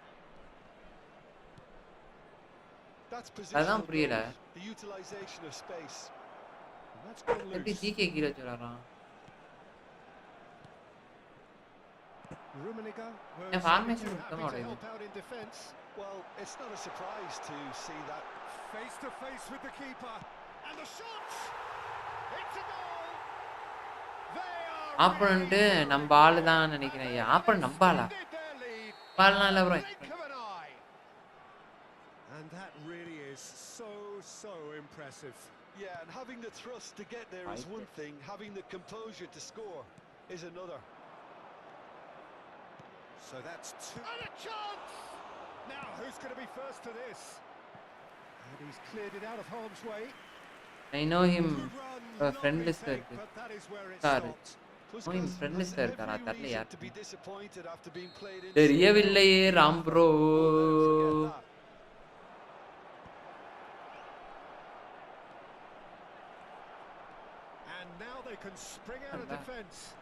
That's அதான் positional புரியல. goals, the utilization of space. And that's gone எப்படி loose. GK கீழ வச்சிராராம். Rummenigge. என் formation சுத்தமா Happy to உடையுது. help out in defense. Well, it's not a surprise to see that. Face to face with the keeper. And the shot! It's a goal! They are opponent நம்ம ஆளு தான் நினைக்கிறேன். Opponent நம்ம ஆளா? extended their lead. பால்னா இல்ல bro. Blink of an eye. And that really is so impressive. Yeah, and having the thrust to get there is one thing, having the composure to score is another. So that's two. And a chance! Now, who's going to be first to this? And he's cleared it out of harm's way. I know him. Good run, friend lovely list take, இருக்கு. but that is where it Sorry. stopped. Oh, him friend list இருக்காரா? Every தெரியல reason யார். to be disappointed after being played in. தெரியவில்லையே Ram bro. Forget that. And now they can spring out of defence.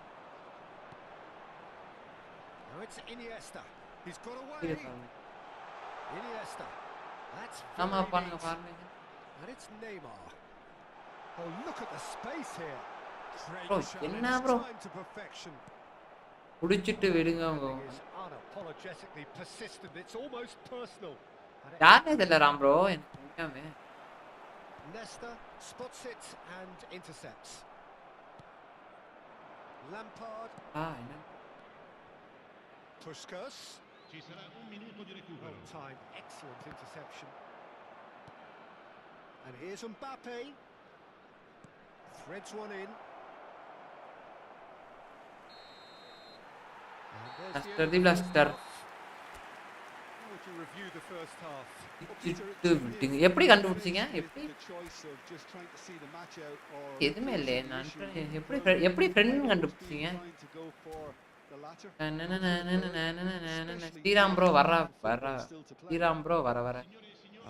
Now it's Iniesta. He's got away. Iniesta. That's ஆமா very பாருங்க neat. பாருங்க. And it's Neymar. Oh, look at the space here. Great Bro, challenge, என்ன bro? time to perfection. புடிச்சிட்டு விடுங்க அவங்க. He is unapologetically persistent. It's almost personal. And it- யாரே தெரியல Ram bro எனக்கு உண்மையாவே. Nesta spots it and intercepts. Lampard. என்ன Puskas. Ci sarà un minuto di recupero. Well timed, excellent interception. And here's Mbappe. Threads one in. And there's Blaster end di of the first blaster. half. How would you review the first half? சிட்டு விட்டீங்க. எப்படி கண்டுபிடிச்சீங்க? எப்படி The choice of just trying to see the match out or எதுமே இல்லையே. நான் எப்படி எப்படி friend கண்டுபிடிச்சீங்க? trying to go for the the latter. Sriram bro வர்றா ஸ்ரீராம் ப்ரோ வர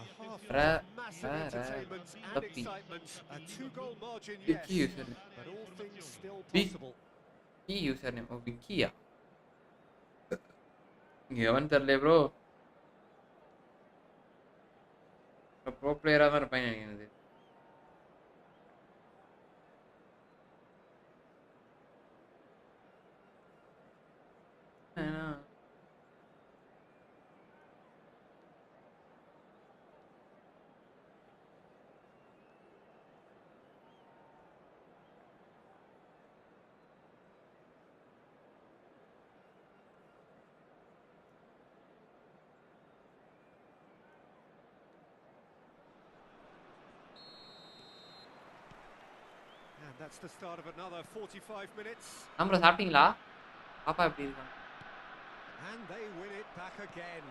A half Ra, of massive ra, ra. entertainment and Tapi. excitement. A 2-goal margin, Vicky yes, username. but all things still Vic- possible. கீ user name ஓ விக்கியா எவன் தெரியல bro bro பிளேயராக தான் இருப்பேன் நினைக்கிறது And that's the start of another 45 minutes. Bro சாப்பிட்டீங்களா பாப்பா எப்படி இருக்காங்க And they win it back again.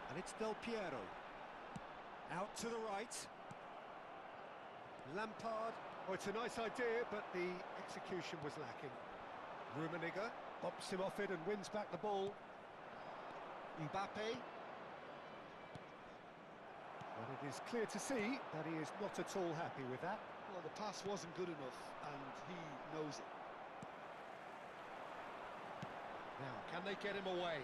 And it's Del Piero. Out to the right. Lampard. Oh, it's a nice idea, but the execution was lacking. Rummi bumps him off it and wins back the ball. Mbappe. And it is clear to see that he is not at all happy with that. Well, the pass wasn't good enough, and he knows it. Now, can they get him away?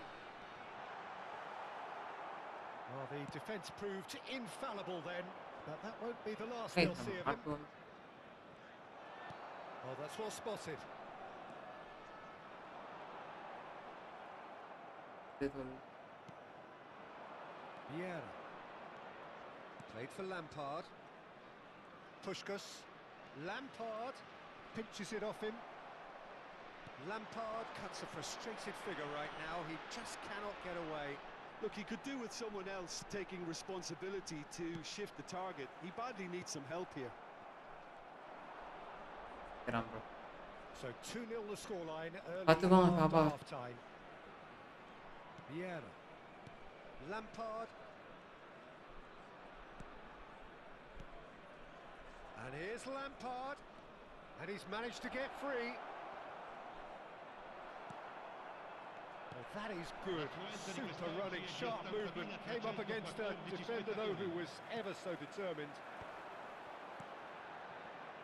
Well, the defence proved infallible then, but that won't be the last Hey, they'll see of him. Oh, that's well spotted. Vieira. Played for Lampard. Puskás. Lampard pinches it off him. Lampard cuts a frustrated figure right now. He just cannot get away. Look, he could do with someone else taking responsibility to shift the target. He badly needs some help here. So 2-0 the scoreline early பார்த்துக்கோங்க after பாப்பா half time. Vieira. Lampard. And here's Lampard. And he's managed to get free. Well, that is good. Super running, sharp movement. Came up against a defender, though, who was ever so determined.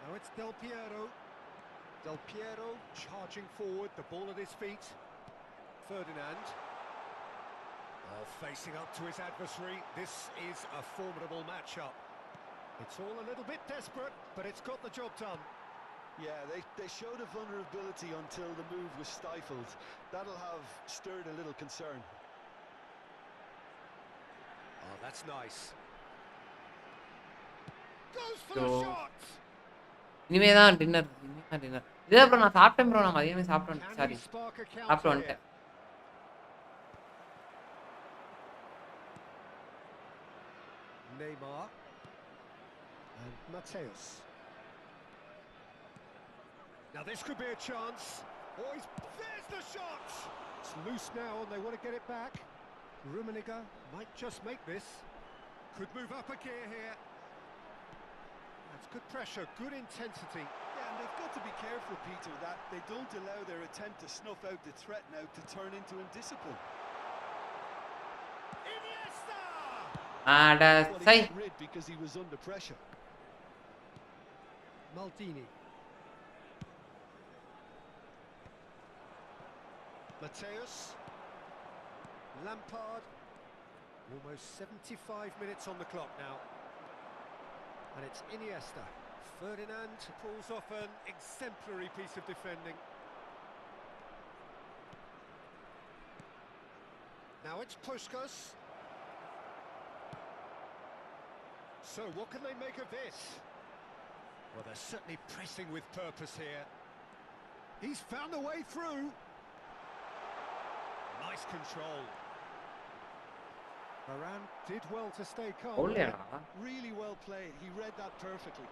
Now it's Del Piero. Del Piero charging forward, the ball at his feet. Ferdinand. Oh, facing up to his adversary. This is a formidable matchup. It's all a little bit desperate, but it's got the job done. Yeah, they showed a vulnerability until the move was stifled. That'll have stirred a little concern. Oh, that's nice. Goes for So, the shot! இனிமே தான் dinner இதே bro நான் சாப்பிட்டேன் bro நான் மதியமே சாப்பிட்டு Can sorry he spark a சாப்பிட்டு counter here? வந்துட்டேன் Neymar. And Mateus. Now this could be a chance. Oh, there's the shot! It's loose now and they want to get it back. Rummi might just make this. Could move up a gear here. That's good pressure, good intensity. Yeah, and they've got to be careful, Peter, that they don't allow their attempt to snuff out the threat now to turn into indiscipline. Iniesta! ஆட Well, he psi got rid because he was under pressure. Maldini. Mateus. Lampard. Almost 75 minutes on the clock now. And it's Iniesta. Ferdinand pulls off an exemplary piece of defending. Now it's Puskás. So what can they make of this? Well, they're certainly pressing with purpose here. He's found a way through. Nice control. Varane did well to stay calm. ஓல்லேடா Really well played. He read that perfectly.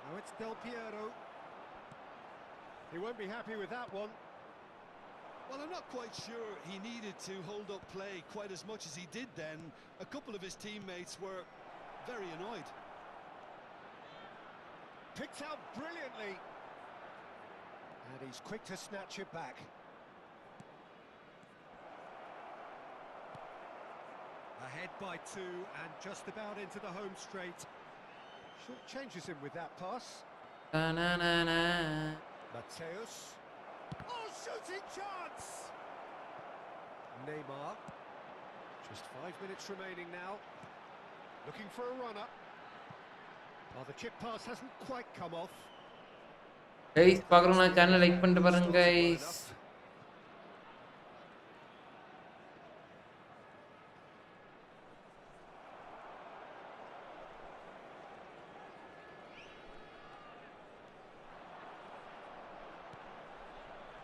Now it's Del Piero. He won't be happy with that one. Well, I'm not quite sure he needed to hold up play quite as much as he did then. A couple of his teammates were very annoyed. Picked out brilliantly. And he's quick to snatch it back. Ahead by 2 and just about into the home straight. Short changes him with that pass. Na-na-na-na. Mateus. Oh, shooting chance! Neymar. Just 5 minutes remaining now. Looking for a runner. Oh, the chip pass hasn't quite come off. Guys பார்க்குறவங்க சேனலை like பண்ணிட்டு பாருங்க guys.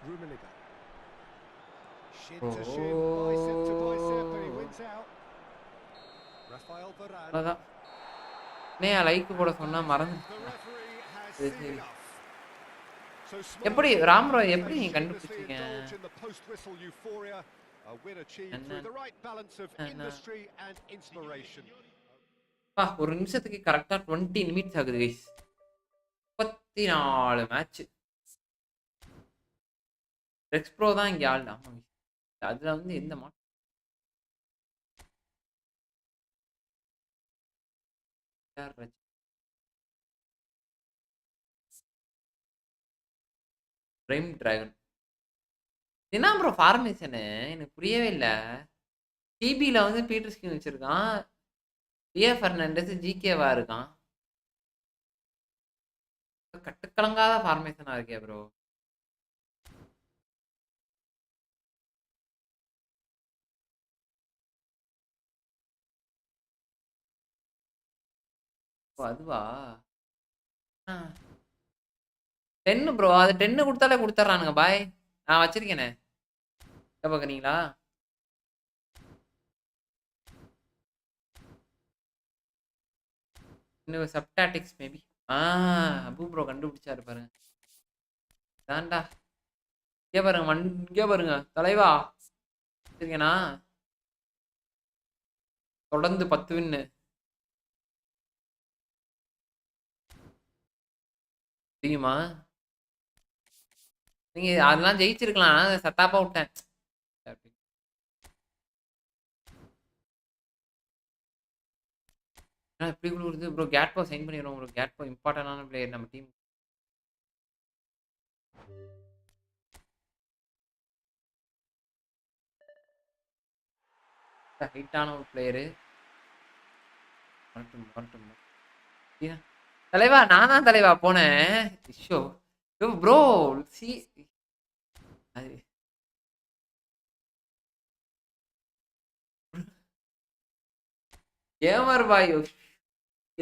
Rummi. Shin to shin, bicep to bicep, and he wins out. Rafael Varane. அதான் like போட சொன்னா மறந்து. The referee has சரி, seen சரி. enough. So எப்படி ராம்ரோ எப்படி நீங்க கண்டுபிடிச்சீங்க? indulge in the post-whistle euphoria, a win achieved through the right balance of industry and inspiration. ஒரு நிமிஷத்துக்கு கரெக்டா 20 நிமிட்ஸ் ஆகுது கைஸ். 34 மேட்ச். ரெக்ஸ் ப்ரோ தான் இங்க ஆள். ஆமா அதுல வந்து எந்த மாற்றம் பிரைம் டிராகன் என்ன ப்ரோ ஃபார்மேஷனு எனக்கு புரியவே இல்லை. டிபியில் வந்து பீட்டர் ஸ்கின் வச்சிருக்கான், ரியா ஃபெர்னாண்டஸ் ஜிகேவா இருக்கான். கட்டுக்கலங்காத ஃபார்மேஷனா இருக்கே ப்ரோ. அதுவா 10 ப்ரோ, அது 10 கொடுத்தாலே கொடுத்துட்றானுங்க பாய். நான் வச்சிருக்கேனே பார்க்குறீங்களா? இன்னும் சப்டாட்டிக்ஸ் மேபி. அபு ப்ரோ கண்டுபிடிச்சாரு பாருங்க. தாண்டா இங்கே பாருங்க, இங்கே பாருங்க தலைவா வச்சிருக்கேனா? தொடர்ந்து 10 வின்னு. தெரியுமா? நீங்க அதெல்லாம் ஜெயிச்சிருக்கலாம், சத்தாப்பா விட்டேன். இப்படி கொடுக்குறது ப்ரோ. கேட்போ சைன் பண்ணிடுவோம் ப்ரோ. கேட்போ இம்பார்ட்டன்டான பிளேயர் நம்ம டீம். ஹைட்டான ஒரு பிளேயரு. தலைவா நான் தான் தலைவா போனேன். ஷோ ப்ரோ சி கேமர் பாய்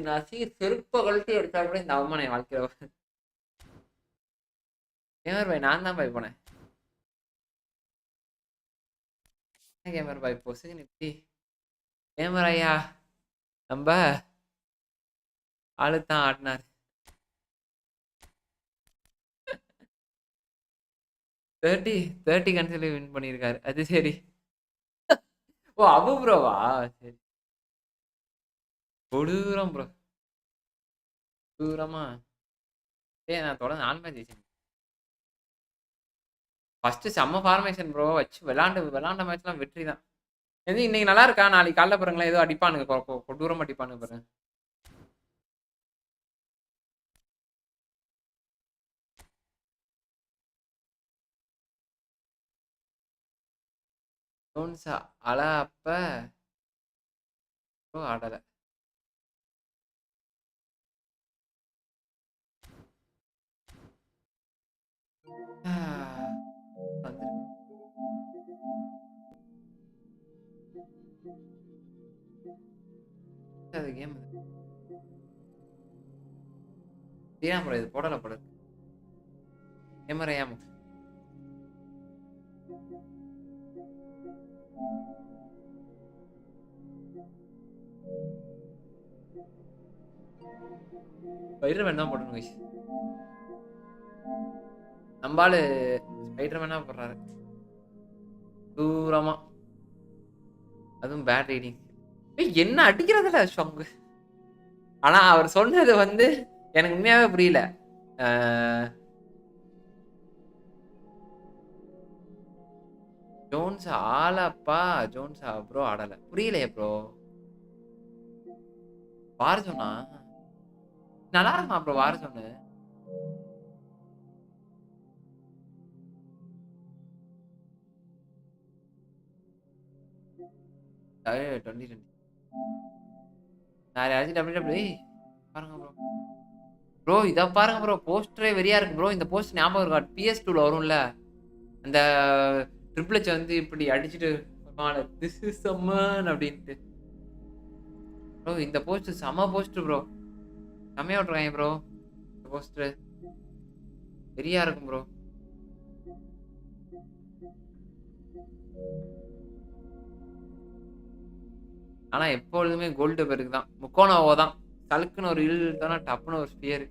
நசி செருப்ப கழட்டி எடுத்தா கூட இந்த அவமானம் என் வாழ்க்கையில. கேமர் பாய் நான் தான் பாய் போனேன். கேமர் பாய் பொசுங்க இப்படி கேமர் ஐயா நம்ம ஆளுத்தான் ஆடினார். 30 கன்சில வின் பண்ணியிருக்காரு. அது சரி. ஓ அபு ப்ரோவா? சரி கொடூரம் ப்ரோ, கொடூரமா. நான் தொடர்ந்து 4 மேட்ச் ஜெயிச்சேன். ஃபர்ஸ்ட் செம்ம ஃபார்மேஷன் ப்ரோ வச்சு விளாண்ட மேட்ச்லாம் வெற்றி தான். எது இன்னைக்கு நல்லா இருக்கா? நாளைக்கு காலைல பாருங்களேன் ஏதோ அடிப்பானுங்க, கொடூரமா அடிப்பானுங்க பாருங்க. ஜோன்ஸா அல அப்ப ஆடலை. அது கேம் ஏன் ப்ரோ இது போடல போல கேமரா ஏன் ஸ்பைடர்மேன் தான் போடணும் guys. நம்பாலு ஸ்பைடர்மேனா போடுறாரு தூரமா, அதுவும் பேட் ரீடிங். என்ன அடிக்கிறதுல ஷாங்கு. ஆனா அவர் சொன்னது வந்து எனக்கு உண்மையாவே புரியல. அஹ், ஜோன்ஸ் ஆளப்பா. ஜோன்ஸா ப்ரோ ஆடல, புரியலையே ப்ரோ. வார்ஜோனா நல்லா இருக்குமா ப்ரோ வார்ஜோனு? 2020 நான் யாராச்சும் டபிள்யூ பாருங்க ப்ரோ. ப்ரோ இதை பாருங்க ப்ரோ, போஸ்டரே வெறியா இருக்கு ப்ரோ. இந்த போஸ்ட் ஞாபகம் இருக்கா? PS2ல வரும்ல, அந்த ட்ரிபிள் ஹெச் வந்து இப்படி அடிச்சுட்டு திஸ் இஸ் சம்மன் அப்படின்ட்டு. ப்ரோ இந்த போஸ்ட் செம போஸ்ட் ப்ரோ, செம்மையா விட்டுருக்காங்க ப்ரோ. இந்த போஸ்டர் வெறியா இருக்கும் ப்ரோ. ஆனா எப்பொழுதுமே கோல்டு பெருக்கு தான், முக்கோணாவோ தான். சலுக்குன்னு ஒரு இழுத்தானா டப்புன்னு ஒரு ஸ்பியர்.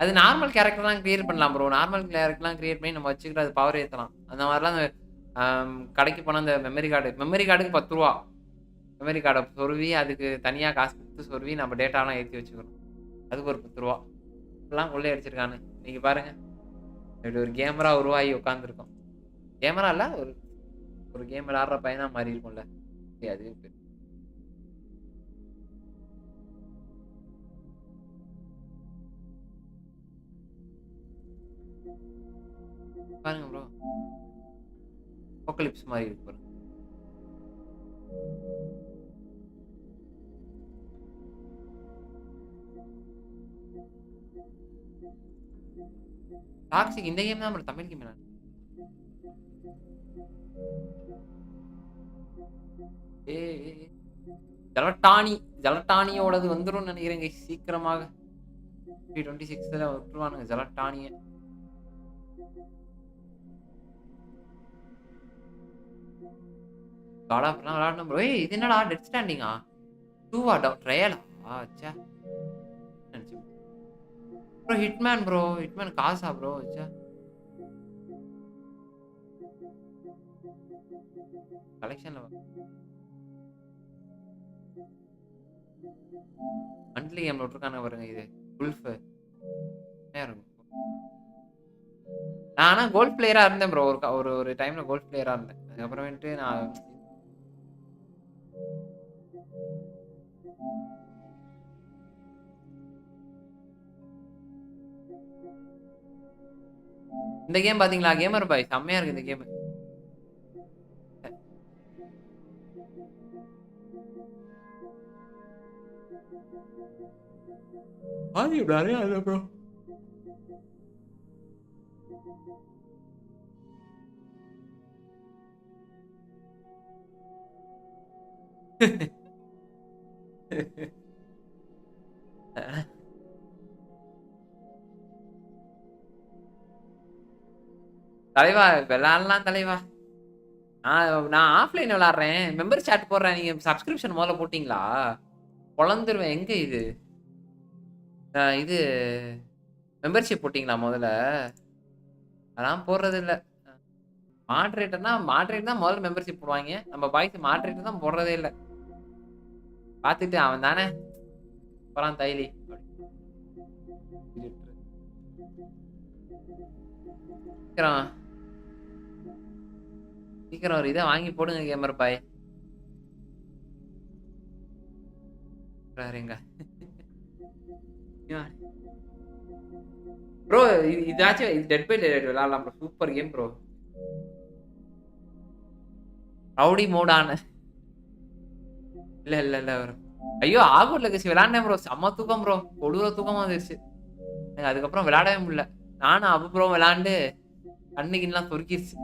அது நார்மல் கேரக்டர்லாம் கிரியேட் பண்ணலாம் ப்ரோ. நார்மல் கேரக்டர்லாம் கிரியேட் பண்ணி நம்ம வச்சுக்கிட்டு அது பவர் ஏற்றலாம். அந்த மாதிரிலாம் அந்த கடைக்கு போனால் அந்த மெமரி கார்டுக்கு 10 ரூபா. மெமரி கார்டை சொருவி அதுக்கு தனியாக காசு கொடுத்து சொருவி நம்ம டேட்டாலாம் ஏற்றி வச்சுக்கணும். அதுக்கு ஒரு 10 ரூபா. இப்படிலாம் கொள்ளை அடிச்சிருக்கானு இன்னைக்கு பாருங்க. இப்படி ஒரு கேமரா உருவாகி உட்காந்துருக்கோம். கேமரா இல்லை, ஒரு ஒரு கேம் விளாடுற பையனா மாறி இருக்கும்ல அது. பாருங்க ப்ரோ, அபோகலிப்ஸ் மாதிரி இருக்கு பாருங்க. டாக்ஸிக் இந்த கேம் தான் ப்ரோ, தமிழ் கேம். ஜலட்டானி ஜலட்டானியோடது வந்துடும் நினைக்கிறேங்க சீக்கிரமாக. 26ல விட்டுருவானுங்க ஜலட்டானிய. காட் ஆஃப் விளாடணும் ப்ரோ. இது என்னடா டெட் ஸ்டாண்டிங்கா? 2 ட்ரையலா? ச்சே நினைச்சு ப்ரோ. ஹிட்மேன் ப்ரோ, ஹிட்மேன் காசா ப்ரோ? ச்சே கலெக்ஷன்ல மந்த்லி கேம் விட்டுருக்கானு பாருங்க. இது குல்ஃப் இருக்கும். நான் ஆனால் கோல்ட் பிளேயரா இருந்தேன் ப்ரோ. ஒரு ஒரு டைம்ல கோல்ட் பிளேயரா இருந்தேன். அதுக்கப்புறமேட்டு நான் இந்த கேம் பாத்தீங்களா? கேமர் பாய் செம்மையா இருக்கு இந்த கேம். ஆதி நிறைய இல்ல ப்ரோ. தலைவா விளாடலாம் தலைவா. நான் ஆஃப்லைன் விளாடுறேன், மெம்பர் சாட் போடுறேன். நீங்க சப்ஸ்கிரிப்ஷன் முதல்ல போட்டீங்களா? பொழந்துருவேன். எங்க இது இது மெம்பர்ஷிப் போட்டீங்களா முதல்ல? அதெல்லாம் போடுறது இல்லை. மாட்ரேட்டர் தான் முதல்ல மெம்பர்ஷிப் போடுவாங்க. நம்ம பாய்ஸ் மாட்ரேட்டர் தான் போடுறதே இல்லை. பார்த்துட்டு அவன் தானே போறான் தைலி. சீக்கிரம் சீக்கிரம் ஒரு இதை வாங்கி போடுங்க கேமர் பாய். எங்க ப்ரோ இதாச்சும் இது டெட் பை டெட் விளையாடலாம் bro. Super game bro. Rowdy மோடான இல்ல இல்ல இல்ல ப்ரோ. ஐயோ ஆகூர் லெகசி விளையாண்டேன் ப்ரோ. செம்ம தூக்கம் ப்ரோ, கொடூர தூக்கமா வந்துருச்சு எனக்கு. அதுக்கப்புறம் விளையாடவே முடியல. நானும் அப்புறம் விளையாண்டு கண்ணுக்குலாம் சொருக்கிடுச்சு.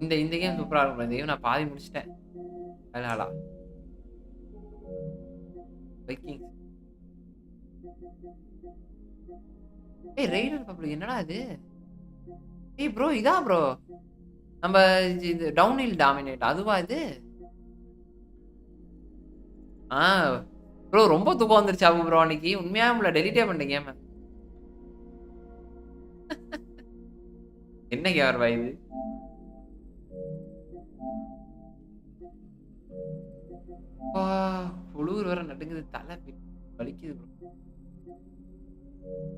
இந்த கேம் சூப்பரா இருக்கும். இந்த கேம் நான் பாதி முடிச்சிட்டேன். விளையாடா வைக்கிங்ஸ். ரெய்டர் பப்ளிக் என்னடா இது? ப்ரோ இதா ப்ரோ நம்ம இது டவுன் ஹில் டாமினேட் அதுவா இது? ப்ரோ ரொம்ப தூக்கம் வந்துருச்சு அபு ப்ரோ. அன்னைக்கு உண்மையா டெலிட்டே பண்ணிட்டேன் கேம. என்ன கேமர் பாய் இது? அப்பா! குளுர் வேற நடுங்குது. தலை வலிக்குது ப்ரோ.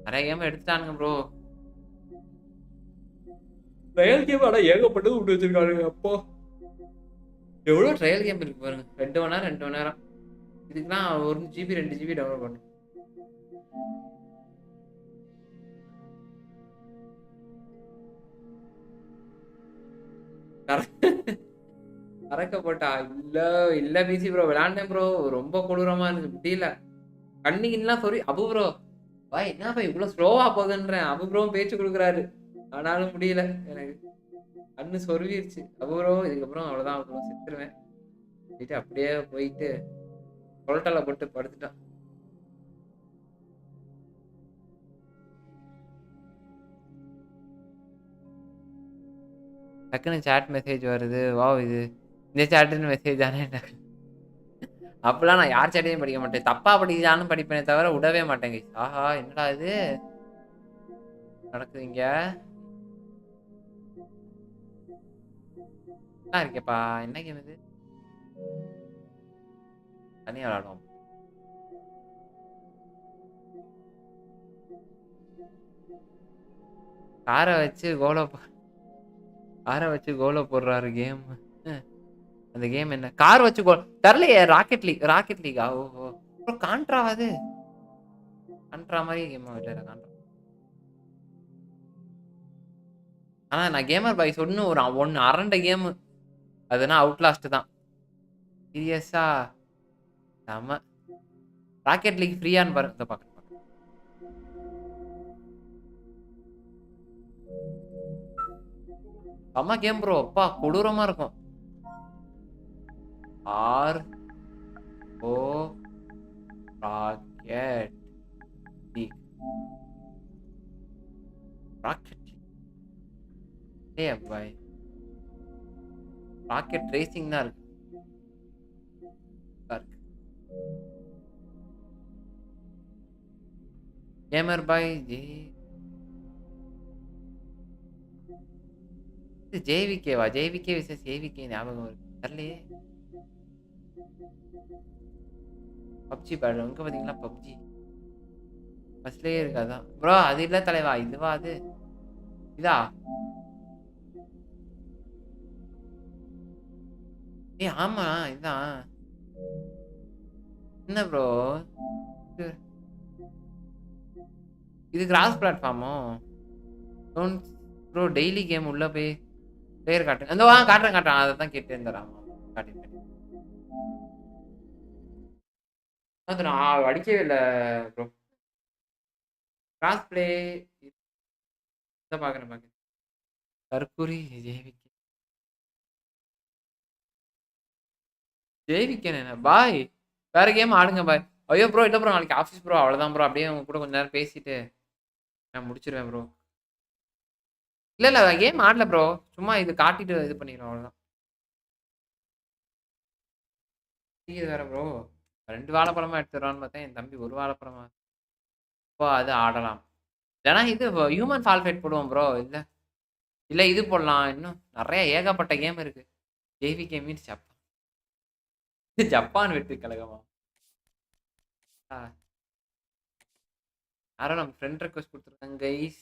நெறைய கேம் எடுத்துட்டானுங்க ப்ரோ. ட்ரையல் கேம் ஆனா ஏகப்பட்டது விட்டு வச்சிருக்கானுங்க. அப்பா! எவ்வளோ ட்ரையல் கேம் இருக்கு பாருங்க. 2 மணி நேரம் 2 மணி நேரம். இதுக்குலாம் 1 ஜிபி 2 ஜிபி டவுன்லோட் பண்ணணும். கறக்க போட்டா இல்ல இல்ல பிசி ப்ரோ விளையாண்டேன் ப்ரோ. ரொம்ப கொடூரமா இருந்துச்சு. முடியல. கண்ணு கிண்ணுலாம் சொறி அபு ப்ரோ. என்னப்பா இவ்வளோ ஸ்லோவா போகுதுன்றேன். அபு ப்ரோவும் பேச்சு குடுக்குறாரு. ஆனாலும் முடியல எனக்கு. கண்ணு சொருவிருச்சு. அபு ப்ரோ இதுக்கப்புறம் அவ்வளோதான் ப்ரோ செத்துருவேன். சொல்லிட்டு அப்படியே போயிட்டு கொலட்டால போட்டு படுத்துட்டான். டக்குன்னு சாட் மெசேஜ் வருது. வாவ் இது இந்த சாட்டுன்னு மெசேஜ் தானே. அப்பலாம் நான் யார் சாட்டையும் படிக்க மாட்டேன். தப்பா படிச்சாலும் படிப்பேனே தவிர விடவே மாட்டேங்க. ஆஹா என்னடா இது நடக்குது இங்க? நல்லா இருக்கேப்பா. என்ன கேம் இது? தனியா விளையாடுவோம். கார வச்சு கார வச்சு கோல போடுறாரு கேம். அந்த கேம் என்ன? கார் வச்சு கோல் தெரியலையே. Rocket Liga? ஓஹோ! ப்ரோ காண்ட்ராவா அது? காண்ட்ரா மாரி கேமா? இல்ல காண்ட்ரா. ஆனா நான் கேமர் பாய் சொன்னு ஒரு ஒண்ணு அரண்ட கேம். அதுனா அவுட்லாஸ்ட் தான். சீரியஸா? செம. ராக்கெட் லீக் ஃப்ரீயான்னு பாருங்க. இதோ பாக்குறேன். செம கேம் ப்ரோ. அப்பா கொடூரமா இருக்கும். ஆர் ஓ ராக்கெட் லீக். Rocket league. ஏய் பாய். ராக்கெட் ரேசிங் தான் இருக்கு. கேமர் பாய் ஜேவிகேவா? ஜேவிகே விசஸ் ஏவிகே ஞாபகம் இருக்கு. தெரியலையே. பப்ஜி பாடு எங்க பாத்தீங்களா? பப்ஜி ஃபர்ஸ்ட்லயே இருக்காதான் ப்ரோ. அது இல்ல தலைவா. இதுவா அது? இதா? ஏய் ஆமா இதான். என்ன ப்ரோ இது கிராஸ் பிளாட்ஃபார்மோ? டோன்ட் ப்ரோ டெய்லி கேம் உள்ள போய் பேர் காட்டுங்க. அந்த காட்டுறேன். அதை தான் கேட்டு இருந்தார். ஆமா காட்டி அது நான் அடிக்கவே இல்லை ப்ரோ. கிராஸ் பிளே இதை பார்க்குறேன். தற்கூரி ஜெய்விக்கேன் என்ன பாய்? வேற கேம் ஆடுங்க பாய். ஐயோ ப்ரோ இல்லை ப்ரோ நாளைக்கு ஆஃபீஸ் ப்ரோ. அவ்வளோதான் ப்ரோ. அப்படியே உங்க கூட கொஞ்ச நேரம் பேசிட்டு நான் முடிச்சிருவேன் ப்ரோ. இல்லை கேம் ஆடல ப்ரோ. சும்மா இது காட்டிட்டு இது பண்ணிடுறோம் அவ்வளோதான். இது வேற ப்ரோ. 2 வாழைப்பழமா எடுத்துடுறான்னு பார்த்தேன். என் தம்பி 1 வாழைப்பழமா. இப்போ அது ஆடலாம். இல்லைனா இது ஹியூமன் ஃபால்ஃபேட் போடுவோம் ப்ரோ. இல்லை இல்லை இது போடலாம். இன்னும் நிறைய ஏகப்பட்ட கேம் இருக்கு. ஜேவிகே மீன்ஸ் ஜப்பான். ஜப்பான் வெற்றி கழகமா? யாரோ நம்ம ஃப்ரெண்ட் ரெக்வஸ்ட் கொடுத்துருக்காங்க கைஸ்.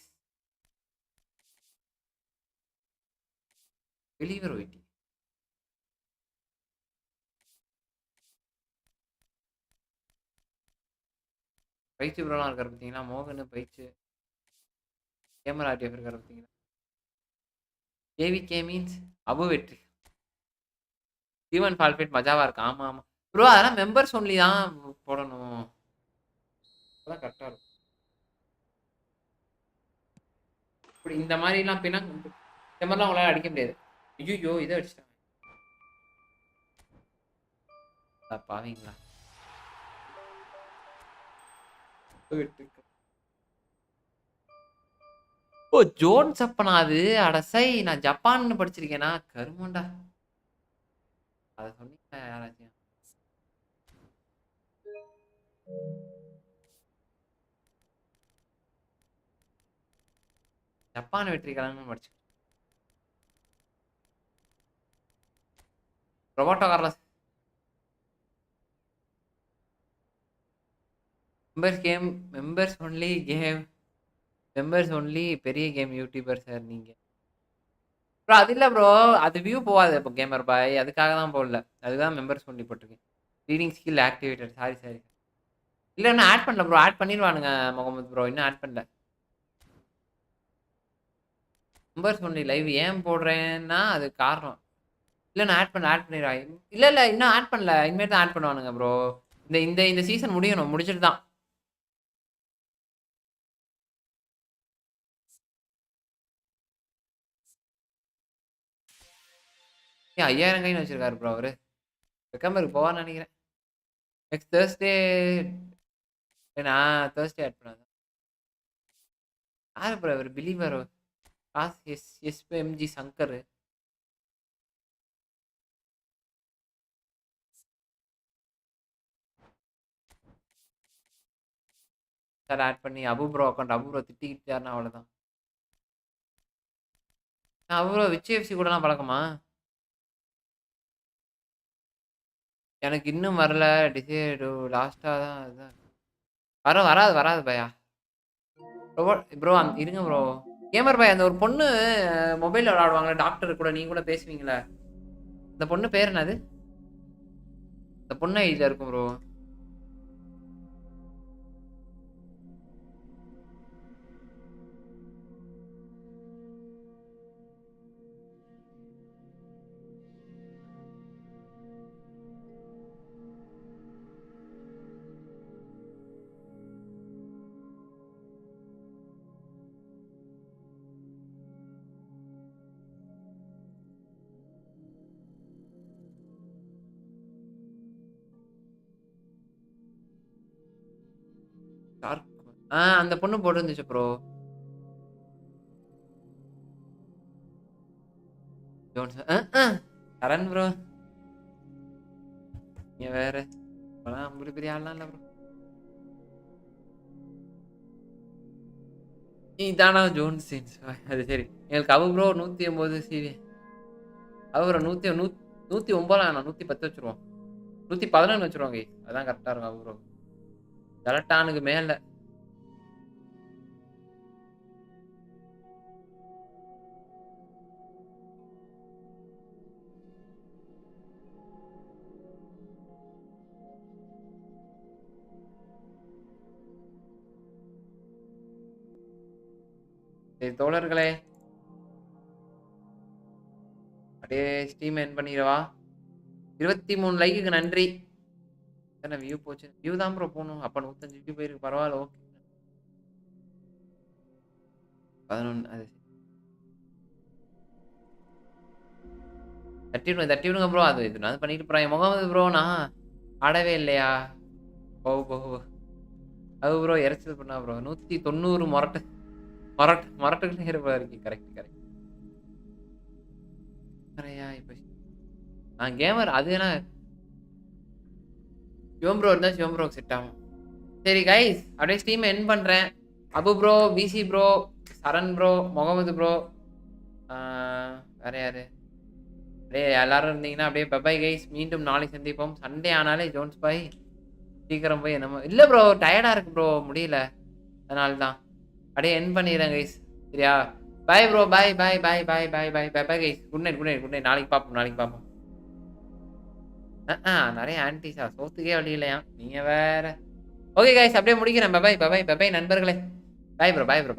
வெளிவர் வெயிட்டி. பயிற்சி ப்ரோலாம் இருக்காரு பார்த்தீங்களா? மோகன் பயிற்சி கேமரா ஆர்டிஎஃப் இருக்காரு பார்த்தீங்களா? ஏவிகே மீன்ஸ் அபு வெற்றி. ஹியூமன் ஃபால்ஃபேட் மஜாவா இருக்கு. ஆமா ஆமா ப்ரோ. அதெல்லாம் மெம்பர்ஸ் ஒன்லி தான் போடணும். அதான் கரெக்டாக இருக்கும். இப்படி இந்த மாதிரிலாம் பின்னா இந்த மாதிரிலாம் உங்களால் அடிக்க முடியாது. ஐயோ இதை அடிச்சிட்டாங்க பாவீங்களா? ஓ ஜோன்ஸ் அப்பனா அது? அடசை நான் ஜப்பான்னு படிச்சிருக்கேனா? கருமண்டா. அதை சொன்னீங்க யாராச்சும். ஜப்பான் வெற்றி கலன்னு படிச்சு. ரொபோட்டோ Carlos members game members only game members only பெரிய கேம் யூடியூபர் சார் நீங்க. ப்ரோ அது இல்ல ப்ரோ. அது வியூ போகாது இப்போ கேமர் பாய். அதுக்காக தான் போடல. அதுதான் மெம்பர்ஸ் ஒன்லி போட்டிருக்கேன். Reading skill activated. Sorry sorry. இல்ல இன்னும் ஆட் பண்ணல ப்ரோ. ஆட் பண்ணிடுவானுங்க முகமது ப்ரோ. இன்னும் ஆட் பண்ணல. மெம்பர்ஸ் ஒன்லி லைவ் ஏன் போடுறேன்னா அது காரணம். இல்ல நான் ஆட் பண்ணிடுவேன். இல்ல இல்ல இன்னும் ஆட் பண்ணல. இனிமேல் தான் ஆட் பண்ணுவானுங்க ப்ரோ. இந்த இந்த இந்த சீசன் முடியணும். முடிச்சிட்டு தான். ஏன் 5000 கைன்னு வச்சிருக்காரு ப்ரோ அவரு. பெக்கம்பருக்கு போவான்னு நினைக்கிறேன். நெக்ஸ்ட் தேர்ஸ்டே நான் தேர்ஸ்டே ஆட் பண்ணாதான். யாரு ப்ரோ அவர் பிலீவர் காஸ் எஸ்எம்ஜி சங்கர். சார் ஆட் பண்ணி Abu bro account Abu bro திட்டிக்கிட்டாருன்னா அவ்வளோதான். அபு ப்ரோ விச் கூடலாம் பழக்கமா? எனக்கு இன்னும் வரல. டிசைடு லாஸ்ட்டாக தான் அதுதான் வராது வராது பையா. ப்ரோ ப்ரோ இருங்க ப்ரோ. கேமர் பாய் அந்த ஒரு பொண்ணு மொபைலில் விளாடுவாங்களே டாக்டர் கூட நீங்க கூட பேசுவீங்களே அந்த பொண்ணு பேர் என்னது? அந்த பொண்ணு ஐடியா இருக்கும் ப்ரோ. அந்த பொண்ணு போட்டுருந்துச்சு ப்ரோ. Jones Karan bro. நீங்க வேற உங்களுக்கு பெரிய ஆள்லாம் இல்லை ப்ரோ. இதானா ஜோன்ஸ் அது சரி. எங்களுக்கு Abu bro 180 CV. Abu bro 109 வேணாம் 110 வச்சுருவோம். 111 வச்சுருவாங்க. அதான் கரெக்டாக இருக்கும் அபு ப்ரோ. கரெக்டானுக்கு மேலே. சரி தோழர்களே அப்படியே ஸ்டீம் என் பண்ணிடவா? 23 லைக்குக்கு நன்றி. எத்தனை வியூ போச்சு? வியூ தான் ப்ரோ போகணும். அப்போ 105 வியூ போயிருக்கு. பரவாயில்ல ஓகே. 11 அது 30 விடுங்க ப்ரோ. அது இது நான் பண்ணிட்டு போகிறேன். முகமது ப்ரோ நான் ஆடவே இல்லையா? போ அது ப்ரோ இறைச்சல் பண்ணா ப்ரோ. 190 மொரட்டுக்குள்ளே இருப்பா இருக்கு. Correct correct. இப்போ கேமர் அது என்ன சிவம் ப்ரோ இருந்தால் சிவம் ப்ரோக்கு செட் ஆகும். சரி கைஸ் அப்படியே ஸ்டீம் என் பண்ணுறேன். அபு ப்ரோ, பிசி ப்ரோ, சரண் ப்ரோ, முகமது ப்ரோ, வேற யாரு அப்படியே எல்லாரும் இருந்தீங்கன்னா அப்படியே பபாய் கைஸ். மீண்டும் நாளை சந்திப்போம். சண்டே ஆனாலே ஜோன்ஸ் பாய் சீக்கிரம் போய் என்னமோ இல்லை ப்ரோ டயர்டாக இருக்கு ப்ரோ முடியல. அதனால தான் அப்படியே என் பண்ணிடுறேன் கைஸ். சரியா? Bye bro. Bye bye bye bye bye bye bye bye guys. Good night good night good night. நாளைக்கு பார்ப்போம். நிறைய ஆன்டிஸா சோத்துக்கே வழி இல்லையா நீங்க வேற. ஓகே கைஸ் அப்படியே முடிக்கிறேன். பபாய் நண்பர்களே. Bye bro.